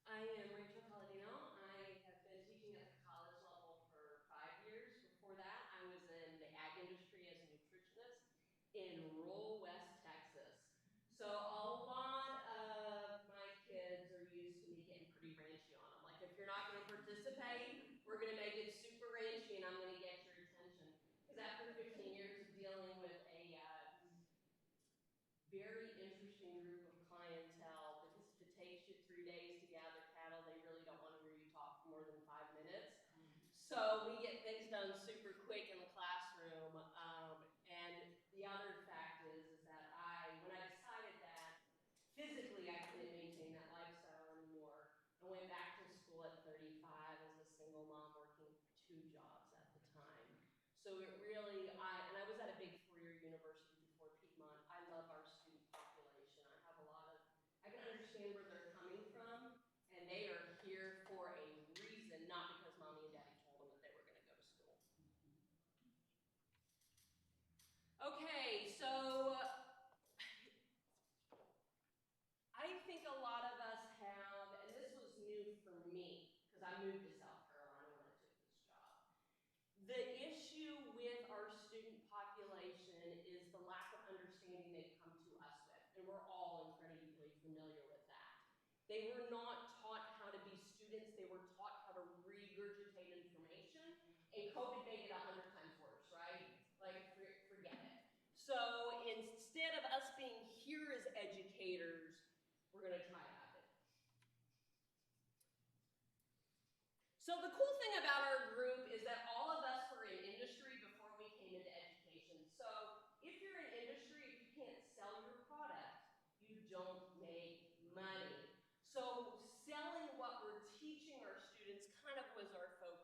[SPEAKER 7] I am Rachel Palladino. I have been teaching at the college level for 5 years. Before that, I was in the ag industry as a nutritionist in rural West Texas. So a lot of my kids are used to me getting pretty ranchy on them. Like, if you're not going to participate, we're going to make it super ranchy and I'm going to get your attention. Because after 15 years of dealing with a very interesting group of clientele, because if it takes you 3 days to gather cattle, they really don't want to hear you talk for more than 5 minutes. So we get things done super quick in the classroom. And the other fact is that when I decided that physically I couldn't maintain that lifestyle anymore, I went back to school at 35 as a single mom working 2 jobs at the time. So it really, and I was at a big 4-year university before Piedmont. I love our student population. I can understand where they're coming from, and they are here for a reason, not because mommy and daddy told them that they were going to go to school. Okay, so I think a lot of us have, and this was new for me, because I moved to South Carolina when I took this job. The issue with our student population is the lack of understanding they come to us with, and we're all incredibly familiar with that. They were not taught how to be students, they were taught how to regurgitate information, and COVID made it 100 times worse, right? Like, forget it. So instead of us being here as educators, we're going to try Avid. So the cool thing about our group is that all of us were in industry before we came into education. So if you're in industry, if you can't sell your product, you don't make money. So selling what we're teaching our students kind of was our focus.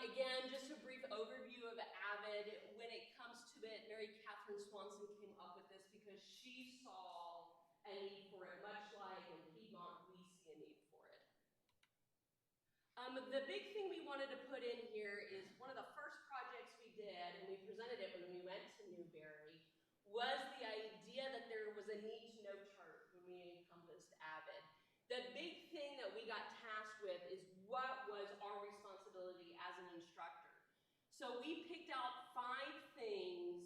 [SPEAKER 7] Again, just a brief overview of Avid. When it comes to it, Mary Catherine Swanson came up with this because she saw a need for it, much like in Piedmont, we see a need for it. The big thing we wanted to put in here is one of the first projects we did, and we presented it when we went to Newberry, was the idea that there was a need-to-know chart when we encompassed Avid. The big thing that we got tasked with is what was our responsibility as an instructor. So we picked out 5 things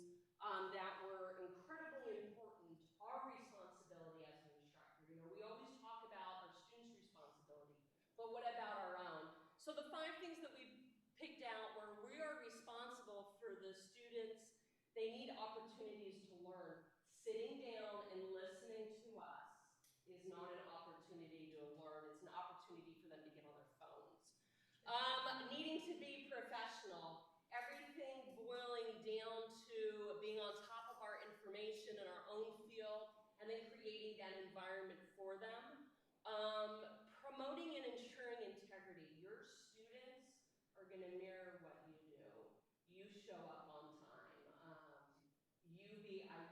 [SPEAKER 7] that were incredibly important, our responsibility as an instructor. You know, we always talk about our students' responsibility, but what about our own? So the 5 things that we picked out were we are responsible for the students. They need opportunities to learn. Sitting down and listening to us is not an opportunity to learn. It's an opportunity for them to get on their phones. Needing to be professional. Everything boiling down to being on top of our information in our own field and then creating that environment for them. Promoting and ensuring integrity. Your students are going to mirror what you do. You show up on time.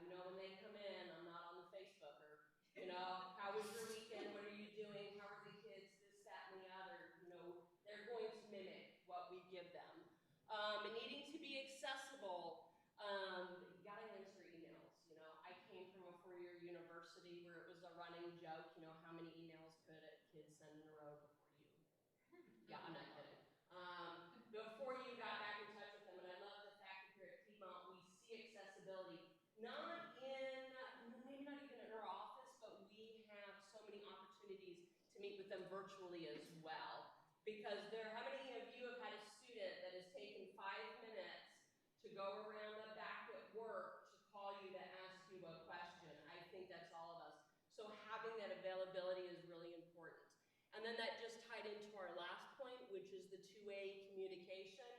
[SPEAKER 7] You know, when they come in, I'm not on the Facebooker. You know, how was your weekend? What are you doing? How are the kids? This, that, and the other. You know, they're going to mimic what we give them. Needing to be accessible. You got to answer emails. You know, I came from a 4-year university where it was a running joke. You know, how many emails could a kid send in a row before you? Yeah, I'm not kidding. Before you got back in touch with them, and I love the fact that here at Piedmont we see accessibility. Not in, maybe not even in our office, but we have so many opportunities to meet with them virtually as well. Because how many of you have had a student that has taken 5 minutes to go around the back at work to call you to ask you a question? I think that's all of us. So having that availability is really important. And then that just tied into our last point, which is the two-way communication.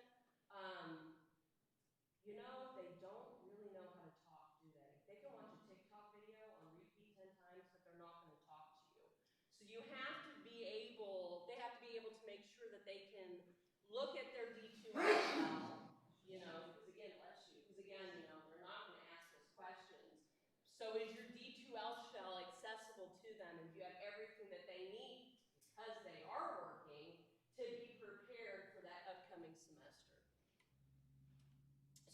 [SPEAKER 7] You know, they don't really know how to talk, do they? They can watch a TikTok video on repeat 10 times, but they're not going to talk to you. So they have to be able to make sure that they can look at their D2L, you know, because again, you know, they're not going to ask us questions. So is your D2L shell accessible to them, and do you have everything that they need, because they are working, to be prepared for that upcoming semester?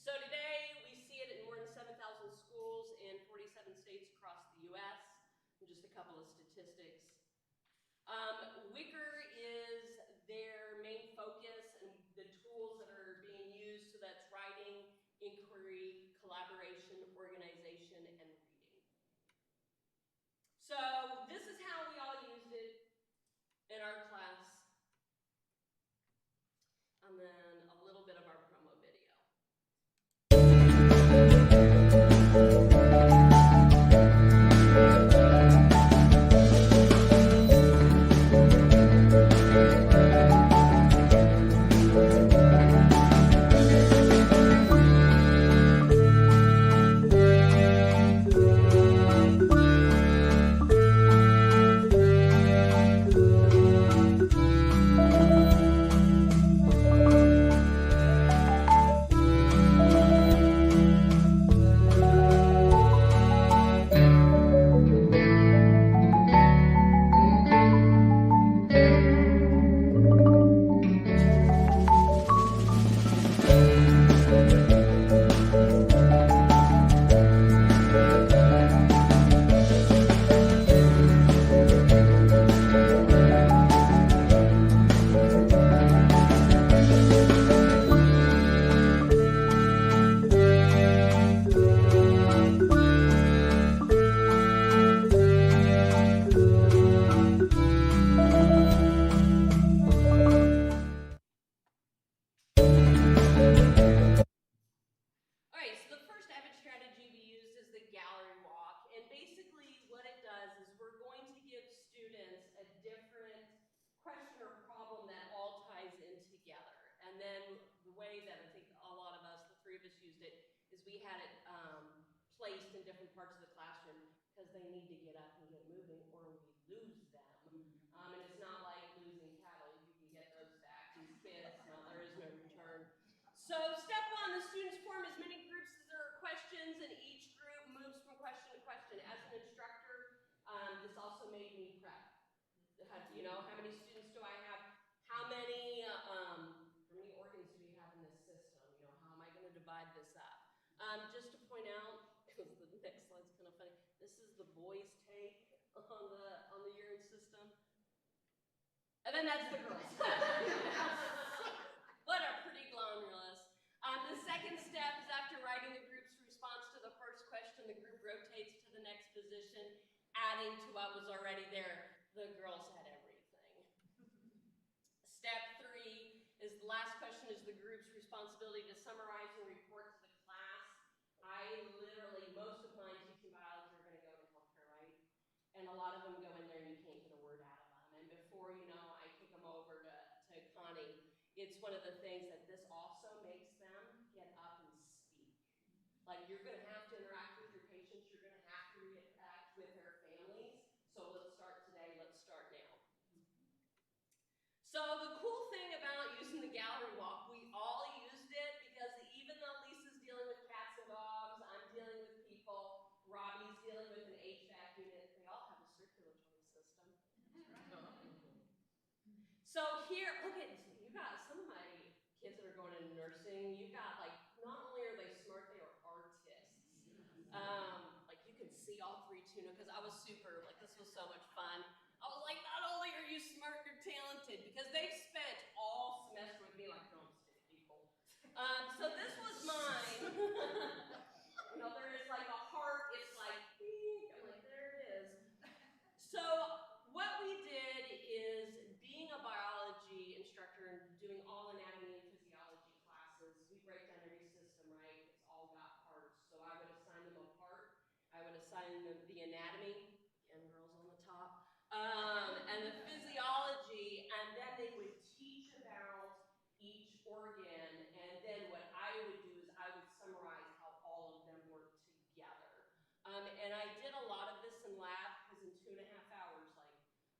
[SPEAKER 7] So today, we see it in more than 7,000 schools in 47 states across the U.S. And just a couple of statistics. Wicker is their main focus and the tools that are being used. So that's writing, inquiry, collaboration, organization, and reading. So this is how we all used it in our class. And then a little bit of our promo video. way that I think a lot of us, the three of us used it, is we had it placed in different parts of the classroom because they need to get up and get moving or we lose them. And it's not like losing cattle. You can get those back. These kids, no, there is no return. So step one, the students form as many groups as there are questions, and each group moves from question to question. As an instructor, this also made me prep. You know, how many students do I have? How many organs do we have in this system? You know, how am I going to divide this up? Just to point out, because the next slide's kind of funny, this is the boys' take on the urine system. And then that's the girls. What a pretty glamorous. The second step is after writing the group's response to the first question, the group rotates to the next position, adding to what was already there. The girls had everything. Step 3 is the last question is the group's responsibility to summarize and report to the class. Most of mine teaching biology are going to go into healthcare, right? And a lot of them go in there and you can't get a word out of them. And before you know, I kick them over to Connie. It's one of the things that this also makes them get up and speak. Like, you're going to have to interact with your patients. You're going to have to interact with their families. So let's start today. Let's start now. So the cool thing about using the gallery walk, we all used it because even though Lisa's dealing with cats and dogs, I'm dealing with people, Robbie's dealing with an HVAC unit, they all have a circulatory system. So here, look at this. You got some of my kids that are going into nursing, you got like, not only are they smart, they are artists. Like you can see all 3 tuna, because I was super, like this was so much fun. I was like, not only are you smart, you're talented, because they've spent all semester with me like, don't stick people. So this was mine. You know, there is like a heart, it's like, beep. I'm like, there it is. So what we did is, being a biology instructor and doing all anatomy and physiology classes, we break down every system, right? It's all got parts. So I would assign them a part. I would assign them the anatomy, again, girls on the top, and the physiology, and then they would teach about each organ, and then what I would do is I would summarize how all of them work together. And I did a lot of this in lab, because in 2.5 hours,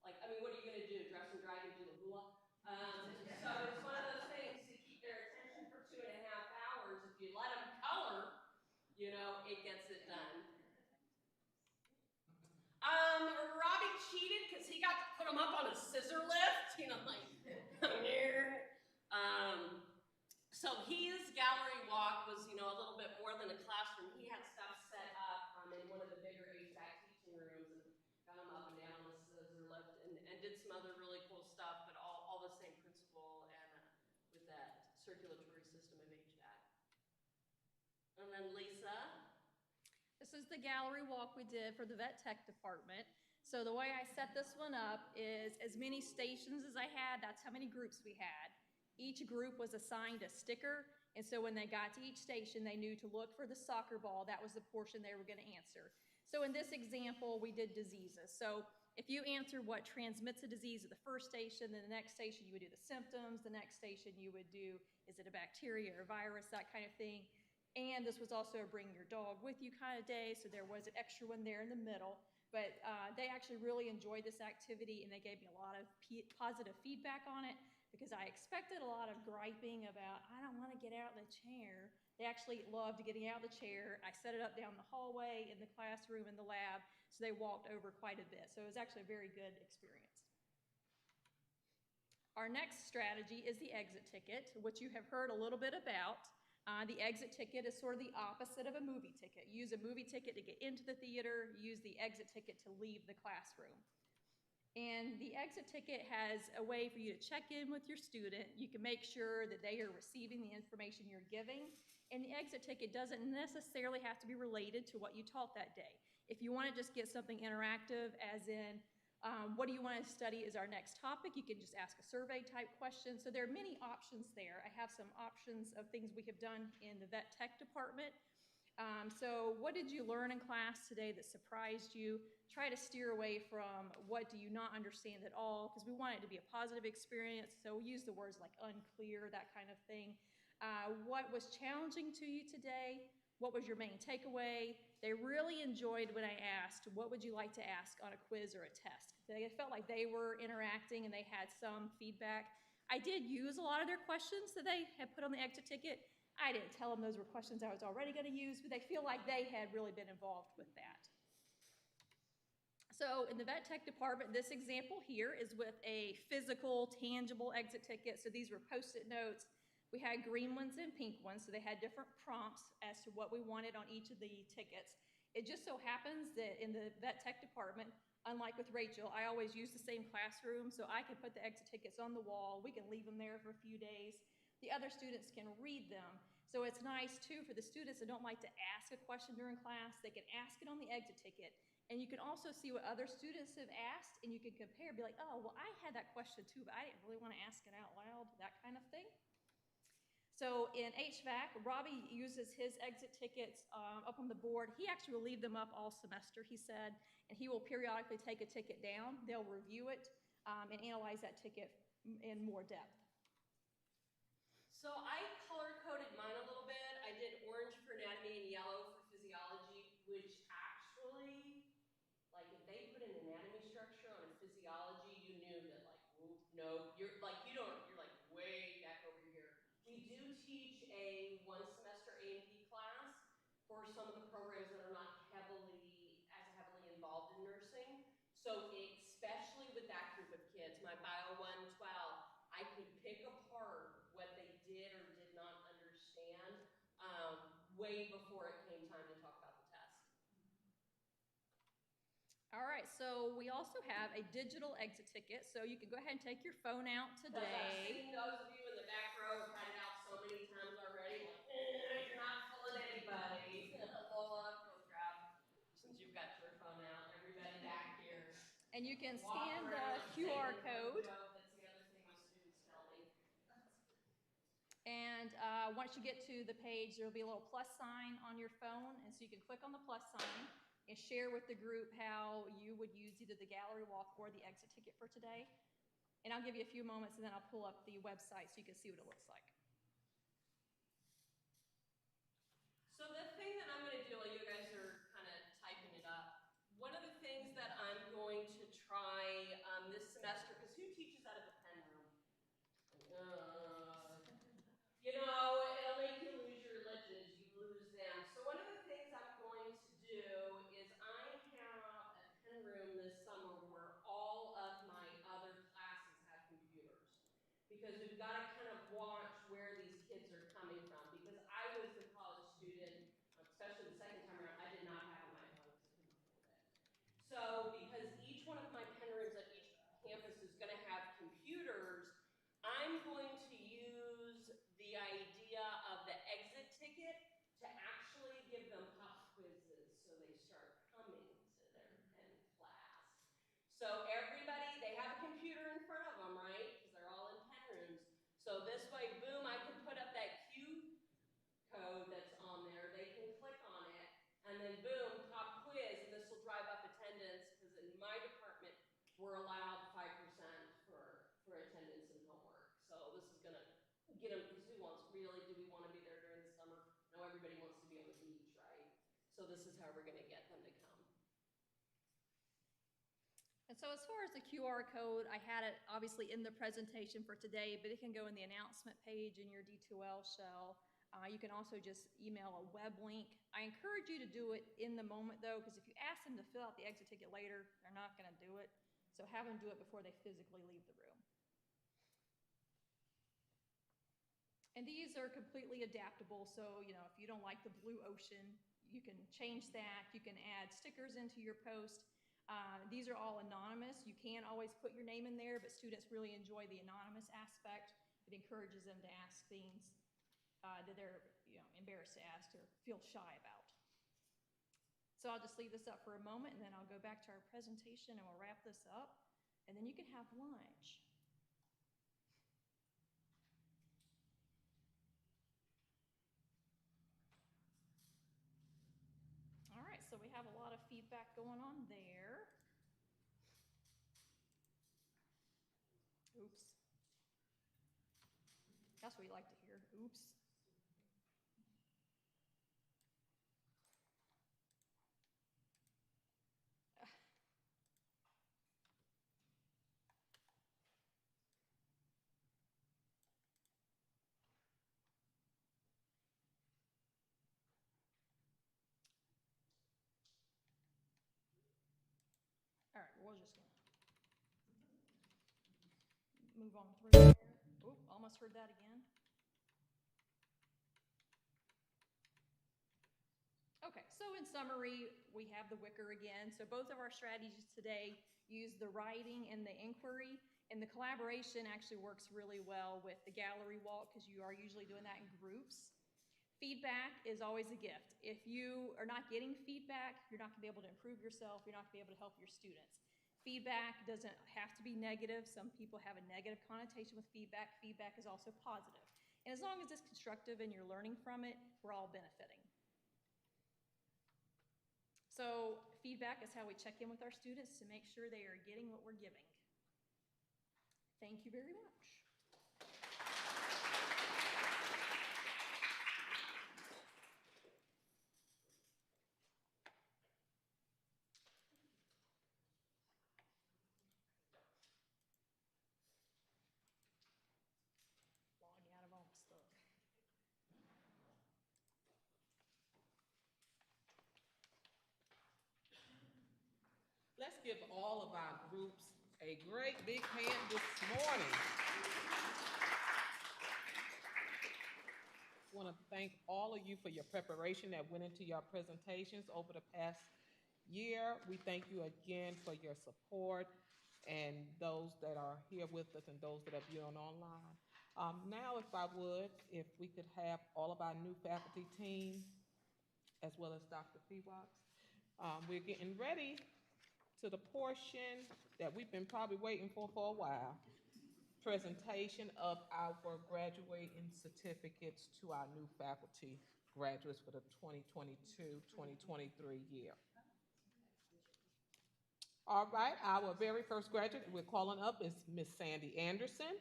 [SPEAKER 7] like I mean, what are you going to do? Dress and drive and do the hula? So it's one of those things to keep their attention for 2.5 hours. If you let them color, you know, it gets it done. Robbie cheated because he got to put him up on a scissor lift, you know, like, so his gallery walk was, you know, a little bit more than a classroom. He had stuff set up in one of the bigger HVAC teaching rooms and got him up and down on a scissor lift and did some other really cool stuff, but all the same principle and with that circulatory system of HVAC. And then Lisa.
[SPEAKER 2] This is the gallery walk we did for the vet tech department. So the way I set this one up is as many stations as I had, that's how many groups we had. Each group was assigned a sticker, and so when they got to each station, they knew to look for the soccer ball. That was the portion they were going to answer. So in this example, we did diseases. So if you answered what transmits a disease at the first station, then the next station you would do the symptoms, the next station you would do, is it a bacteria or virus, that kind of thing. And this was also a bring your dog with you kind of day, so there was an extra one there in the middle. But they actually really enjoyed this activity, and they gave me a lot of positive feedback on it, because I expected a lot of griping about, I don't want to get out of the chair. They actually loved getting out of the chair. I set it up down the hallway, in the classroom, in the lab, so they walked over quite a bit. So it was actually a very good experience. Our next strategy is the exit ticket, which you have heard a little bit about. The exit ticket is sort of the opposite of a movie ticket. You use a movie ticket to get into the theater, you use the exit ticket to leave the classroom. And the exit ticket has a way for you to check in with your student. You can make sure that they are receiving the information you're giving. And the exit ticket doesn't necessarily have to be related to what you taught that day. If you want to just get something interactive, as in, what do you want to study is our next topic, you can just ask a survey type question. So there are many options there. I have some options of things we have done in the vet tech department. So what did you learn in class today that surprised you? Try to steer away from what do you not understand at all, because we want it to be a positive experience. So we use the words like unclear, that kind of thing. What was challenging to you today? What was your main takeaway? They really enjoyed when I asked, what would you like to ask on a quiz or a test? They felt like they were interacting and they had some feedback. I did use a lot of their questions that they had put on the exit ticket. I didn't tell them those were questions I was already going to use, but they feel like they had really been involved with that. So in the vet tech department, this example here is with a physical, tangible exit ticket. So these were post-it notes. We had green ones and pink ones, so they had different prompts as to what we wanted on each of the tickets. It just so happens that in the vet tech department, unlike with Rachel, I always use the same classroom, so I can put the exit tickets on the wall. We can leave them there for a few days. The other students can read them. So it's nice too for the students that don't like to ask a question during class, they can ask it on the exit ticket. And you can also see what other students have asked, and you can compare, be like, oh, well, I had that question too, but I didn't really want to ask it out loud, that kind of thing. So in HVAC, Robbie uses his exit tickets up on the board. He actually will leave them up all semester, he said, and he will periodically take a ticket down. They'll review it and analyze that ticket in more depth.
[SPEAKER 7] So I color-coded mine a little bit. I did orange for anatomy and yellow for physiology, which actually, like if they put an anatomy structure on a physiology, you knew that like, no, you're like, you're like way back over here. We do teach a one semester A&P class for some of the programs that are not as heavily involved in nursing. So especially with that group of kids, my Bio 112, I could pick apart what they did or did not understand way before it came time to talk about the test.
[SPEAKER 2] All right, so we also have a digital exit ticket, so you can go ahead and take your phone out today.
[SPEAKER 7] I've seen those of you in the back row have had it out so many times already, like, you're not fooling anybody. Lola, go grab, since you've got your phone out, everybody back here.
[SPEAKER 2] And you can scan the QR code.
[SPEAKER 7] That's the other thing my students tell me.
[SPEAKER 2] And once you get to the page, there'll be a little plus sign on your phone, and so you can click on the plus sign and share with the group how you would use either the gallery walk or the exit ticket for today. And I'll give you a few moments, and then I'll pull up the website so you can see what it looks like.
[SPEAKER 7] So the thing that I'm going to do while you guys are kind of typing it up, one of the things that I'm going to try this semester, because who teaches out of the pen room? You know, it'll make you lose your religion as you lose them. So one of the things I'm going to do is I have a pen room this summer where all of my other classes have computers. Because we've got to kind of watch where these kids are coming from. Because I was the college student, especially the second time around, I did not have an iPhone because I couldn't afford it. So because each one of my pen rooms at each campus is going to have computers, I'm going to use the idea of the exit ticket to actually give them pop quizzes so they start coming to their pen class. So everybody, they have a computer in front of them, right? Because they're all in pen rooms. So this way, boom, I can put up that Q code that's on there. They can click on it, and then boom, pop quiz, and this will drive up attendance because in my department, we're allowed 5% for attendance and homework. So this is going to get them, because who wants, really, do we want to be there during the summer? No, everybody wants to be on the beach, right? So this is how we're going to get them to come.
[SPEAKER 2] And so as far as the QR code, I had it obviously in the presentation for today, but it can go in the announcement page in your D2L shell. You can also just email a web link. I encourage you to do it in the moment though, because if you ask them to fill out the exit ticket later, they're not going to do it. So have them do it before they physically leave the room. And these are completely adaptable, so you know, if you don't like the blue ocean, you can change that. You can add stickers into your post. These are all anonymous. You can always put your name in there, but students really enjoy the anonymous aspect. It encourages them to ask things that they're embarrassed to ask or feel shy about. So I'll just leave this up for a moment, and then I'll go back to our presentation, and we'll wrap this up, and then you can have lunch. All right, so we have a lot of feedback going on there. Oops. That's what you like to hear. Oops. we'll just move on through there. Oop, almost heard that again. Okay, so in summary, we have the wicker again. So both of our strategies today use the writing and the inquiry, and the collaboration actually works really well with the gallery walk because you are usually doing that in groups. Feedback is always a gift. If you are not getting feedback, you're not gonna be able to improve yourself, you're not gonna be able to help your students. Feedback doesn't have to be negative. Some people have a negative connotation with feedback. Feedback is also positive. And as long as it's constructive and you're learning from it, we're all benefiting. So feedback is how we check in with our students to make sure they are getting what we're giving. Thank you very much. Logging out of all the stuff.
[SPEAKER 1] Let's give all of our groups a great big hand this morning. I want to thank all of you for your preparation that went into your presentations over the past year. We thank you again for your support and those that are here with us and those that are viewing online. Now, if I would, if we could have all of our new faculty team, as well as Dr. Fewox. We're getting ready to the portion that we've been probably waiting for a while. Presentation of our graduating certificates to our new faculty graduates for the 2022-2023 year. All right, our very first graduate we're calling up is Miss Sandy Anderson.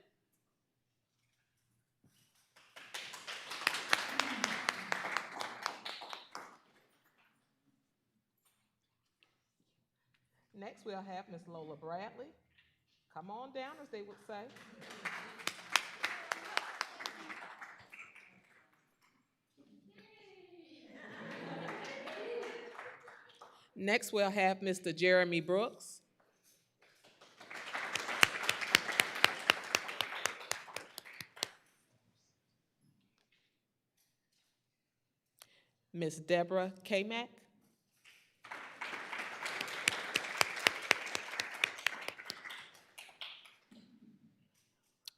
[SPEAKER 1] Next, we'll have Miss Lola Bradley. Come on down, as they would say. Next, we'll have Mr. Jeremy Brooks. Miss Deborah Kamak.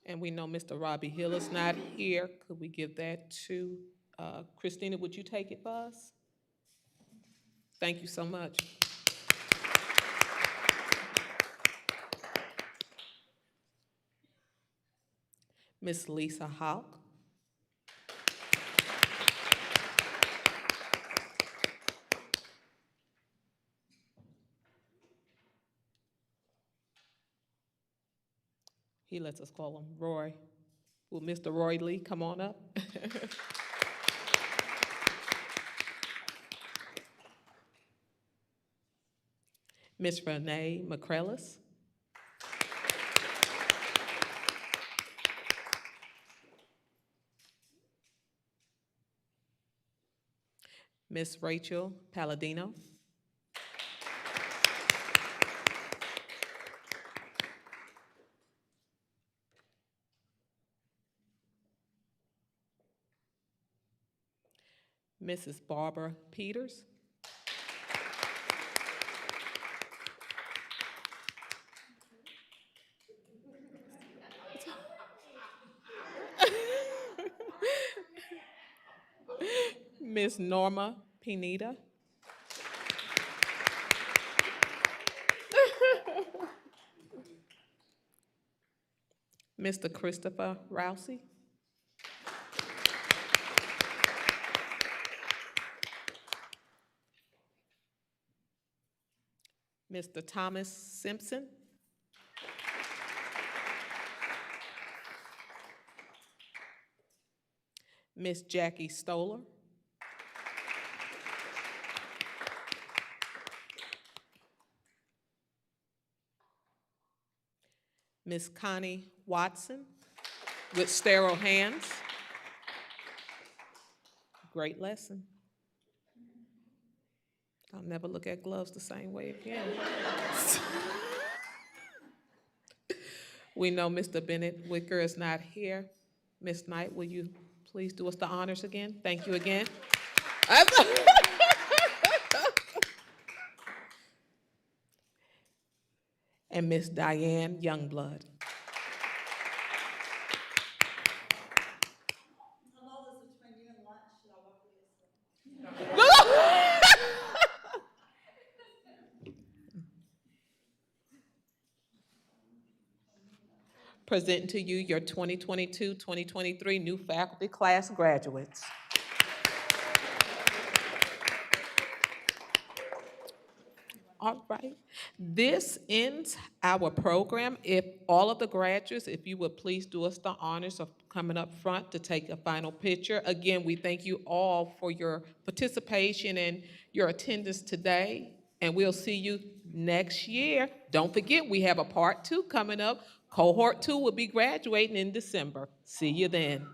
[SPEAKER 1] And we know Mr. Robbie Hill is not here. Could we give that to Christina? Would you take it for us? Thank you so much. Miss Lisa Houck. He lets us call him Roy. Will Mr. Roy Lee come on up? Miss Renee McCrellis. Miss Rachel Palladino. Mrs. Barbara Peters. Miss Norma Pineda. Mr. Christopher Rousey. Mr. Thomas Simpson. Miss Jackie Stoller. Miss Connie Watson with sterile hands. Great lesson. I'll never look at gloves the same way again. We know Mr. Bennett Wicker is not here. Ms. Knight, will you please do us the honors again? Thank you again. And Miss Diane Youngblood. Presenting to you your 2022-2023 new faculty class graduates. All right. This ends our program. If all of the graduates, if you would please do us the honors of coming up front to take a final picture. Again, we thank you all for your participation and your attendance today, and we'll see you next year. Don't forget, we have a part 2 coming up. Cohort 2 will be graduating in December. See you then.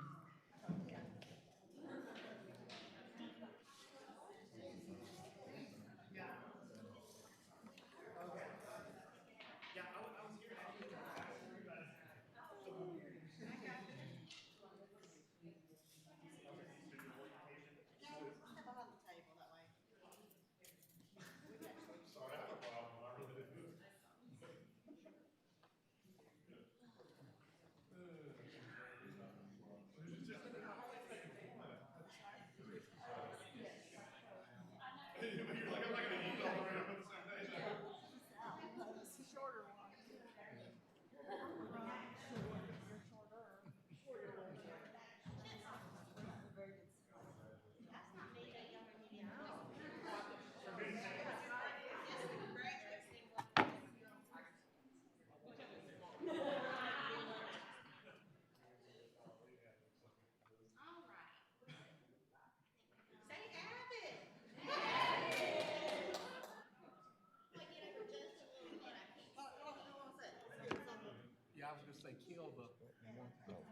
[SPEAKER 11] Yeah, I was gonna say kill the.
[SPEAKER 15] No,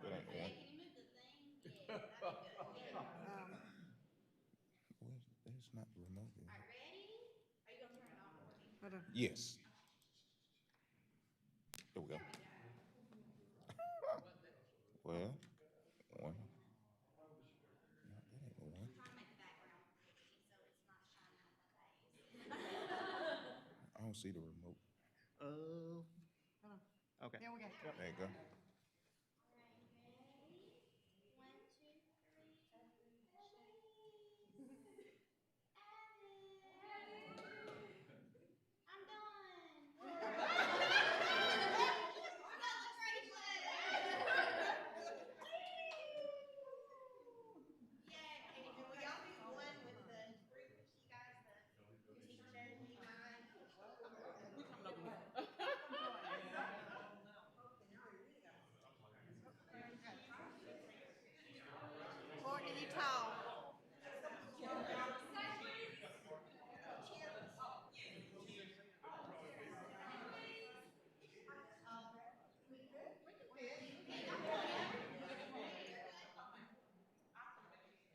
[SPEAKER 15] that ain't the one. There's not the remote. Yes. There we go. Well, one. No, that ain't the one. I don't see the remote.
[SPEAKER 12] Oh. Okay.
[SPEAKER 15] There you go.